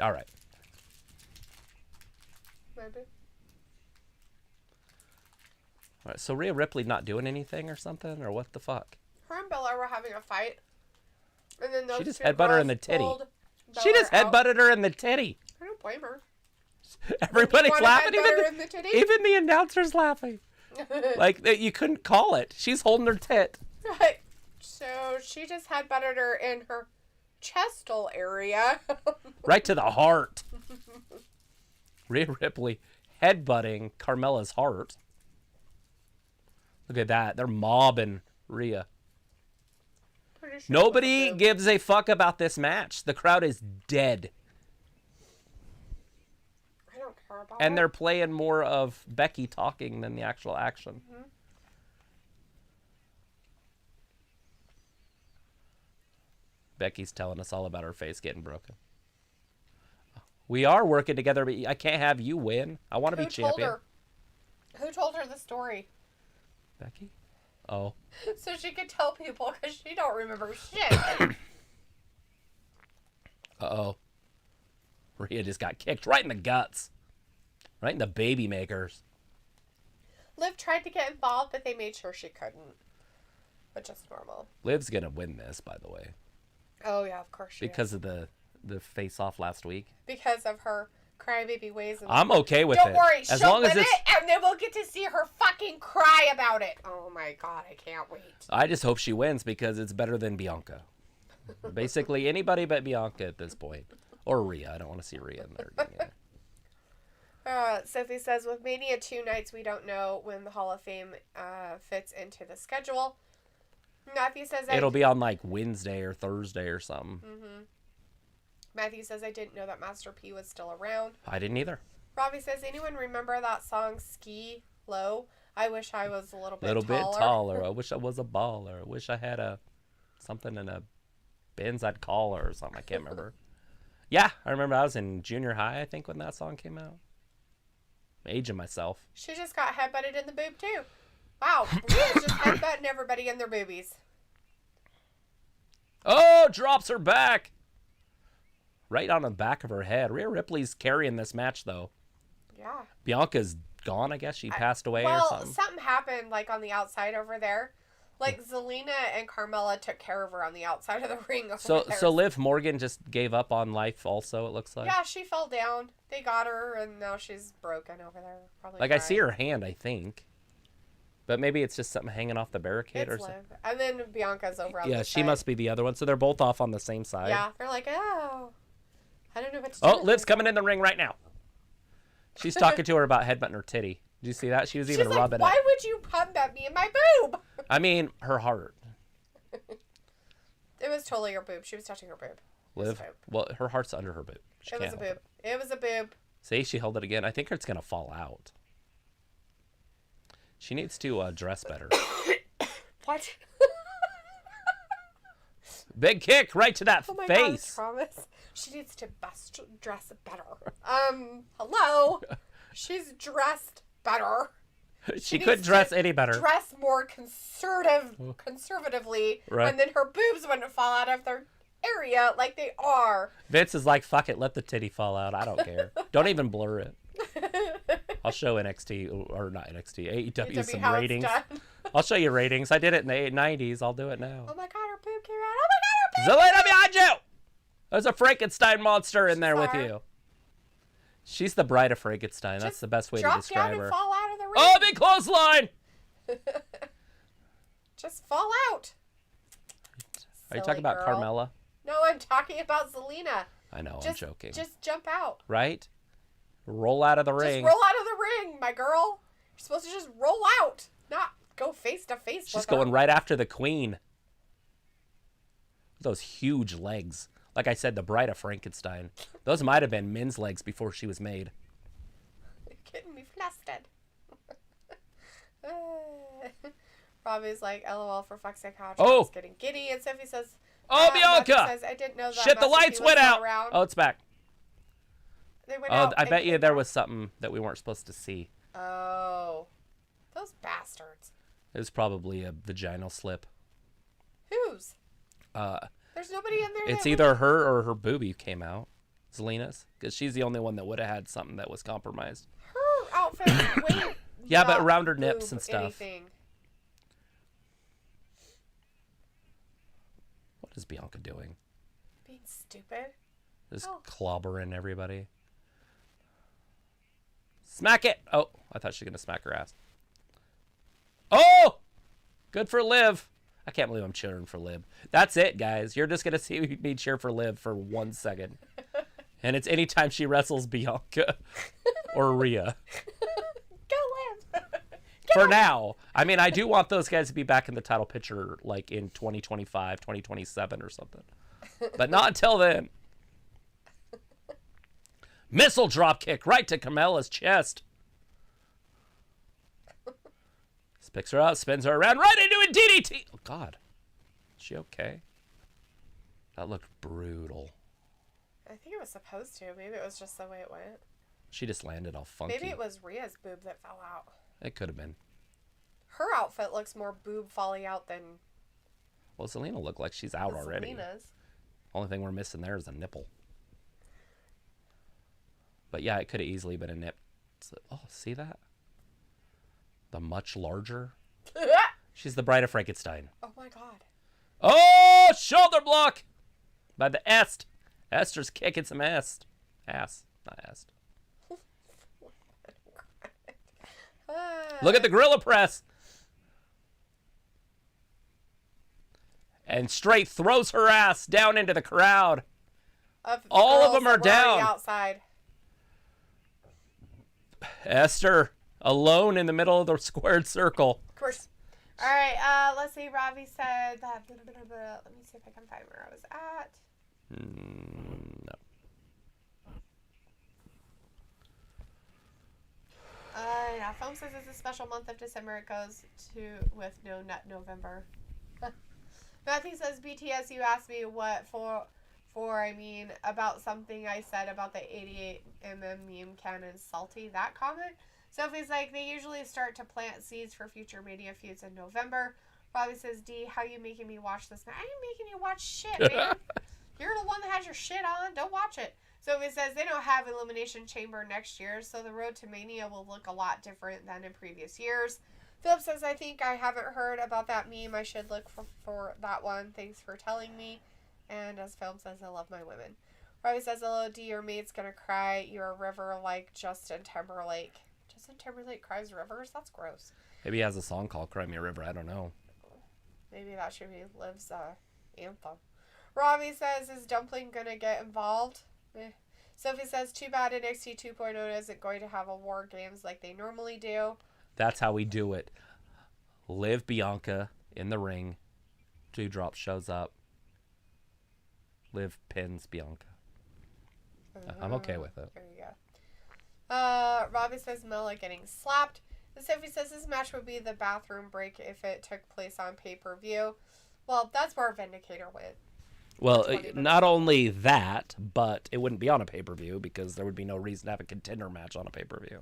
All right. Maybe. All right, so Rhea Ripley not doing anything or something, or what the fuck? Her and Belair were having a fight. And then those She just two headbutted her in the girls titty. pulled She just Belair out. headbutted her in the titty. I don't blame her. Everybody's wanna laughing. headbutt her in the titty? Even the announcer's laughing. Like, you couldn't call it. She's holding her tit. Right. So she just headbutted her in her chestal area. Right to the heart. Rhea Ripley headbutting Carmella's heart. Look at that. They're mobbing Rhea. Pretty sure Nobody it was a gives a fuck about this match. The crowd is dead. I don't care about And it. they're playing more of Becky talking than the actual action. Mm-hmm. Becky's telling us all about her face getting broken. We are working together, but I can't have you win. I want to be champion. Who told her the story? Becky? Oh. So she could tell people because she don't remember shit. Uh-oh. Rhea just got kicked right in the guts. Right in the baby makers. Liv tried to get involved, but they made sure she couldn't. Which is normal. Liv's going to win this, by the way. Oh, yeah, of course she Because is. of the face-off last week. Because of her crybaby ways. And I'm okay with don't it. worry, As she'll long as win it's... it, and then we'll get to see her fucking cry about it. Oh, my God, I can't wait. I just hope she wins because it's better than Bianca. Basically, anybody but Bianca at this point. Or Rhea. I don't want to see Rhea in there again either. Sophie says, with Mania 2 nights, we don't know when the Hall of Fame fits into the schedule. Matthew says... It'll be on like Wednesday or Thursday or something. Mm-hmm. Matthew says, I didn't know that Master P was still around. I didn't either. Robbie says, anyone remember that song, Ski Low? I wish I was a little bit Little taller. bit taller. I wish I was a baller. I wish I had something in a Benz I'd call her or something. I can't remember. Yeah, I remember I was in junior high, I think, when that song came out. I'm aging myself. She just got headbutted in the boob, too. Wow, Rhea's just headbutting everybody in their boobies. Oh, drops her back. Right on the back of her head. Rhea Ripley's carrying this match, though. Yeah. Bianca's gone, I guess. She passed away or Well, something. something happened, like, on the outside over there. Like, Zelina and Carmella took care of her on the outside of the ring over there. So Liv Morgan just gave up on life also, it looks like. Yeah, she fell down. They got her, and now she's broken over there. Probably Like, I see her hand, I think. But maybe it's just something hanging off the barricade or It's something. Liv. And then Bianca's over on Yeah, this she side. must be the other one. So they're both off on the same side. Yeah, they're like, oh, I don't know what to do. Oh, with Liv's this. coming in the ring right now. She's talking to her about headbutting her titty. Did you see that? She was even She's rubbing like, why it. would you pump at me in my boob? I mean, her heart. It was totally her boob. She was touching her boob. It was Liv. a boob. Well, her heart's under her boob. She It was can't a help boob. It was a boob. See, she held it again. I think it's going to fall out. She needs to dress better. What? Big kick right to that face. God, Thomas. She needs to dress better. Hello? She's dressed better. She couldn't dress any better. Dress more conservatively, Right. and then her boobs wouldn't fall out of their area like they are. Vince is like, fuck it, let the titty fall out. I don't care. Don't even blur it. I'll show NXT, or not NXT, AEW some ratings. I'll show you ratings. I did it in the 90s. I'll do it now. Oh my god, her boob came out. Oh my god, her boob. Zelina behind you! There's a Frankenstein monster in there with you. She's the bride of Frankenstein. That's the best way to describe her. Drop down and fall out of the ring. Oh, big clothesline! Just fall out. Are you talking about Carmella? No, I'm talking about Zelina. I know, I'm joking. Just jump out. Right? Roll out of the ring. Just roll out of the ring, my girl. You're supposed to just roll out, not go face to face with her. She's going right after the queen. Those huge legs. Like I said, the bride of Frankenstein. Those might have been men's legs before she was made. You're getting me flustered. Robbie's like, LOL, for fuck's sake, how Charles getting giddy. And Sophie says, Bianca! Says, I didn't know that. Shit, the lights went out. Around. Oh, it's back. They went out. I bet you there was something that we weren't supposed to see. Oh. Those bastards. It was probably a vaginal slip. Whose? There's nobody in there. It's either her or her boobie came out. Zelina's. Because she's the only one that would have had something that was compromised. Her outfit way yeah, but around her nips and stuff. Anything. What is Bianca doing? Being stupid. Just clobbering everybody. Smack it! Oh, I thought she was going to smack her ass. Oh! Good for Liv. I can't believe I'm cheering for Liv. That's it, guys. You're just going to see me cheer for Liv for 1 second. And it's anytime she wrestles Bianca or Rhea. Go Liv! For now. I mean, I do want those guys to be back in the title picture like in 2025, 2027 or something. But not until then. Missile drop kick right to Carmella's chest. Picks her out, spins her around, right into a DDT. Oh, God. Is she okay? That looked brutal. I think it was supposed to. Maybe it was just the way it went. She just landed all funky. Maybe it was Rhea's boob that fell out. It could have been. Her outfit looks more boob falling out than... Well, Zelina looked like she's out already. Zelina's. Only thing we're missing there is a nipple. But yeah, it could have easily been a nip. Oh, see that? The much larger. She's the bride of Frankenstein. Oh my God. Oh, shoulder block by the Est. Esther's kicking some ass. Ass, not Est. Look at the gorilla press. And straight throws her ass down into the crowd. All of them are down. Outside. Esther alone in the middle of the squared circle. Of course. All right, let's see. Robbie said that. Let me see if I can find where I was at. No. Yeah, Foam says it's a special month of December. It goes to with no nut November. Matthew says, BTS, you asked me what I mean, about something I said about the 88mm meme cannon salty. That comment? Sophie's like, they usually start to plant seeds for future media feuds in November. Robbie says, D, how you making me watch this? I ain't making you watch shit, man. You're the one that has your shit on. Don't watch it. Sophie says, they don't have Elimination Chamber next year, so the road to Mania will look a lot different than in previous years. Philip says, I think I haven't heard about that meme. I should look for that one. Thanks for telling me. And as Philip says, I love my women. Robbie says, hello, D, your mate's gonna cry. You're a river like Justin Timberlake. Justin Timberlake cries rivers? That's gross. Maybe he has a song called Cry Me a River. I don't know. Maybe that should be Liv's anthem. Robbie says, is Dumpling gonna get involved? Sophie says, too bad NXT 2.0 isn't going to have a War Games like they normally do. That's how we do it. Liv Bianca in the ring. Doudrop shows up. Liv pins Bianca. I'm okay with it. There you go. Robbie says Mela getting slapped. And Sophie says this match would be the bathroom break if it took place on pay-per-view. Well, that's where Vindicator went. Well, not only that, but it wouldn't be on a pay-per-view because there would be no reason to have a contender match on a pay-per-view.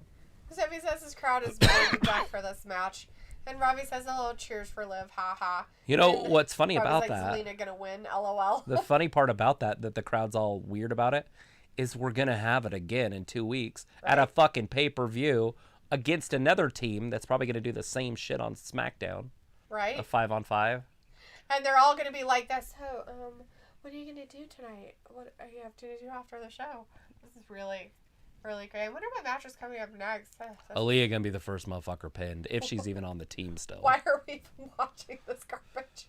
Sophie says his crowd is very back for this match. And Robbie says a little cheers for Liv, haha. You know what's funny about like, that? Zelina gonna win, lol. The funny part about that the crowd's all weird about it, is we're going to have it again in 2 weeks at a fucking pay-per-view against another team that's probably going to do the same shit on SmackDown. Right? A 5-on-5. And they're all going to be like this. So, what are you going to do tonight? What are you have to do after the show? This is really, really great. I wonder what match is coming up next. Aaliyah going to be the first motherfucker pinned, if she's even on the team still. Why are we even watching this garbage?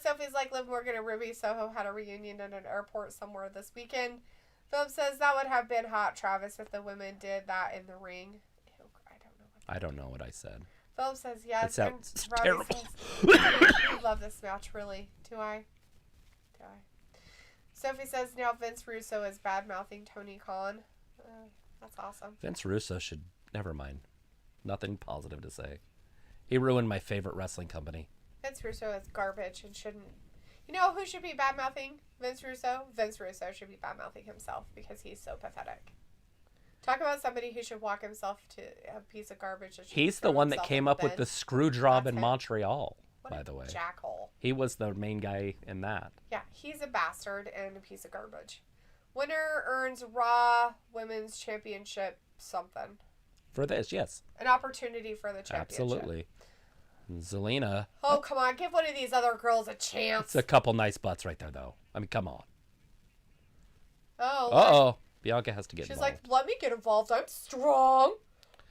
Sophie's like, Liv Morgan and Ruby Soho had a reunion in an airport somewhere this weekend. Philip says that would have been hot, Travis, if the women did that in the ring. Ew, I don't know what I said. Philip says yes. It sounds and terrible. Says, I love this match, really. Do I? Sophie says now Vince Russo is bad-mouthing Tony Khan. That's awesome. Vince Russo should... Never mind. Nothing positive to say. He ruined my favorite wrestling company. Vince Russo is garbage and shouldn't... You know who should be bad-mouthing Vince Russo? Vince Russo should be bad-mouthing himself because he's so pathetic. Talk about somebody who should walk himself to a piece of garbage. He's the one that came up with the screw job in Montreal, by the way. Jackhole. He was the main guy in that. Yeah, he's a bastard and a piece of garbage. Winner earns Raw Women's Championship something. For this, yes. An opportunity for the championship. Absolutely. Zelina. Oh, come on. Give one of these other girls a chance. It's a couple nice butts right there, though. I mean, come on. Oh. Uh-oh. Bianca has to get She's involved. like, let me get involved. I'm strong.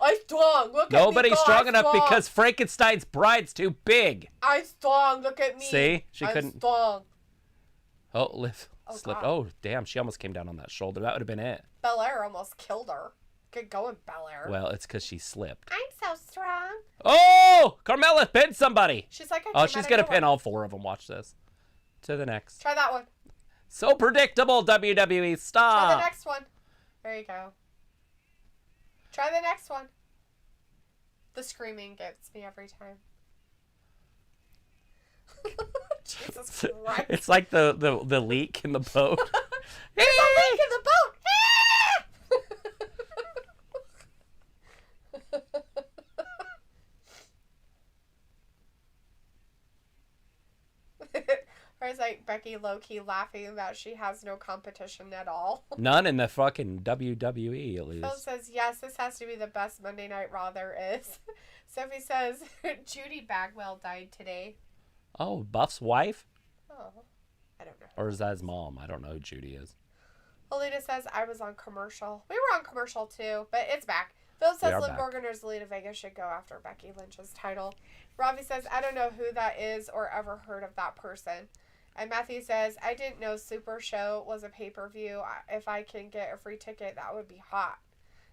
I'm strong. Look at me. Nobody's strong enough strong. because Frankenstein's bride's too big. I'm strong. Look at me. See? She I'm couldn't. strong. Oh, Liv slipped. God. Oh, damn. She almost came down on that shoulder. That would have been it. Belair almost killed her. Get going, Belair. Well, it's because she slipped. I'm so strong. Oh! Carmella pinned somebody. She's like, she's going to pin all four of them. Watch this. To the next. Try that one. So predictable, WWE. Stop. Try the next one. There you go. Try the next one. The screaming gets me every time. Jesus Christ. It's like the leak in the boat. There's a leak in the boat. Or it's like Becky low-key laughing about she has no competition at all. None in the fucking WWE, at least. Phil says, yes, this has to be the best Monday Night Raw there is. Sophie says, Judy Bagwell died today. Oh, Buff's wife? Oh, I don't know. Or is that his mom? I don't know who Judy is. Alita says, I was on commercial. We were on commercial too, but it's back. Phil says Liv Morgan or Zelina Vega should go after Becky Lynch's title. Robbie says, I don't know who that is or ever heard of that person. And Matthew says, I didn't know Super Show was a pay-per-view. If I can get a free ticket, that would be hot.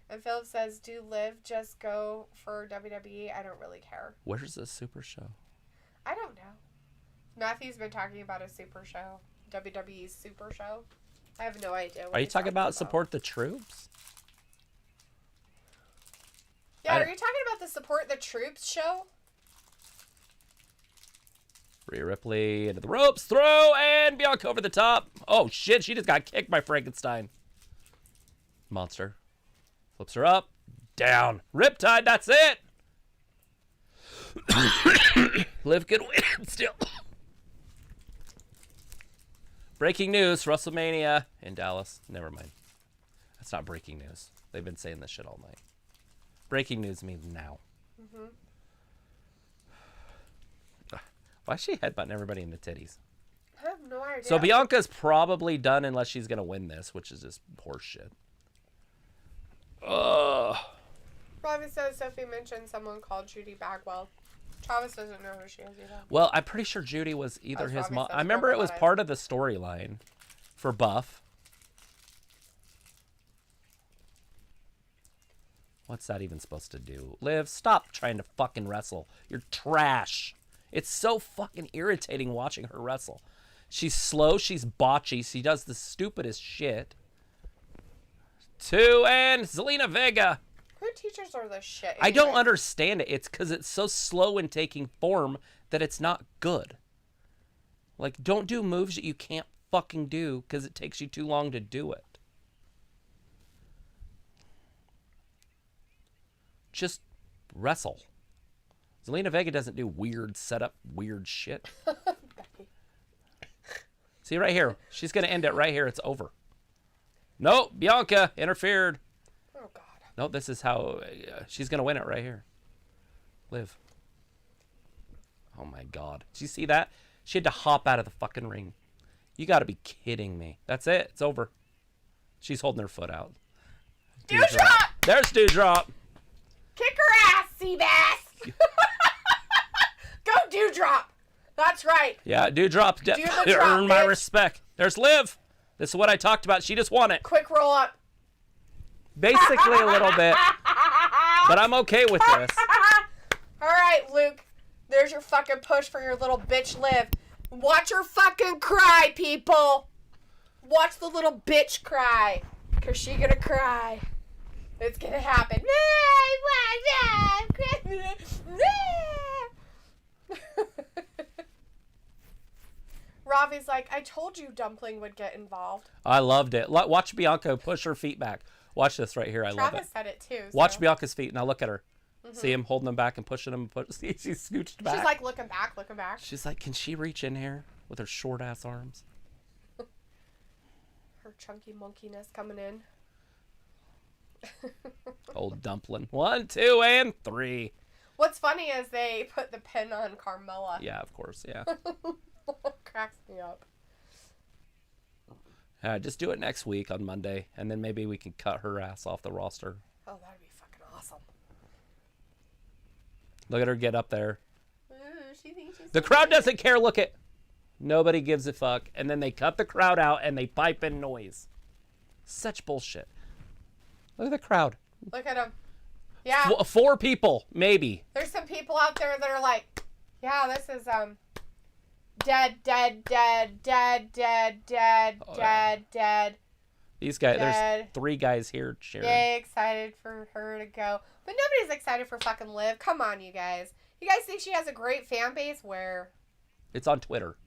And Philip says, do Liv just go for WWE? I don't really care. Where's the Super Show? I don't know. Matthew's been talking about a Super Show. WWE's Super Show. I have no idea. Are you talking about Support the Troops? Yeah, are you talking about the Support the Troops show? Rhea Ripley into the ropes, throw, and Bianca over the top. Oh, shit, she just got kicked by Frankenstein. Monster. Flips her up, down. Riptide, that's it. Liv can win still. Breaking news, WrestleMania in Dallas. Never mind. That's not breaking news. They've been saying this shit all night. Breaking news means now. Mm-hmm. Why is she headbutting everybody in the titties? I have no idea. So Bianca's probably done unless she's going to win this, which is just horse shit. Ugh. Robbie says Sophie mentioned someone called Judy Bagwell. Travis doesn't know who she is either. Well, I'm pretty sure Judy was either That's his Robbie mom. says I remember it was Bagwell. part of the storyline for Buff. What's that even supposed to do? Liv, stop trying to fucking wrestle. You're trash. It's so fucking irritating watching her wrestle. She's slow. She's botchy. She does the stupidest shit. 2, and Zelina Vega. Who teaches her this shit? I don't anyway? understand it. It's because it's so slow in taking form that it's not good. Like, don't do moves that you can't fucking do because it takes you too long to do it. Just wrestle. Zelina Vega doesn't do weird setup, weird shit. See right here. She's going to end it right here. It's over. Nope. Bianca interfered. Oh, God. No, this is how she's going to win it right here. Liv. Oh, my God. Did you see that? She had to hop out of the fucking ring. You got to be kidding me. That's it. It's over. She's holding her foot out. Dewdrop! There's Dewdrop. Kick her ass, Seabass! Go Dewdrop! That's right. Yeah, Dewdrop definitely drop, earned my bitch. respect. There's Liv. This is what I talked about. She just won it. Quick roll up. Basically a little bit. But I'm okay with this. All right, Luke. There's your fucking push for your little bitch Liv. Watch her fucking cry, people. Watch the little bitch cry. Because she gonna cry. It's gonna happen. Ravi's like, I told you Dumpling would get involved. I loved it. Watch Bianca push her feet back. Watch this right here. I love it. Travis said it too. Watch Bianca's feet. Now look at her. See him holding them back and pushing them. See, she's scooched back. She's like looking back, looking back. She's like, can she reach in here with her short ass arms? Her chunky monkeyness coming in. Old dumpling. 1, 2, and 3. What's funny is they put the pin on Carmella. Yeah, of course. Yeah. Cracks me up. Just do it next week on Monday, and then maybe we can cut her ass off the roster. Oh, that'd be fucking awesome. Look at her get up there. Ooh, she thinks she's The so crowd cute. doesn't care. Look at. Nobody gives a fuck. And then they cut the crowd out and they pipe in noise. Such bullshit. Look at the crowd. Look at him. Yeah. 4 people, maybe. There's some people out there that are like, yeah, this is dead, dead, dead, dead, dead, dead, Oh, dead, dead. These guys, there's Dead. 3 guys here cheering. Yay, excited for her to go. But nobody's excited for fucking Liv. Come on, you guys. You guys think she has a great fan base? Where? It's on Twitter.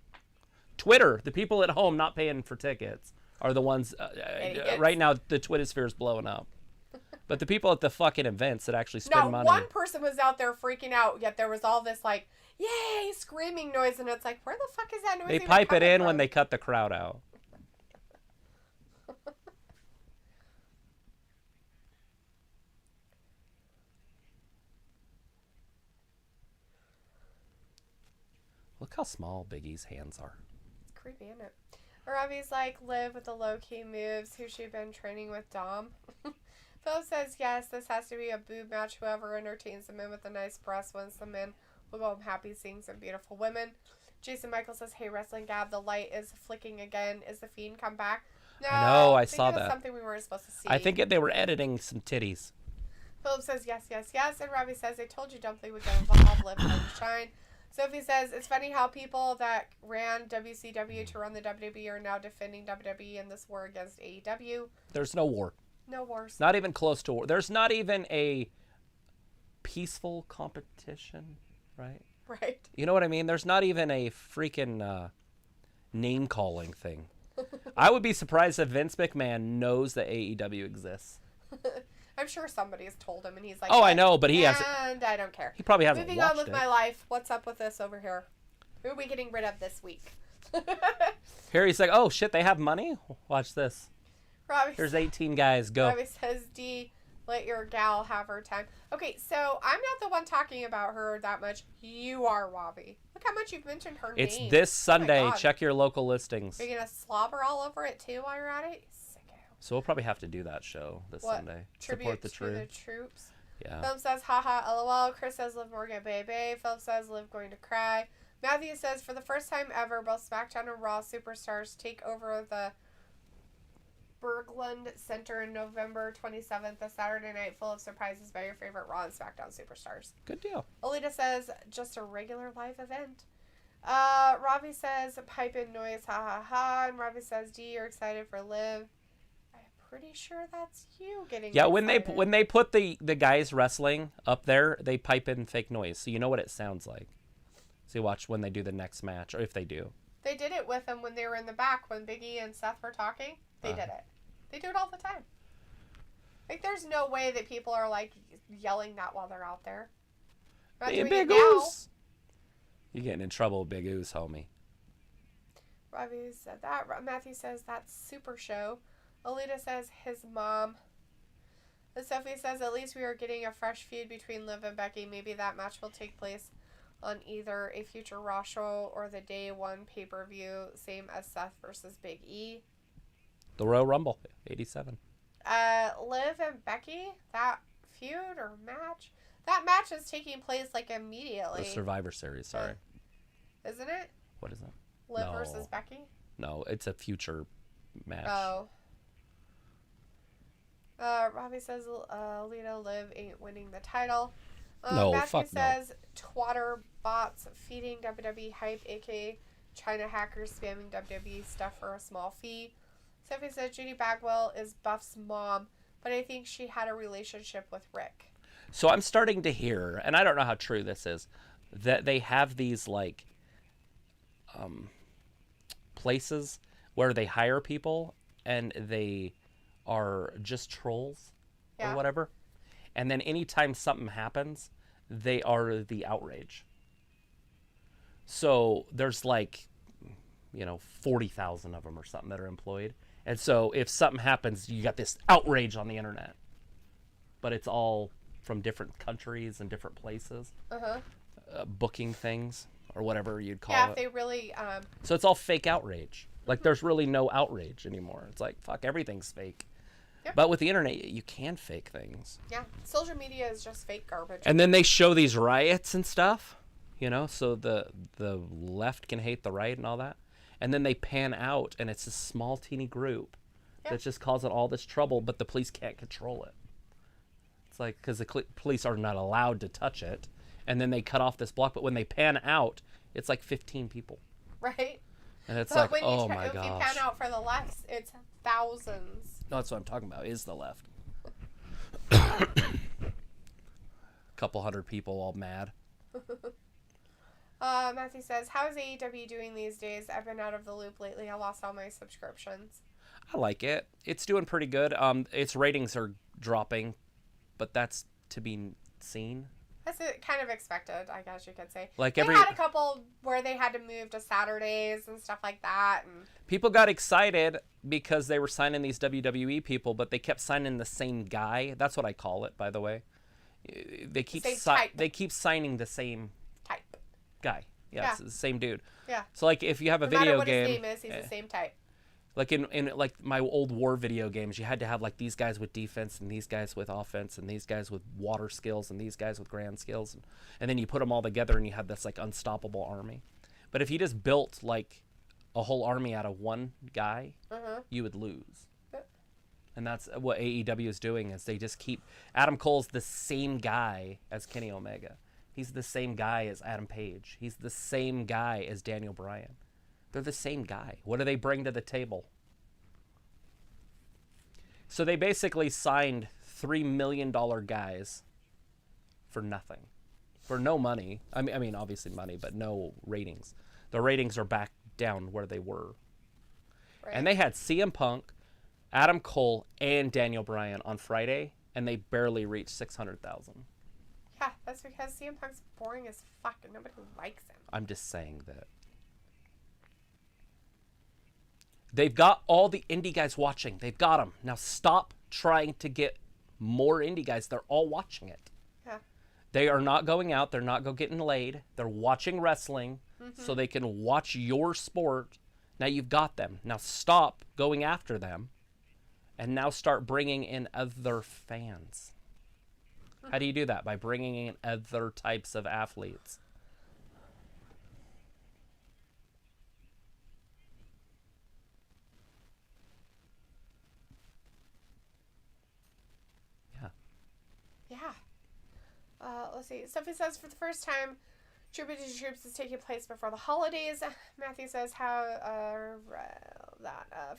Twitter, the people at home not paying for tickets are the ones. Idiots. Right now, the Twittersphere is blowing up. But the people at the fucking events that actually spend No, money. one person was out there freaking out, yet there was all this like, yay, screaming noise, and it's like, where the fuck is that noise They even pipe it coming in from? when they cut the crowd out. Look how small Biggie's hands are. It's creepy, isn't it? Robbie's like, Liv with the low-key moves. Who she been training with, Dom? Phil says, yes, this has to be a boob match. Whoever entertains the men with a nice breast wins the men. We'll go home happy seeing some beautiful women. Jason Michael says, hey, Wrestling Gab, the light is flicking again. Is the Fiend come back? No, I know, I think saw it was that. something we weren't supposed to see. I think they were editing some titties. Philip says, yes, yes, yes. And Robbie says, I told you Dumpling would get involved, Liv and shine. Sophie says, it's funny how people that ran WCW to run the WWE are now defending WWE in this war against AEW. There's no war. No wars. Not even close to war. There's not even a peaceful competition, right? Right. You know what I mean? There's not even a freaking name-calling thing. I would be surprised if Vince McMahon knows that AEW exists. I'm sure somebody has told him, and he's like, Oh, I know, but he hasn't. And I don't care. He probably hasn't Moving watched on with it. my life. What's up with this over here? Who are we getting rid of this week? Here he's like, oh, shit, they have money? Watch this. Robbie Here's 18 guys. Go. Robbie says, D, let your gal have her time. Okay, so I'm not the one talking about her that much. You are, Robbie. Look how much you've mentioned her It's name. this Oh my Sunday. God. Check your local listings. Are you going to slobber all over it, too, while you're at it? Sicko. So we'll probably have to do that show this What? Sunday. Tribute Support the to truth. the troops. Yeah. Philip says, haha, lol. Chris says, Liv Morgan, baby. Philip says, Liv going to cry. Matthew says, for the first time ever, both SmackDown and Raw superstars take over the Berglund Center in November 27th, a Saturday night full of surprises by your favorite Raw and SmackDown superstars. Good deal. Alita says, just a regular live event. Robbie says, pipe in noise, ha ha ha. And Robbie says, D, you're excited for Liv. I pretty sure that's you getting Yeah, excited. when they put the guys wrestling up there, they pipe in fake noise, so you know what it sounds like. So you watch when they do the next match, or if they do. They did it with them when they were in the back when Big E and Seth were talking. They did it. They do it all the time. Like, there's no way that people are, like, yelling that while they're out there. Not Hey, doing Big it now. Oos! You're getting in trouble with Big Oos, homie. Robbie said that. Matthew says that's Super Show. Alita says his mom. And Sophie says at least we are getting a fresh feud between Liv and Becky. Maybe that match will take place on either a future Raw show or the day one pay-per-view, same as Seth versus Big E. The Royal Rumble, 87. Liv and Becky, that feud or match? That match is taking place, like, immediately. The Survivor Series, sorry. Isn't it? What is it? Liv No. versus Becky? No, it's a future match. Oh. Robbie says Lita Liv ain't winning the title. No, Matthew fuck no. says Twatter bots feeding WWE hype, aka China hackers spamming WWE stuff for a small fee. Sophie says Judy Bagwell is Buff's mom, but I think she had a relationship with Rick. So I'm starting to hear, and I don't know how true this is, that they have these, like, places where they hire people and they are just trolls or whatever. And then anytime something happens, they are the outrage. So there's like, 40,000 of them or something that are employed. And so if something happens, you got this outrage on the internet. But it's all from different countries and different places. Booking things or whatever you'd call it. Yeah, if they really... So it's all fake outrage. Like, there's really no outrage anymore. It's like, fuck, everything's fake. Yep. But with the internet, you can fake things. Yeah, social media is just fake garbage. And then they show these riots and stuff, so the left can hate the right and all that. And then they pan out, and it's a small, teeny group that's just causing all this trouble, but the police can't control it. It's like, because the police are not allowed to touch it, and then they cut off this block. But when they pan out, it's like 15 people. Right? And it's but like, oh my if gosh. you pan out for the left, it's thousands. No, that's what I'm talking about, is the left. Couple hundred people all mad. Matthew says, how is AEW doing these days? I've been out of the loop lately. I lost all my subscriptions. I like it. It's doing pretty good. Its ratings are dropping, but that's to be seen. That's kind of expected, I guess you could say. Like they had a couple where they had to move to Saturdays and stuff like that. And people got excited because they were signing these WWE people, but they kept signing the same guy. That's what I call it, by the way. They keep signing the same type guy. Yeah, it's the same dude. Yeah. So like if you have a no video matter what game, his name is, he's the same type. Like in like my old war video games, you had to have like these guys with defense and these guys with offense and these guys with water skills and these guys with grand skills, and then you put them all together and you have this like unstoppable army. But if you just built like a whole army out of one guy, you would lose. And that's what AEW is doing, is they just keep... Adam Cole's the same guy as Kenny Omega. He's the same guy as Adam Page. He's the same guy as Daniel Bryan. They're the same guy. What do they bring to the table? So they basically signed $3 million guys for nothing. For no money. I mean, obviously money, but no ratings. The ratings are back down where they were. Right. And they had CM Punk, Adam Cole, and Daniel Bryan on Friday, and they barely reached 600,000. Yeah, that's because CM Punk's boring as fuck and nobody likes him. I'm just saying that. They've got all the indie guys watching. They've got them. Now stop trying to get more indie guys. They're all watching it. Yeah. They are not going out. They're not getting laid. They're watching wrestling so they can watch your sport. Now you've got them. Now stop going after them and now start bringing in other fans. How do you do that? By bringing in other types of athletes. Let's see. Sophie says, for the first time, Tribute to Troops is taking place before the holidays. Matthew says,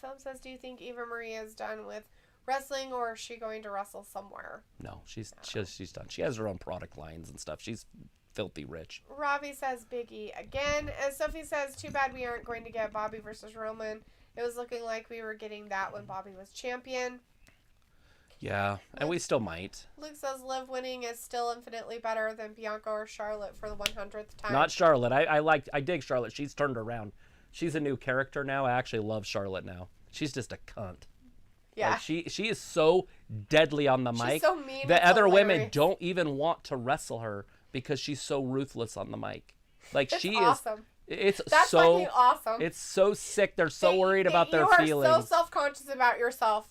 Philip says, do you think Eva Marie is done with wrestling, or is she going to wrestle somewhere? No, she's done. She has her own product lines and stuff. She's filthy rich. Robbie says Big E again. As Sophie says, too bad we aren't going to get Bobby versus Roman. It was looking like we were getting that when Bobby was champion. Yeah, and we still might. Luke says Liv winning is still infinitely better than Bianca or Charlotte for the 100th time. Not Charlotte. I dig Charlotte. She's turned around. She's a new character now. I actually love Charlotte now. She's just a cunt. Yeah. Like she is so deadly on the mic. She's so mean. The it's other hilarious. women don't even want to wrestle her because she's so ruthless on the mic. Like It's she awesome. is. That's so fucking awesome. It's so sick. They're so worried about their feelings. You are so self-conscious about yourself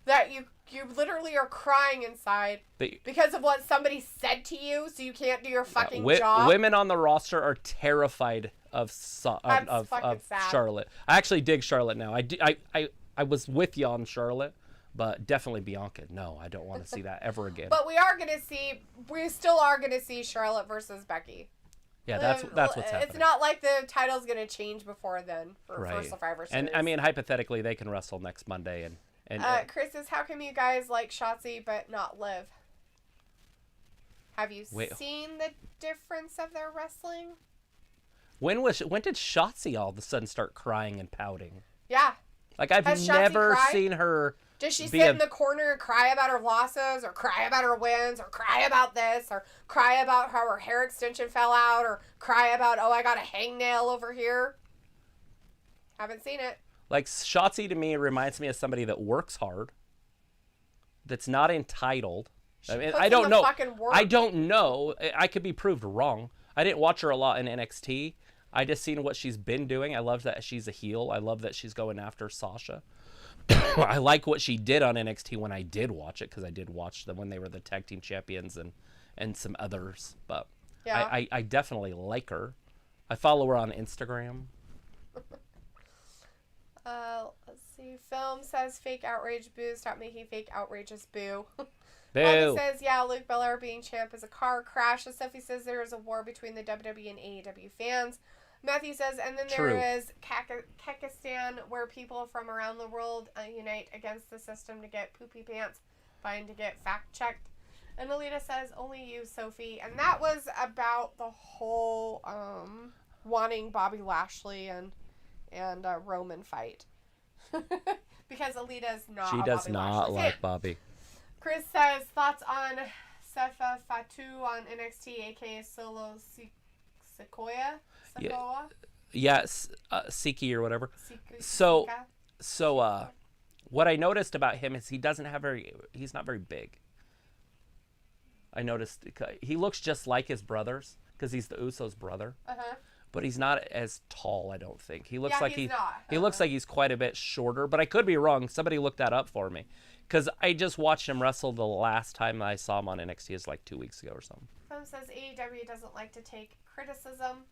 that you literally are crying inside because of what somebody said to you, so you can't do your fucking job. Women on the roster are terrified of Charlotte. I actually dig Charlotte now. I was with you on Charlotte, but definitely Bianca. No, I don't want to see that ever again. But we still are gonna see Charlotte versus Becky. Yeah, that's what's happening. It's not like the title's gonna change before then for Survivor Series. And I mean, hypothetically, they can wrestle next Monday. And Chris says, how come you guys like Shotzi but not Liv? Have you seen the difference of their wrestling? When did Shotzi all of a sudden start crying and pouting? Yeah. Like I've never seen her. Does she sit in the corner and cry about her losses, or cry about her wins, or cry about this, or cry about how her hair extension fell out, or cry about, oh, I got a hangnail over here? Haven't seen it. Like Shotzi to me reminds me of somebody that works hard, that's not entitled. I mean, I don't know. I don't know. I could be proved wrong. I didn't watch her a lot in NXT. I just seen what she's been doing. I love that she's a heel. I love that she's going after Sasha. I like what she did on NXT when I did watch it, because I did watch them when they were the tag team champions and some others. But yeah. I definitely like her. I follow her on Instagram. Let's see. Film says fake outrage boo. Stop making fake outrageous boo. Boo. Bobby says, yeah, Luke Belair being champ is a car crash. And Sophie says there is a war between the WWE and AEW fans. Matthew says, and then there is Kekistan, where people from around the world unite against the system to get poopy pants, find to get fact-checked. And Alita says, only you, Sophie. And that was about the whole wanting Bobby Lashley and Roman fight. Because Alita's not She does not like Bobby. Chris says, thoughts on Sefa Fatu on NXT, aka Solo Sequoia? Yes, Siki or whatever. So what I noticed about him is he's not very big. I noticed he looks just like his brothers, because he's the Usos' brother. But he's not as tall, I don't think. He looks he looks like he's quite a bit shorter, but I could be wrong. Somebody look that up for me, because I just watched him wrestle the last time I saw him on NXT is like 2 weeks ago or something. Film says AEW doesn't like to take criticism.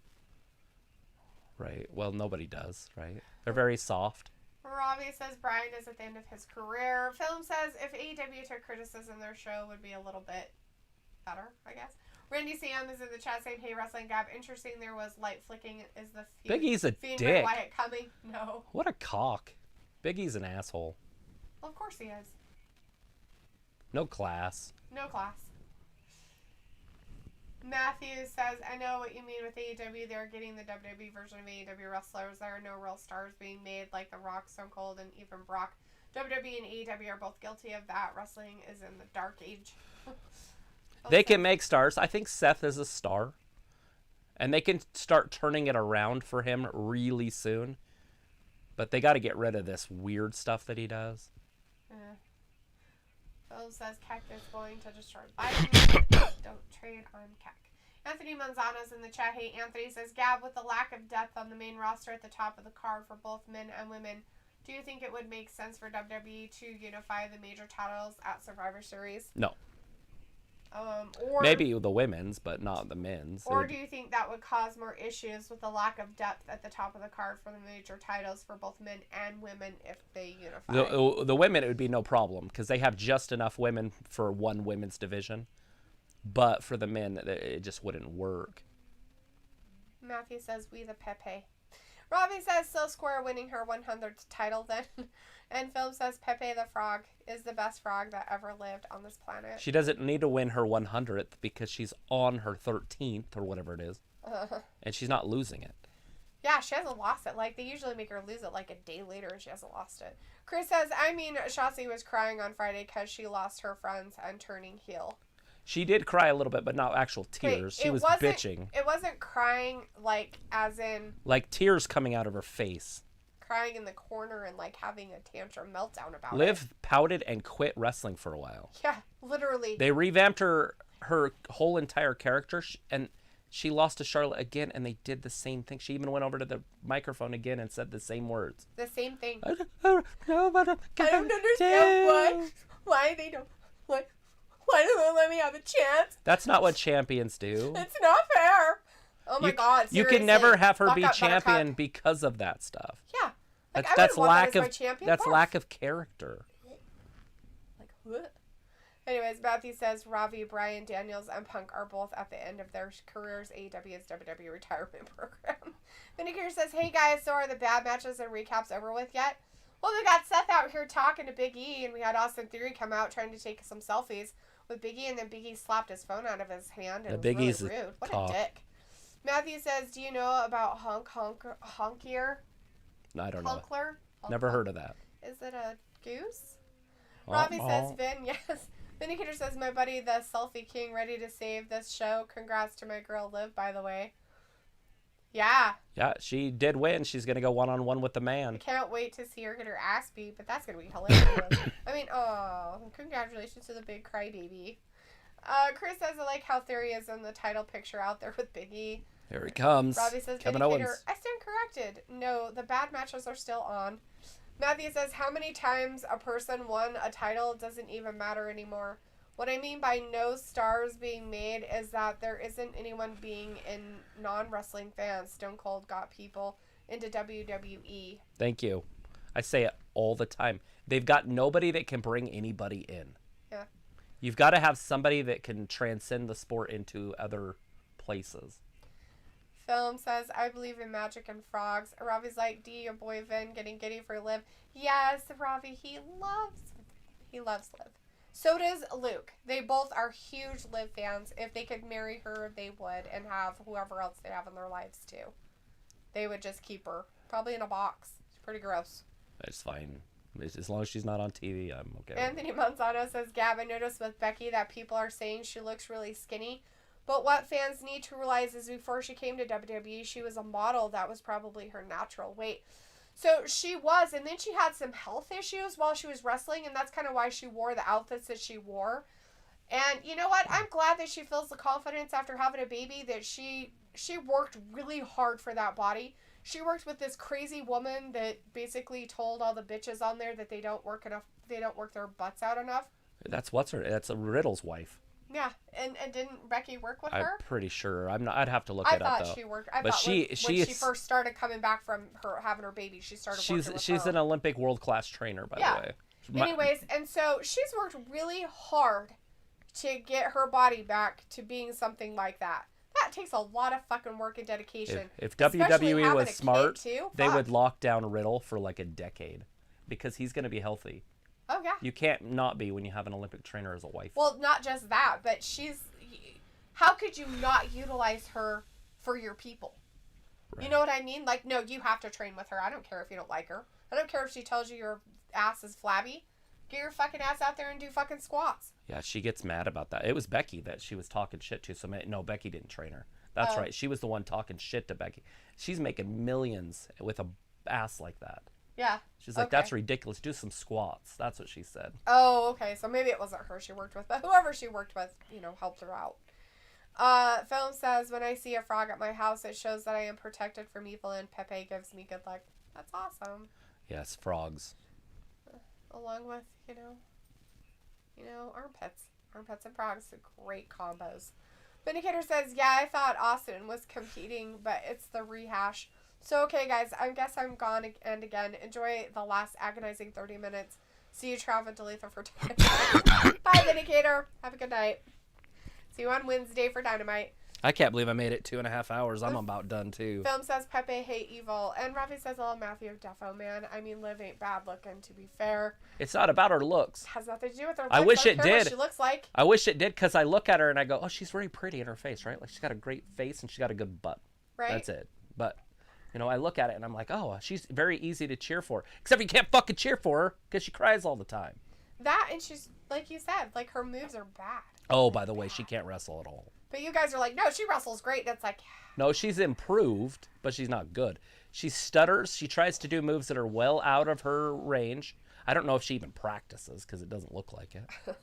Right. Well, nobody does, right? They're very soft. Robbie says Brian is at the end of his career. Film says if AEW took criticism, their show would be a little bit better, I guess. Randy Sam is in the chat saying, hey, Wrestling Gab, interesting there was light flicking. Is the Big E's a Fiend dick. Wyatt coming? No. What a cock. Big E's an asshole. Well, of course he is. No class. No class. Matthew says, I know what you mean with AEW. They're getting the WWE version of AEW wrestlers. There are no real stars being made like The Rock, Stone Cold, and even Brock. WWE and AEW are both guilty of that. Wrestling is in the dark age. They can make stars. I think Seth is a star. And they can start turning it around for him really soon. But they got to get rid of this weird stuff that he does. Phil says Keck is going to destroy Biden. Don't trade on Keck. Anthony Manzano's in the chat. Hey, Anthony says, Gab, with the lack of depth on the main roster at the top of the card for both men and women, do you think it would make sense for WWE to unify the major titles at Survivor Series? No. Or maybe the women's, but not the men's. Or do you think that would cause more issues with the lack of depth at the top of the card for the major titles for both men and women if they unify? The women, it would be no problem, because they have just enough women for one women's division. But for the men, it just wouldn't work. Matthew says, we the Pepe. Robbie says Sil Square winning her 100th title then. And Phil says Pepe the Frog is the best frog that ever lived on this planet. She doesn't need to win her 100th because she's on her 13th or whatever it is. And she's not losing it. Yeah, she hasn't lost it. Like, they usually make her lose it like a day later and she hasn't lost it. Chris says, I mean, Shotzi was crying on Friday because she lost her friends and turning heel. She did cry a little bit, but not actual tears. She was bitching. It wasn't crying, like, as in... Like, tears coming out of her face. Crying in the corner and, like, having a tantrum meltdown about it. Liv pouted and quit wrestling for a while. Yeah, literally. They revamped her whole entire character, and she lost to Charlotte again, and they did the same thing. She even went over to the microphone again and said the same words. The same thing. I don't understand why they don't... Why don't they let me have a chance? That's not what champions do. It's not fair. Oh my God! Seriously. You can never have her be champion Buttercup. because of that stuff. Yeah, like, that's lack that as my champion. That's lack of character. Like what? Anyways, Matthew says Ravi, Bryan Daniels, and Punk are both at the end of their careers. AEW's WWE retirement program. Vindicator says, "Hey guys, so are the bad matches and recaps over with yet?" Well, we got Seth out here talking to Big E, and we had Austin Theory come out trying to take some selfies with Big E, and then Big E slapped his phone out of his hand, and it was really rude. What a dick. Matthew says, do you know about Honkier? I don't know. Hunkler? Never heard of that. Is it a goose? Robbie says, Vin, yes. Vindicator says, my buddy, the Selfie King, ready to save this show. Congrats to my girl, Liv, by the way. Yeah. Yeah, she did win. She's going to go one-on-one with the man. I can't wait to see her get her ass beat, but that's going to be hilarious. I mean, oh, congratulations to the big crybaby. Chris says, I like how Theory is in the title picture out there with Big E. Here he comes. Robbie says, Kevin Vindicator, Owens. I stand corrected. No, the bad matches are still on. Matthew says, how many times a person won a title doesn't even matter anymore. What I mean by no stars being made is that there isn't anyone being in non-wrestling fans. Stone Cold got people into WWE. Thank you. I say it all the time. They've got nobody that can bring anybody in. Yeah. You've got to have somebody that can transcend the sport into other places. Film says, I believe in magic and frogs. Ravi's like, D, your boy Vin getting giddy for Liv. Yes, Ravi, he loves Liv. So does Luke. They both are huge Liv fans. If they could marry her, they would, and have whoever else they have in their lives too. They would just keep her. Probably in a box. It's pretty gross. That's fine. As long as she's not on TV, I'm okay. Anthony Manzano says, Gab, I noticed with Becky that people are saying she looks really skinny. But what fans need to realize is before she came to WWE, she was a model. That was probably her natural weight. So she was, and then she had some health issues while she was wrestling, and that's kind of why she wore the outfits that she wore. And you know what? I'm glad that she feels the confidence after having a baby that she worked really hard for that body. She worked with this crazy woman that basically told all the bitches on there that they don't work their butts out enough. That's a Riddle's wife. Yeah, and didn't Becky work with her? I'm pretty sure. I'd have to look it up though. I thought she worked. When she first started coming back from her having her baby, she started working with She's her. an Olympic world-class trainer, by the way. Anyways, and so she's worked really hard to get her body back to being something like that. That takes a lot of fucking work and dedication. If WWE was smart, too, they would lock down Riddle for like a decade because he's going to be healthy. Oh, yeah. You can't not be when you have an Olympic trainer as a wife. Well, not just that, but how could you not utilize her for your people? Right. You know what I mean? Like, no, you have to train with her. I don't care if you don't like her. I don't care if she tells you your ass is flabby. Get your fucking ass out there and do fucking squats. Yeah, she gets mad about that. It was Becky that she was talking shit to. So, no, Becky didn't train her. That's right. She was the one talking shit to Becky. She's making millions with a ass like that. Yeah. She's like, that's ridiculous. Do some squats. That's what she said. Oh, okay. So maybe it wasn't her she worked with, but whoever she worked with, helped her out. Film says, when I see a frog at my house, it shows that I am protected from evil and Pepe gives me good luck. That's awesome. Yes, frogs. Along with, armpits. Armpits and frogs are great combos. Vindicator says, yeah, I thought Austin was competing, but it's the rehash. So, okay, guys, I guess I'm gone and again. Enjoy the last agonizing 30 minutes. See you, Trav and Dalitha, for time. Bye, Vindicator. Have a good night. See you on Wednesday for Dynamite. I can't believe I made it 2.5 hours. I'm about done, too. Film says Pepe hate evil. And Rafi says, oh, Matthew Defo, man. I mean, Liv ain't bad looking, to be fair. It's not about her looks. It has nothing to do with her looks. I wish it don't care did. What she looks like. I wish it did, because I look at her and I go, oh, she's very pretty in her face, right? Like, she's got a great face and she's got a good butt. Right. That's it. But, you know, I look at it and I'm like, oh, she's very easy to cheer for. Except you can't fucking cheer for her because she cries all the time. That, and she's, like you said, like, her moves are bad. Oh, by the way, she can't wrestle at all. But you guys are like, no, she wrestles great. That's like... No, she's improved, but she's not good. She stutters. She tries to do moves that are well out of her range. I don't know if she even practices because it doesn't look like it.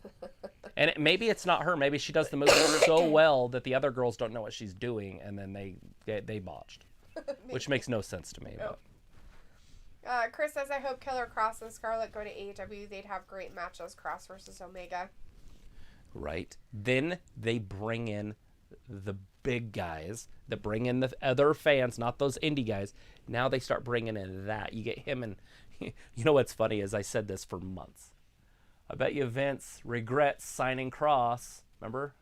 And maybe it's not her. Maybe she does the moves so well that the other girls don't know what she's doing, and then they botched, which makes no sense to me. No. Chris says, I hope Killer Kross and Scarlett go to AEW. They'd have great matches, Kross versus Omega. Right. Then they bring in the big guys that bring in the other fans, not those indie guys. Now they start bringing in that. You get him and... You know what's funny is I said this for months. I bet you Vince regrets signing Kross. Remember?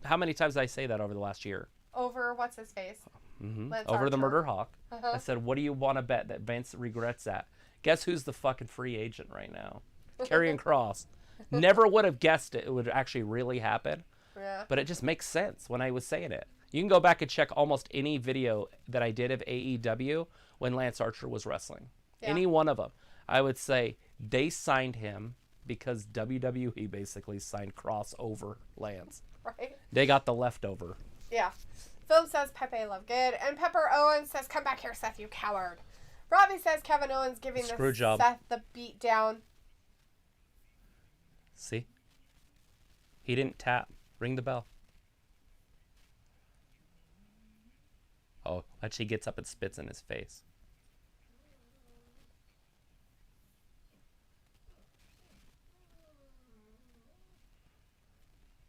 How many times did I say that over the last year? Over what's his face? Mm-hmm. Over the Murder Hawk. I said, what do you want to bet that Vince regrets that? Guess who's the fucking free agent right now? Karrion Kross. Never would have guessed it would actually really happen. Yeah. But it just makes sense when I was saying it. You can go back and check almost any video that I did of AEW when Lance Archer was wrestling. Yeah. Any one of them. I would say they signed him because WWE basically signed Kross over Lance. Right. They got the leftover. Yeah. Film says Pepe love good. And Pepper Owens says, come back here, Seth, you coward. Robbie says Kevin Owens giving Seth the beat down. See? He didn't tap. Ring the bell. Oh, actually he gets up and spits in his face.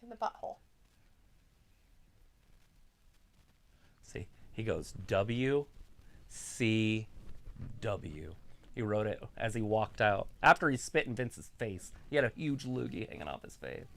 In the butthole. See, he goes W, C, W. He wrote it as he walked out. After he spit in Vince's face, he had a huge loogie hanging off his face.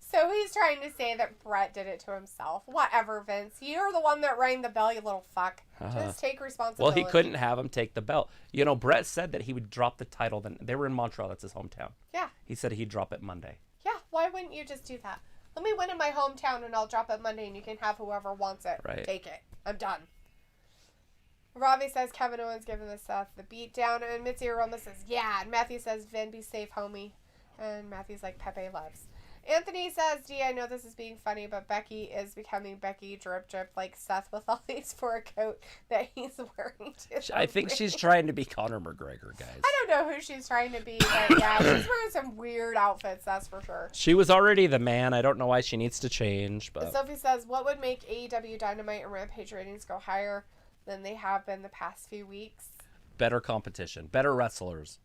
So he's trying to say that Brett did it to himself. Whatever, Vince. You're the one that rang the bell, you little fuck. Just take responsibility. Well, he couldn't have him take the belt. You know, Brett said that he would drop the title. Then they were in Montreal. That's his hometown. Yeah. He said he'd drop it Monday. Yeah. Why wouldn't you just do that? Let me win in my hometown and I'll drop it Monday and you can have whoever wants it. Right. Take it. I'm done. Ravi says Kevin Owens giving the Seth the beat down. And Mitzi Aroma says, yeah. And Matthew says, Vin, be safe, homie. And Matthew's like, Pepe loves. Anthony says, gee, I know this is being funny, but Becky is becoming Becky Drip Drip like Seth with all these fur coat that he's wearing. I think she's trying to be Conor McGregor, guys. I don't know who she's trying to be, but yeah, she's wearing some weird outfits, that's for sure. She was already the man. I don't know why she needs to change. But Sophie says, what would make AEW Dynamite and Rampage ratings go higher than they have been the past few weeks? Better competition. Better wrestlers.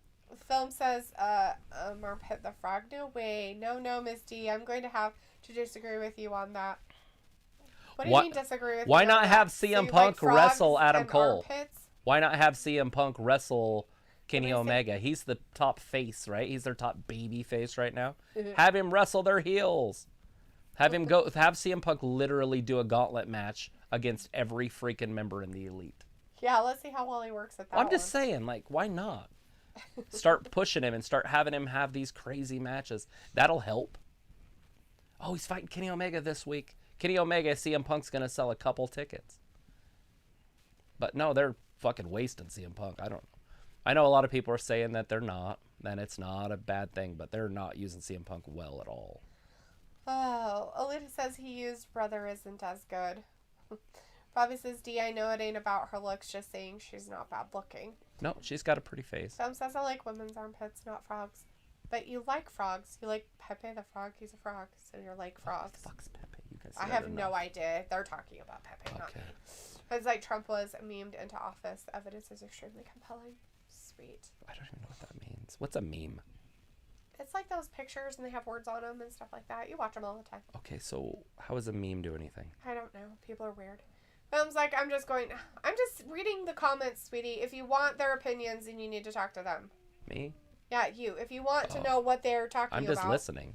Film says, Armpit the Frog. No way. No, Miss D. I'm going to have to disagree with you on that. What do you mean disagree with me? Why not have CM Punk wrestle Adam Cole? Armpits? Why not have CM Punk wrestle Kenny Omega? He's the top face, right? He's their top baby face right now. Have him wrestle their heels. Have CM Punk literally do a gauntlet match against every freaking member in the Elite. Yeah, let's see how well he works at that. I'm just saying, like, why not? Start pushing him and start having him have these crazy matches. That'll help. Oh, he's fighting Kenny Omega this week. Kenny Omega, CM Punk's going to sell a couple tickets. But no, they're fucking wasting CM Punk. I don't know. I know a lot of people are saying that they're not, and it's not a bad thing, but they're not using CM Punk well at all. Oh, Alita says he used Brother isn't as good. Bobby says, D, I know it ain't about her looks, just saying she's not bad looking. No, she's got a pretty face. Sam says, I like women's armpits, not frogs. But you like frogs. You like Pepe the Frog. He's a frog, so you're like frogs. What the fuck's Pepe? You guys I have no idea. They're talking about Pepe, not me. It's like Trump was memed into office. The evidence is extremely compelling. Sweet. I don't even know what that means. What's a meme? It's like those pictures and they have words on them and stuff like that. You watch them all the time. Okay, so how does a meme do anything? I don't know. People are weird. Film's like, I'm just reading the comments, sweetie. If you want their opinions, then you need to talk to them. Me? Yeah, you. If you want to know what they're talking about. I'm just listening.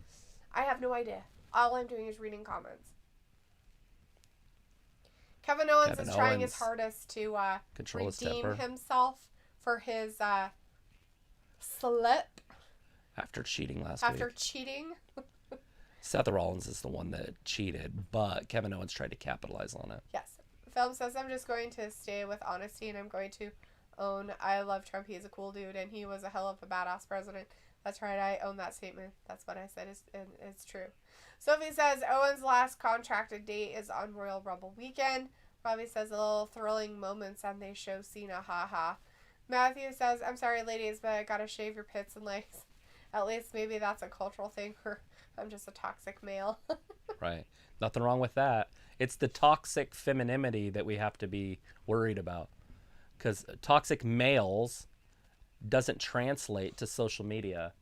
I have no idea. All I'm doing is reading comments. Kevin Owens Kevin is trying his Owens. hardest to Control his redeem temper. himself for his slip After cheating last after week. cheating. Seth Rollins is the one that cheated, but Kevin Owens tried to capitalize on it. Yes. Film says, I'm just going to stay with honesty, and I'm going to own I love Trump. He's a cool dude, and he was a hell of a badass president. That's right. I own that statement. That's what I said. It's true. Sophie says, Owens' last contracted date is on Royal Rumble weekend. Robbie says, a little thrilling moments, and they show Cena. Ha ha. Matthew says, I'm sorry, ladies, but I gotta shave your pits and legs. At least maybe that's a cultural thing, or I'm just a toxic male. Right. Nothing wrong with that. It's the toxic femininity that we have to be worried about. Because toxic males doesn't translate to social media,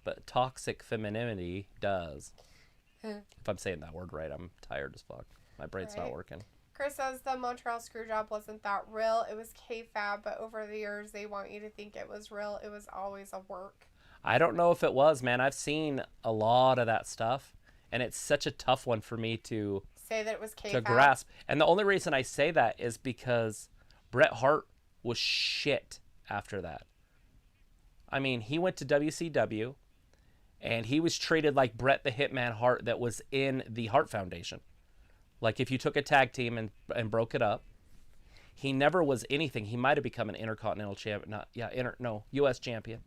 but toxic femininity does. If I'm saying that word right, I'm tired as fuck. My brain's not working. Chris says the Montreal Screwjob wasn't that real. It was K-Fab, but over the years they want you to think it was real. It was always a work. I don't know if it was, man. I've seen a lot of that stuff, and it's such a tough one for me to Say that it was K-Fab. grasp. And the only reason I say that is because Bret Hart was shit after that. I mean, he went to WCW, and he was treated like Bret the Hitman Hart that was in the Hart Foundation. Like if you took a tag team and broke it up, he never was anything. He might have become an Intercontinental champion, U.S. champion.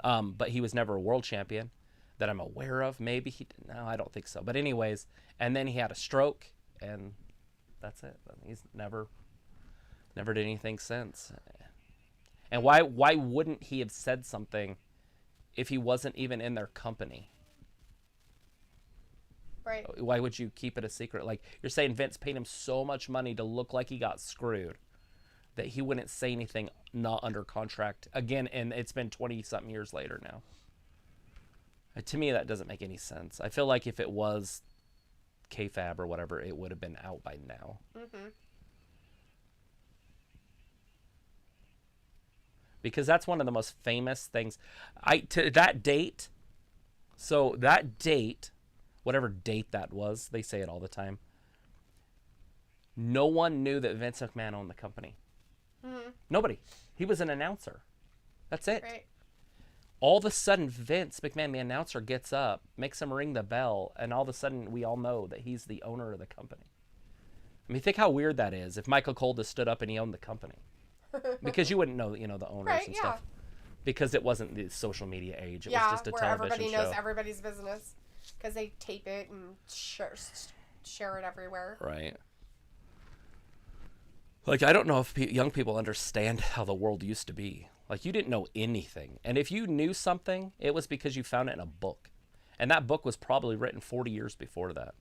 But he was never a world champion that I'm aware of. Maybe no, I don't think so. But anyways, and then he had a stroke, and that's it. He's never did anything since. And why wouldn't he have said something if he wasn't even in their company? Right. Why would you keep it a secret? Like you're saying Vince paid him so much money to look like he got screwed that he wouldn't say anything not under contract again, and it's been 20-something years later now. To me, that doesn't make any sense. I feel like if it was kayfabe or whatever, it would have been out by now. Mm-hmm. Because that's one of the most famous things. To that date, so that date, whatever date that was, they say it all the time, no one knew that Vince McMahon owned the company. Mm-hmm. Nobody. He was an announcer. That's it. Right. All of a sudden, Vince McMahon, the announcer, gets up, makes him ring the bell, and all of a sudden, we all know that he's the owner of the company. I mean, think how weird that is if Michael Cole just stood up and he owned the company. Because you wouldn't know, the owners Right, and yeah. stuff. Because it wasn't the social media age. It was just a where television everybody show. knows everybody's business because they tape it and share it everywhere. Right. Like, I don't know if young people understand how the world used to be. Like, you didn't know anything. And if you knew something, it was because you found it in a book. And that book was probably written 40 years before that.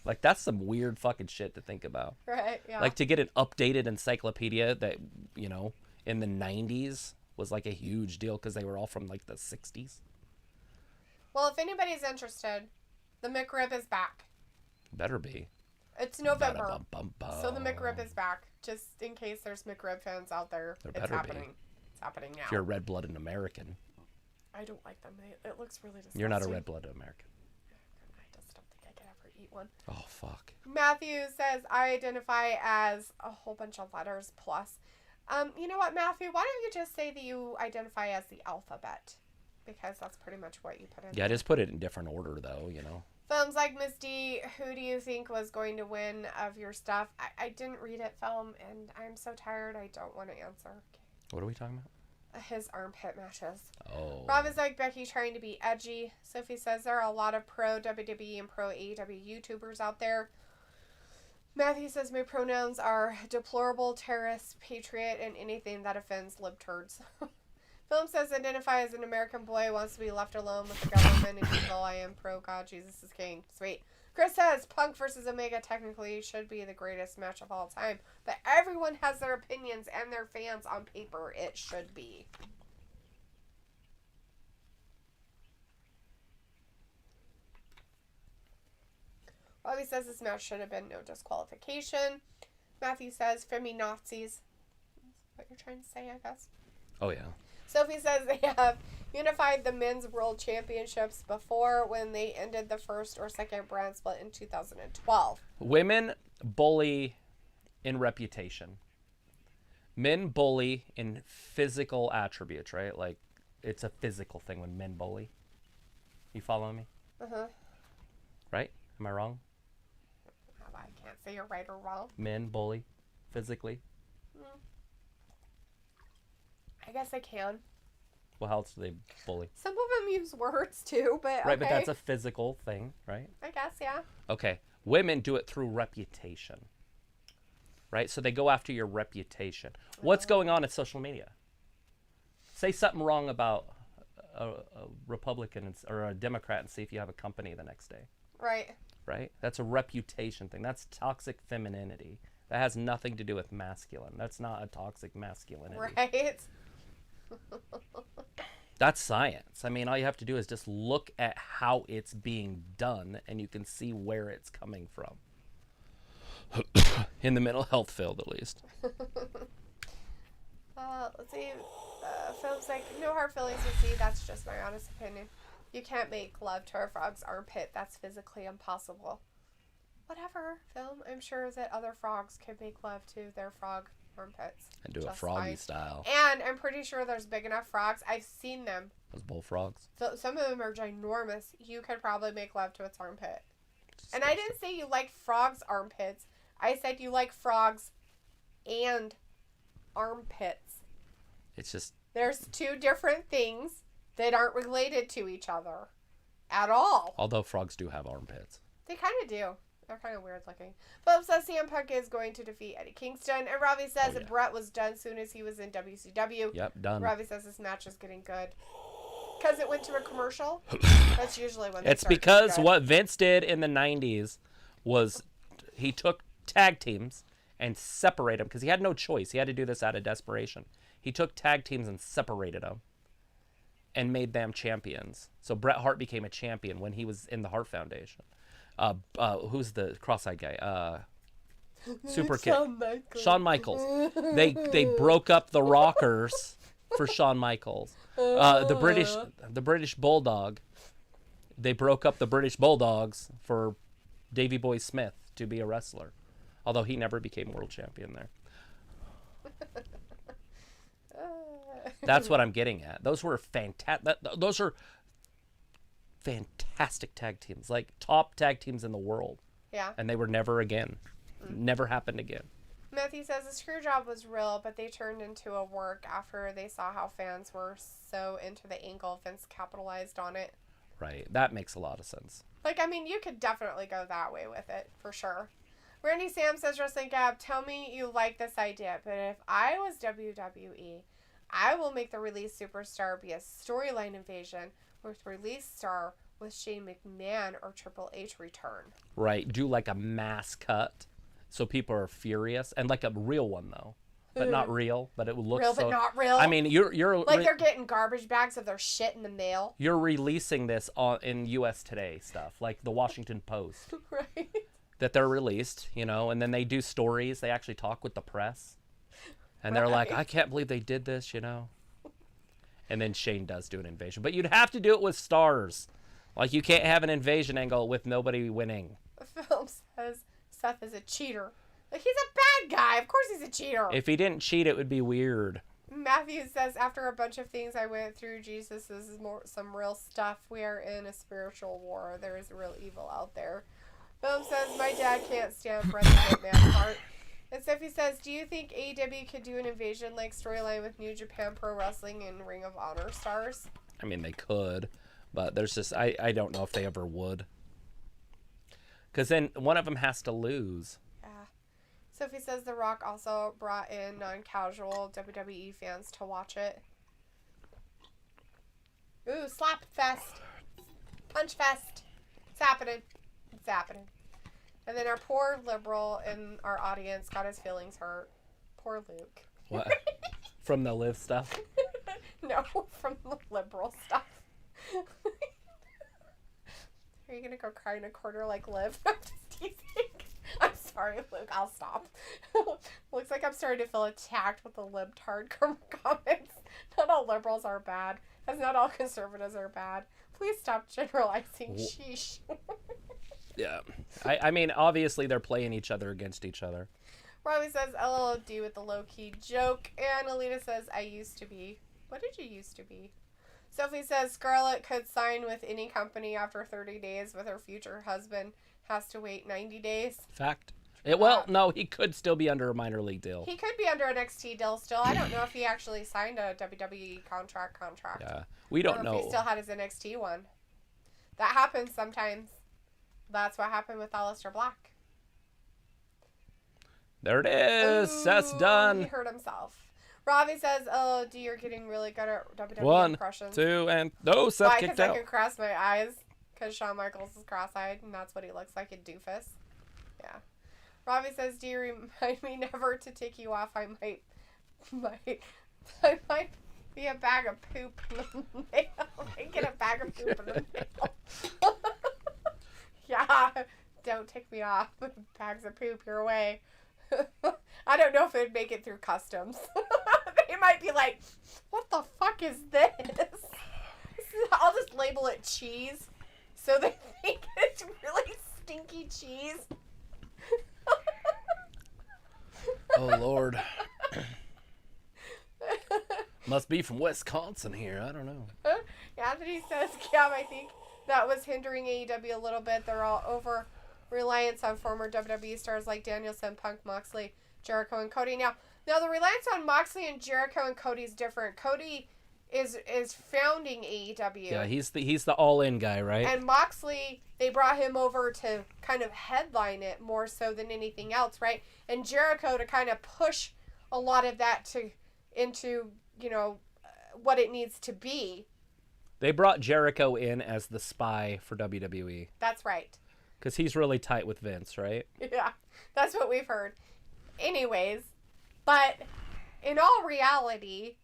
Like, that's some weird fucking shit to think about. Right, yeah. Like, to get an updated encyclopedia that, in the 90s was, like, a huge deal because they were all from, like, the 60s. Well, if anybody's interested, the McRib is back. Better be. It's November. Ba-da-bum-bum-bum. So the McRib is back. Just in case there's McRib fans out there, There it's better be. happening. It's happening now. If you're a red-blooded American. I don't like them. It looks really disgusting. You're not a red-blooded American. I just don't think I could ever eat one. Oh, fuck. Matthew says, I identify as a whole bunch of letters plus. You know what, Matthew? Why don't you just say that you identify as the alphabet? Because that's pretty much what you put in. Yeah, just put it in different order, though, Films like Miss D, who do you think was going to win of your stuff? I didn't read it, Film, and I'm so tired I don't want to answer. What are we talking about? His armpit matches. Oh. Rob is like Becky trying to be edgy. Sophie says there are a lot of pro WWE and pro AEW YouTubers out there. Matthew says my pronouns are deplorable, terrorist, patriot, and anything that offends libturds. Film says identify as an American boy, wants to be left alone with the government and evil. I am pro God, Jesus is king. Sweet. Chris says Punk versus Omega technically should be the greatest match of all time, but everyone has their opinions and their fans on paper. It should be. Robbie says this match should have been no disqualification. Matthew says feminazis. That's what you're trying to say, I guess. Oh, yeah. Sophie says they have unified the men's world championships before when they ended the first or second brand split in 2012. Women bully in reputation. Men bully in physical attributes, right? Like, it's a physical thing when men bully. You following me? Uh-huh. Right? Am I wrong? I can't say you're right or wrong. Men bully physically. I guess I can. Well, how else do they bully? Some of them use words too, but Right, okay. but that's a physical thing, right? I guess, yeah. Okay. Women do it through reputation. Right? So they go after your reputation. What's going on in social media? Say something wrong about a Republican or a Democrat and see if you have a company the next day. Right. Right? That's a reputation thing. That's toxic femininity. That has nothing to do with masculine. That's not a toxic masculinity. Right. That's science. I mean, all you have to do is just look at how it's being done, and you can see where it's coming from. In the mental health field, at least. Let's see. Phil's like, no hard feelings with Z. That's just my honest opinion. You can't make love to a frog's armpit. That's physically impossible. Whatever, Phil. I'm sure that other frogs could make love to their frog armpits. And do just a froggy fine. style. And I'm pretty sure there's big enough frogs. I've seen them. Those bullfrogs. So some of them are ginormous. You could probably make love to its armpit. And I didn't say you like frogs' armpits. I said you like frogs and armpits. It's just... There's two different things that aren't related to each other at all. Although frogs do have armpits. They kind of do. They're kind of weird looking. Philip says CM Punk is going to defeat Eddie Kingston. And Robbie says that Brett was done soon as he was in WCW. Yep, done. Robbie says this match is getting good. Because it went to a commercial. That's usually when it's because what Vince did in the 90s was he took tag teams and separated them because he had no choice. He had to do this out of desperation. He took tag teams and separated them and made them champions. So Bret Hart became a champion when he was in the Hart Foundation. Who's the cross-eyed guy? Super Kid. Shawn Michaels. They broke up the Rockers for Shawn Michaels. The British Bulldog. They broke up the British Bulldogs for Davey Boy Smith to be a wrestler, although he never became world champion there. That's what I'm getting at. Those were fantastic. Those are fantastic tag teams, like top tag teams in the world. Yeah. And they were never again. Never happened again. Matthew says the screw job was real, but they turned into a work after they saw how fans were so into the angle. Vince capitalized on it. Right. That makes a lot of sense. Like, I mean, you could definitely go that way with it, for sure. Randy Sam says, Wrestling Gab, tell me you like this idea, but if I was WWE, I will make the release superstar be a storyline invasion with release star with Shane McMahon or Triple H return. Right. Do like a mass cut so people are furious. And like a real one, though. But not real. But it would look real, so... but not real. I mean, you're... Like they're getting garbage bags of their shit in the mail. You're releasing this in U.S. Today stuff. Like the Washington Post. Right. That they're released, you know. And then they do stories. They actually talk with the press. And they're like, I can't believe they did this, you know. And then Shane does do an invasion. But you'd have to do it with stars. Like, you can't have an invasion angle with nobody winning. The film says Seth is a cheater. Like, he's a bad guy. Of course he's a cheater. If he didn't cheat, it would be weird. Matthew says, after a bunch of things I went through, Jesus, this is some real stuff. We are in a spiritual war. There is real evil out there. Film says, my dad can't stand Bret the Hitman part. And Sophie says, do you think AEW could do an invasion-like storyline with New Japan Pro Wrestling and Ring of Honor stars? I mean, they could. But there's just, I don't know if they ever would. Because then one of them has to lose. Yeah. Sophie says The Rock also brought in non-casual WWE fans to watch it. Ooh, slap fest. Punch fest. It's happening. It's happening. And then our poor liberal in our audience got his feelings hurt. Poor Luke. What? From the live stuff? No, from the liberal stuff. Are you gonna go cry in a corner like Liv? I'm just teasing. I'm sorry, Luke. I'll stop. Looks like I'm starting to feel attacked with the libtard comments. Not all liberals are bad. As not all conservatives are bad. Please stop generalizing. Sheesh. Yeah. I mean, obviously they're playing each other against each other. Robbie says, LLD with the low-key joke. And Alita says, I used to be. What did you used to be? Sophie says, Scarlett could sign with any company after 30 days, with her future husband has to wait 90 days. Fact. Well, no, he could still be under a minor league deal. He could be under an NXT deal still. I don't know if he actually signed a WWE contract. Yeah, we don't know. If he still had his NXT one. That happens sometimes. That's what happened with Aleister Black. There it is. Ooh, Seth's done. He hurt himself. Robbie says, "Oh, D, you're getting really good at WWE 1, impressions." 2, and no, Seth Why? kicked Because out. I can cross my eyes. Because Shawn Michaels is cross-eyed, and that's what he looks like, a doofus. Yeah. Robbie says, "Do you remind me never to take you off? I might be a bag of poop in the mail. I get a bag of poop in the mail." Yeah, don't take me off. Bags of poop your way. I don't know if it'd make it through customs. They might be like, "What the fuck is this?" I'll just label it cheese, so they think it's really stinky cheese. Oh, Lord. Must be from Wisconsin here. I don't know. Anthony says, "Yeah, I think that was hindering AEW a little bit. They're all over reliance on former WWE stars like Danielson, Punk, Moxley, Jericho, and Cody." Now the reliance on Moxley and Jericho and Cody is different. Cody is founding AEW. Yeah, he's the all-in guy, right? And Moxley, they brought him over to kind of headline it more so than anything else, right? And Jericho to kind of push a lot of that into what it needs to be. They brought Jericho in as the spy for WWE. That's right. Because he's really tight with Vince, right? Yeah, that's what we've heard. Anyways, but in all reality,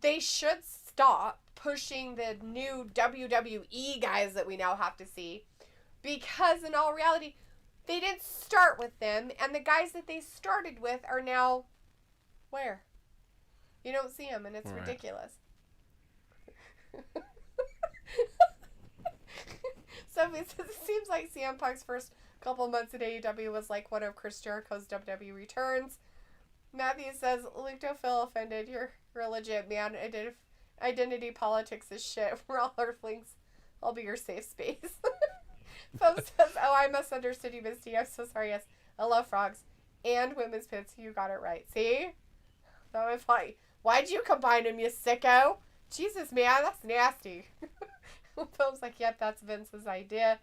they should stop pushing the new WWE guys that we now have to see. Because in all reality, they didn't start with them, and the guys that they started with are now where? You don't see them, and it's right. Ridiculous. Sophie says, "It seems like CM Punk's first couple months at AEW was like one of Chris Jericho's WWE returns." Matthew says, "Luke, don't feel offended. You're legit, man. Identity politics is shit. We're all earthlings. I'll be your safe space." Phil says, "Oh, I misunderstood you, Misty. I'm so sorry. Yes, I love frogs and women's pits. You got it right. See? That was funny. Why'd you combine them, you sicko? Jesus, man, that's nasty." Phil's like, "Yep, that's Vince's idea."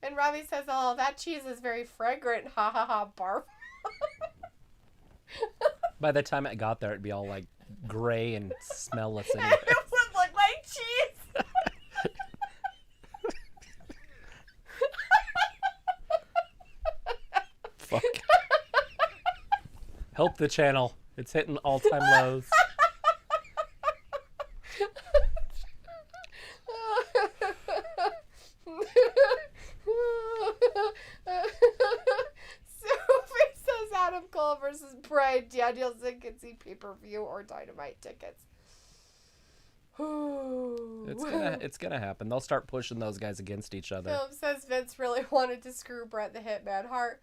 And Robbie says, "Oh, that cheese is very fragrant. Ha ha ha, barf." By the time it got there, it'd be all like gray and smellless anyway. It would look like cheese. Fuck. Help the channel. It's hitting all-time lows. Sophie says Adam Cole versus Bryan Danielson can see pay-per-view or Dynamite tickets. It's gonna happen. They'll start pushing those guys against each other. Philip says Vince really wanted to screw Bret the Hitman Hart.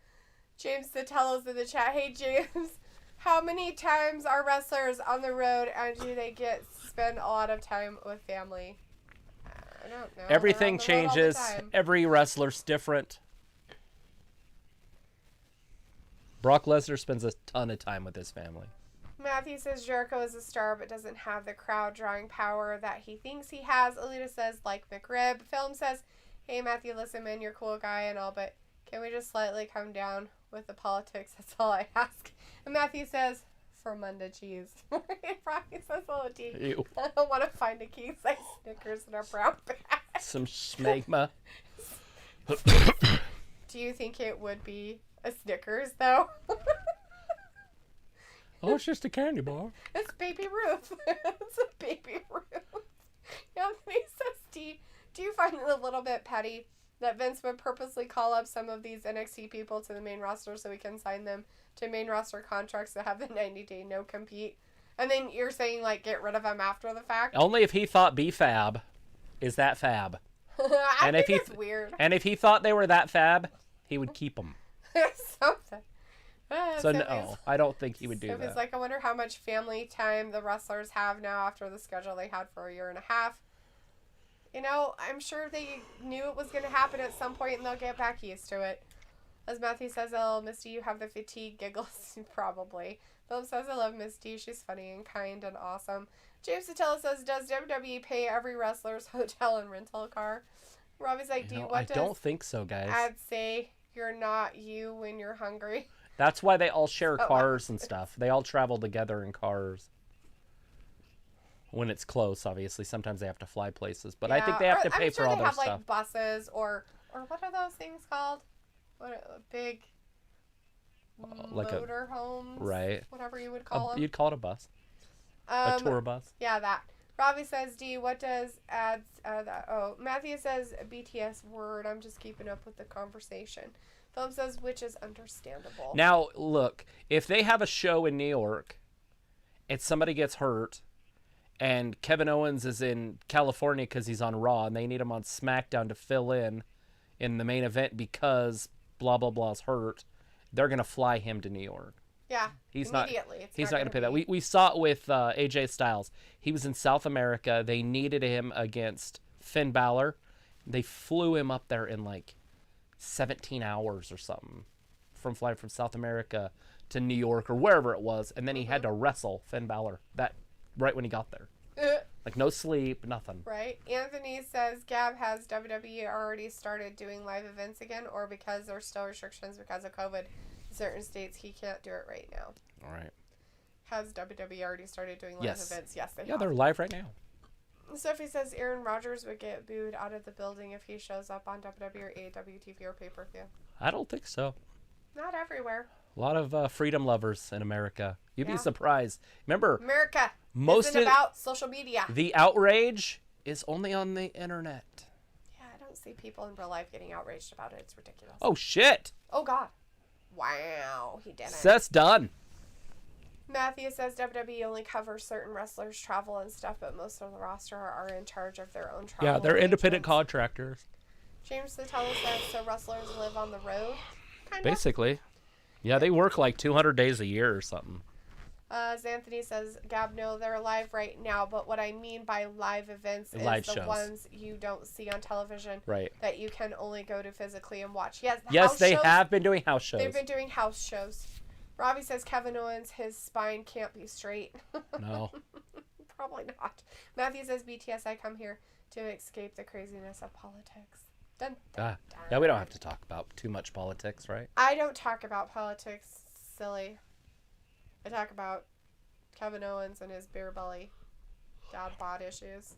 James Satello's in the chat. Hey James, how many times are wrestlers on the road and do they spend a lot of time with family? I don't know. Everything changes. Every wrestler's different. Brock Lesnar spends a ton of time with his family. Matthew says Jericho is a star but doesn't have the crowd drawing power that he thinks he has. Alita says like McRib. Film says, "Hey Matthew, listen man, you're a cool guy and all, but can we just slightly come down with the politics? That's all I ask." And Matthew says, "For Monday cheese." Rocky says, "Oh, D, Ew. I don't want to find a king size Snickers in a brown bag." Some schmegma. Do you think it would be a Snickers though? Oh, it's just a candy bar. It's Baby Ruth. It's a Baby Ruth. Anthony says, do you find it a little bit petty that Vince would purposely call up some of these NXT people to the main roster so we can sign them to main roster contracts that have the 90-day no-compete? And then you're saying, like, get rid of him after the fact? Only if he thought B-Fab is that fab. I think it's weird. And if he thought they were that fab, he would keep them. Something. So no, I don't think he would do that. It's like, I wonder how much family time the wrestlers have now after the schedule they had for a year and a half. You know, I'm sure they knew it was going to happen at some point and they'll get back used to it. As Matthew says, "Oh, Misty, you have the fatigue giggles." Probably. Philip says, "I love Misty. She's funny and kind and awesome." James Satella says, "Does WWE pay every wrestler's hotel and rental car?" Robbie's like, I don't think so, guys. I'd say you're not you when you're hungry. That's why they all share cars and stuff. They all travel together in cars. When it's close, obviously. Sometimes they have to fly places. But I think they have to pay for all their stuff. I'm sure they have, like, buses or what are those things called? What big like motorhomes? Right. Whatever you would call them. You'd call it a bus. A tour bus. Yeah, that. Robbie says, "D, what does ads that?" Oh, Matthew says, "BTS word." I'm just keeping up with the conversation. Philip says, "Which is understandable." Now, look, if they have a show in New York and somebody gets hurt and Kevin Owens is in California because he's on Raw and they need him on SmackDown to fill in the main event because blah, blah, blah's hurt, they're going to fly him to New York. Yeah, he's immediately. He's not going to pay that. We saw it with AJ Styles. He was in South America. They needed him against Finn Balor. They flew him up there in like 17 hours or something from flying from South America to New York or wherever it was, and then he had to wrestle Finn Balor right when he got there. Like no sleep, nothing. Right. Anthony says, "Gab, has WWE already started doing live events again, or because there's still restrictions because of COVID in certain states he can't do it right now?" All right. Has WWE already started doing live events? Yes, they have. Yeah, they're live right now. Sophie says Aaron Rodgers would get booed out of the building if he shows up on WWE or AEW TV or pay-per-view. I don't think so. Not everywhere. A lot of freedom lovers in America. You'd be surprised. Remember, America isn't about social media. The outrage is only on the internet. Yeah, I don't see people in real life getting outraged about it. It's ridiculous. Oh, shit. Oh, God. Wow, he didn't. Seth's done. Matthew says WWE only covers certain wrestlers' travel and stuff, but most of the roster are in charge of their own travel. Yeah, they're independent contractors. James Satella says, so wrestlers live on the road? Kinda? Basically. Yeah, they work like 200 days a year or something. Anthony says, Gab, no, they're live right now, but what I mean by live events is live the shows. Ones you don't see on television. Right. That you can only go to physically and watch. Yes, they have been doing house shows. They've been doing house shows. Robbie says Kevin Owens, his spine can't be straight. No. Probably not. Matthew says, BTS, I come here to escape the craziness of politics. Dun, dun, dun. Yeah, we don't have to talk about too much politics, right? I don't talk about politics, silly. I talk about Kevin Owens and his beer belly dad bod issues.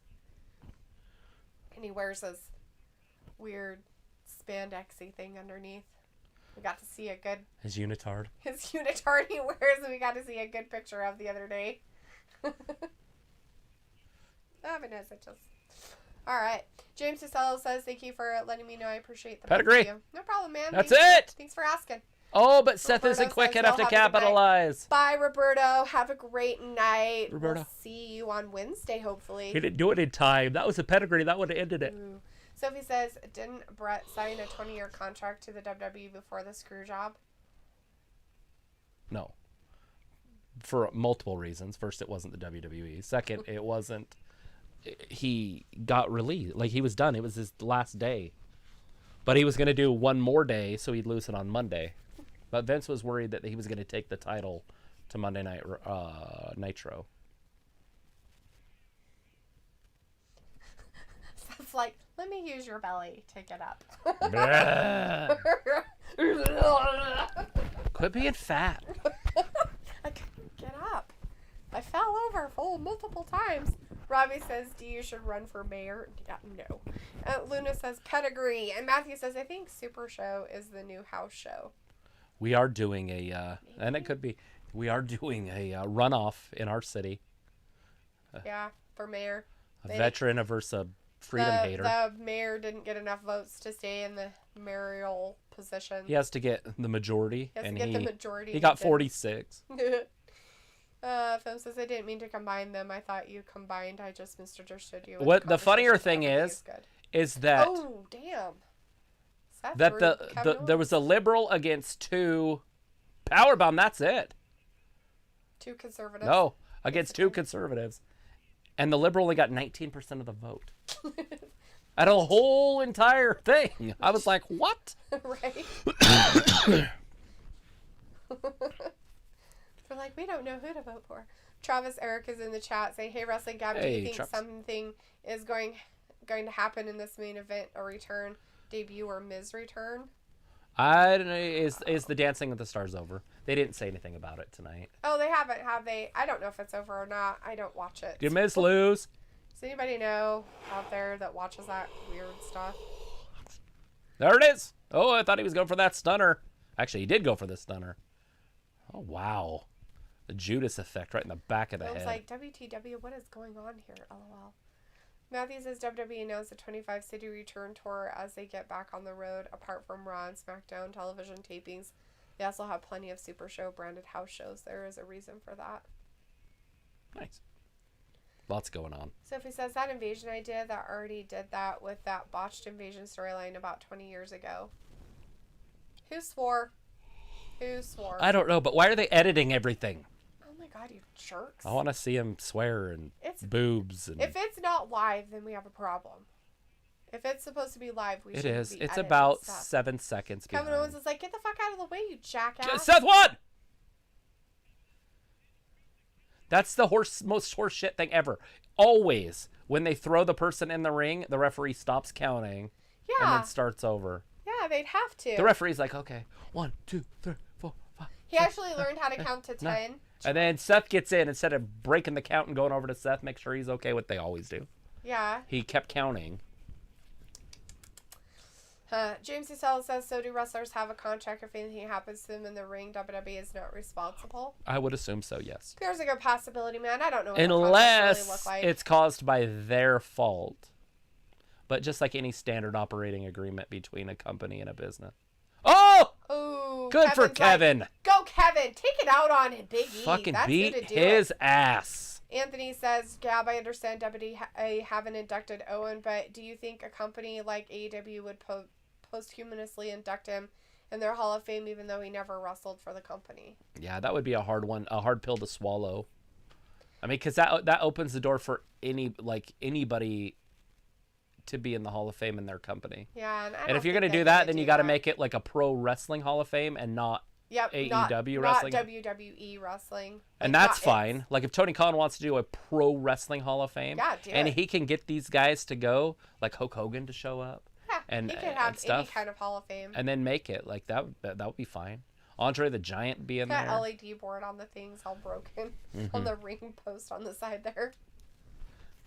And he wears his weird spandexy thing underneath. We got to see a good... His unitard. His unitard he wears, and we got to see a good picture of the other day. All right. James Costello says, thank you for letting me know. I appreciate the pedigree. No problem, man. That's it. Thanks for asking. Oh, but Seth isn't quick enough to capitalize. Bye, Roberto. Have a great night. Roberto. We'll see you on Wednesday, hopefully. He didn't do it in time. That was a pedigree. That would have ended it. Ooh. Sophie says, didn't Brett sign a 20-year contract to the WWE before the screw job? No. For multiple reasons. First, it wasn't the WWE. Second, it wasn't... He got released. Like, he was done. It was his last day. But he was going to do one more day, so he'd lose it on Monday. But Vince was worried that he was going to take the title to Monday Night Nitro. Seth's like, let me use your belly to get up. Quit being fat. I couldn't get up. I fell over multiple times. Robbie says, you should run for mayor. Yeah, no. Luna says, pedigree. And Matthew says, I think Super Show is the new house show. We are doing and it could be, we are doing a runoff in our city. Yeah, for mayor. A veteran versus a freedom hater. The mayor didn't get enough votes to stay in the mayoral position. He has to get the majority. He got 46. Phil says, I didn't mean to combine them. I thought you combined. I just misunderstood you. What the funnier thing is that oh damn, Seth that there was a liberal against 2 powerbomb. That's it. 2 conservatives. No, against 2 conservatives, and the liberal only got 19% of the vote. Out of the whole entire thing, I was like, what? Right. We're like, we don't know who to vote for. Travis Eric is in the chat saying, hey, Wrestling Gab, do you think Travis. something is going to happen in this main event? A return, debut, or Miz return? I don't know. Is the Dancing with the Stars over? They didn't say anything about it tonight. Oh, they haven't, have they? I don't know if it's over or not. I don't watch it. Did Miz lose? Does anybody know out there that watches that weird stuff? There it is. Oh, I thought he was going for that stunner. Actually, he did go for the stunner. Oh, wow. The Judas effect right in the back of the head. I was like, WTW, what is going on here? LOL. Matthew says WWE announced a 25-city return tour as they get back on the road. Apart from Raw and SmackDown television tapings, they also have plenty of Super Show branded house shows. There is a reason for that. Nice. Lots going on. Sophie says that Invasion idea that already did that with that botched Invasion storyline about 20 years ago. Who swore? Who swore? I don't know, but why are they editing everything? Oh my god, you jerks. I want to see him swear and boobs. And If it's not live, then we have a problem. If it's supposed to be live, we should be It's editing about stuff. 7 seconds Kevin behind. Owens is like, get the fuck out of the way, you jackass. Seth, what? That's the most horse shit thing ever. Always, when they throw the person in the ring, the referee stops counting and Yeah. then starts over. Yeah, they'd have to. The referee's like, okay, 1, 2, 3, 4, 5. He actually learned how to count to 10. And then Seth gets in. Instead of breaking the count and going over to Seth, make sure he's okay, what they always do. Yeah. He kept counting. James Cecil says, so do wrestlers have a contract if anything happens to them in the ring? WWE is not responsible. I would assume so, yes. There's a good possibility, man. I don't know what the contracts really Unless look like. it's caused by their fault. But just like any standard operating agreement between a company and a business. Oh! Ooh, Good for Kevin's Kevin. Like, go, Kevin. Take it out on Big E. Fucking That's beat who to do his it. ass. Anthony says, Gab, I understand WWE haven't inducted Owen, but do you think a company like AEW would posthumously induct him in their Hall of Fame even though he never wrestled for the company? Yeah, that would be a hard one, a hard pill to swallow. I mean, because that opens the door for anybody to be in the Hall of Fame in their company. Yeah, and if you're going to do that, then you got to make it like a pro wrestling Hall of Fame and not AEW wrestling. Not WWE wrestling. And that's fine. Like if Tony Khan wants to do a pro wrestling Hall of Fame, and he can get these guys to go, like Hulk Hogan to show up, and he can have and stuff, any kind of Hall of Fame, and then make it like that would be fine. Andre the Giant be in that there. LED board on the things all broken on the ring post on the side there.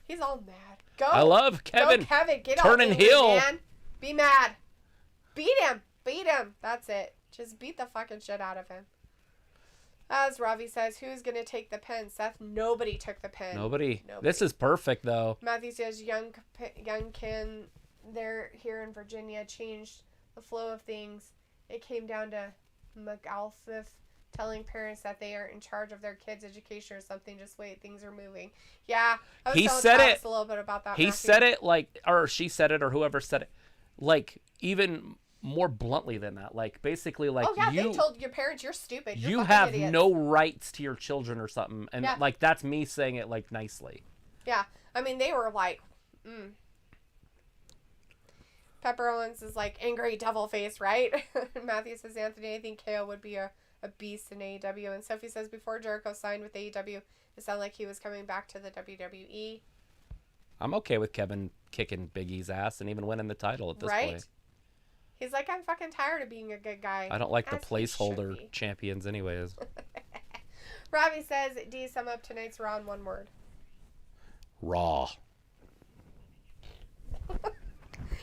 He's all mad. Go. I love Kevin. Go, Kevin. Get turning angry, heel. Man. Be mad. Beat him. Beat him. That's it. Just beat the fucking shit out of him. As Ravi says, who's going to take the pen? Seth, nobody took the pen. Nobody. This is perfect, though. Matthew says, young Ken, they're here in Virginia, changed the flow of things. It came down to McAuliffe telling parents that they are in charge of their kids' education or something. Just wait, things are moving. Yeah, I was telling Travis a little bit about that. He said it like, or she said it, or whoever said it, like even more bluntly than that. Like basically, like they told your parents you're stupid. You have idiots. No rights to your children or something, and like that's me saying it like nicely. Yeah, I mean they were like, Pepper Owens is like angry devil face, right? Matthew says, Anthony, I think KO would be a beast in AEW. And Sophie says, before Jericho signed with AEW, it sounded like he was coming back to the WWE. I'm okay with Kevin kicking Big E's ass and even winning the title at this point. He's like, I'm fucking tired of being a good guy. I don't like the placeholder champions anyways. Robbie says, D, sum up tonight's Raw in one word. Raw.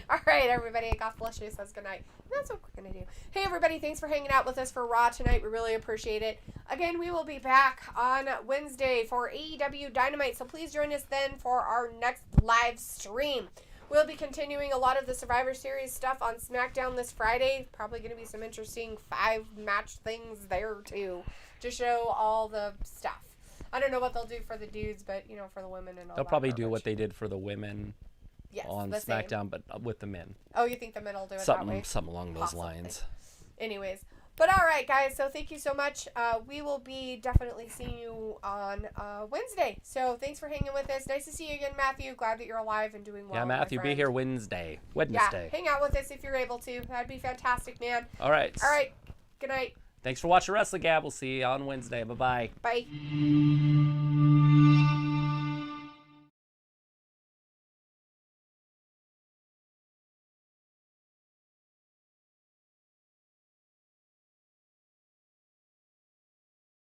All right, everybody. God bless you. Says good night. And that's what we're going to do. Hey, everybody. Thanks for hanging out with us for Raw tonight. We really appreciate it. Again, we will be back on Wednesday for AEW Dynamite. So please join us then for our next live stream. We'll be continuing a lot of the Survivor Series stuff on SmackDown this Friday. Probably going to be some interesting 5-match things there, too, to show all the stuff. I don't know what they'll do for the dudes, but you know, for the women and all. They'll that probably do garbage. what they did for the women on the same. SmackDown, but with the men. Oh, you think the men will do it that way? Something along those Possibly. lines. Anyways, but all right, guys. So thank you so much. We will be definitely seeing you on Wednesday. So thanks for hanging with us. Nice to see you again, Matthew. Glad that you're alive and doing well. Yeah, Matthew, my be friend. here Wednesday. Yeah, hang out with us if you're able to. That'd be fantastic, man. All right. All right. Good night. Thanks for watching Wrestling Gab. We'll see you on Wednesday. Bye-bye. Bye.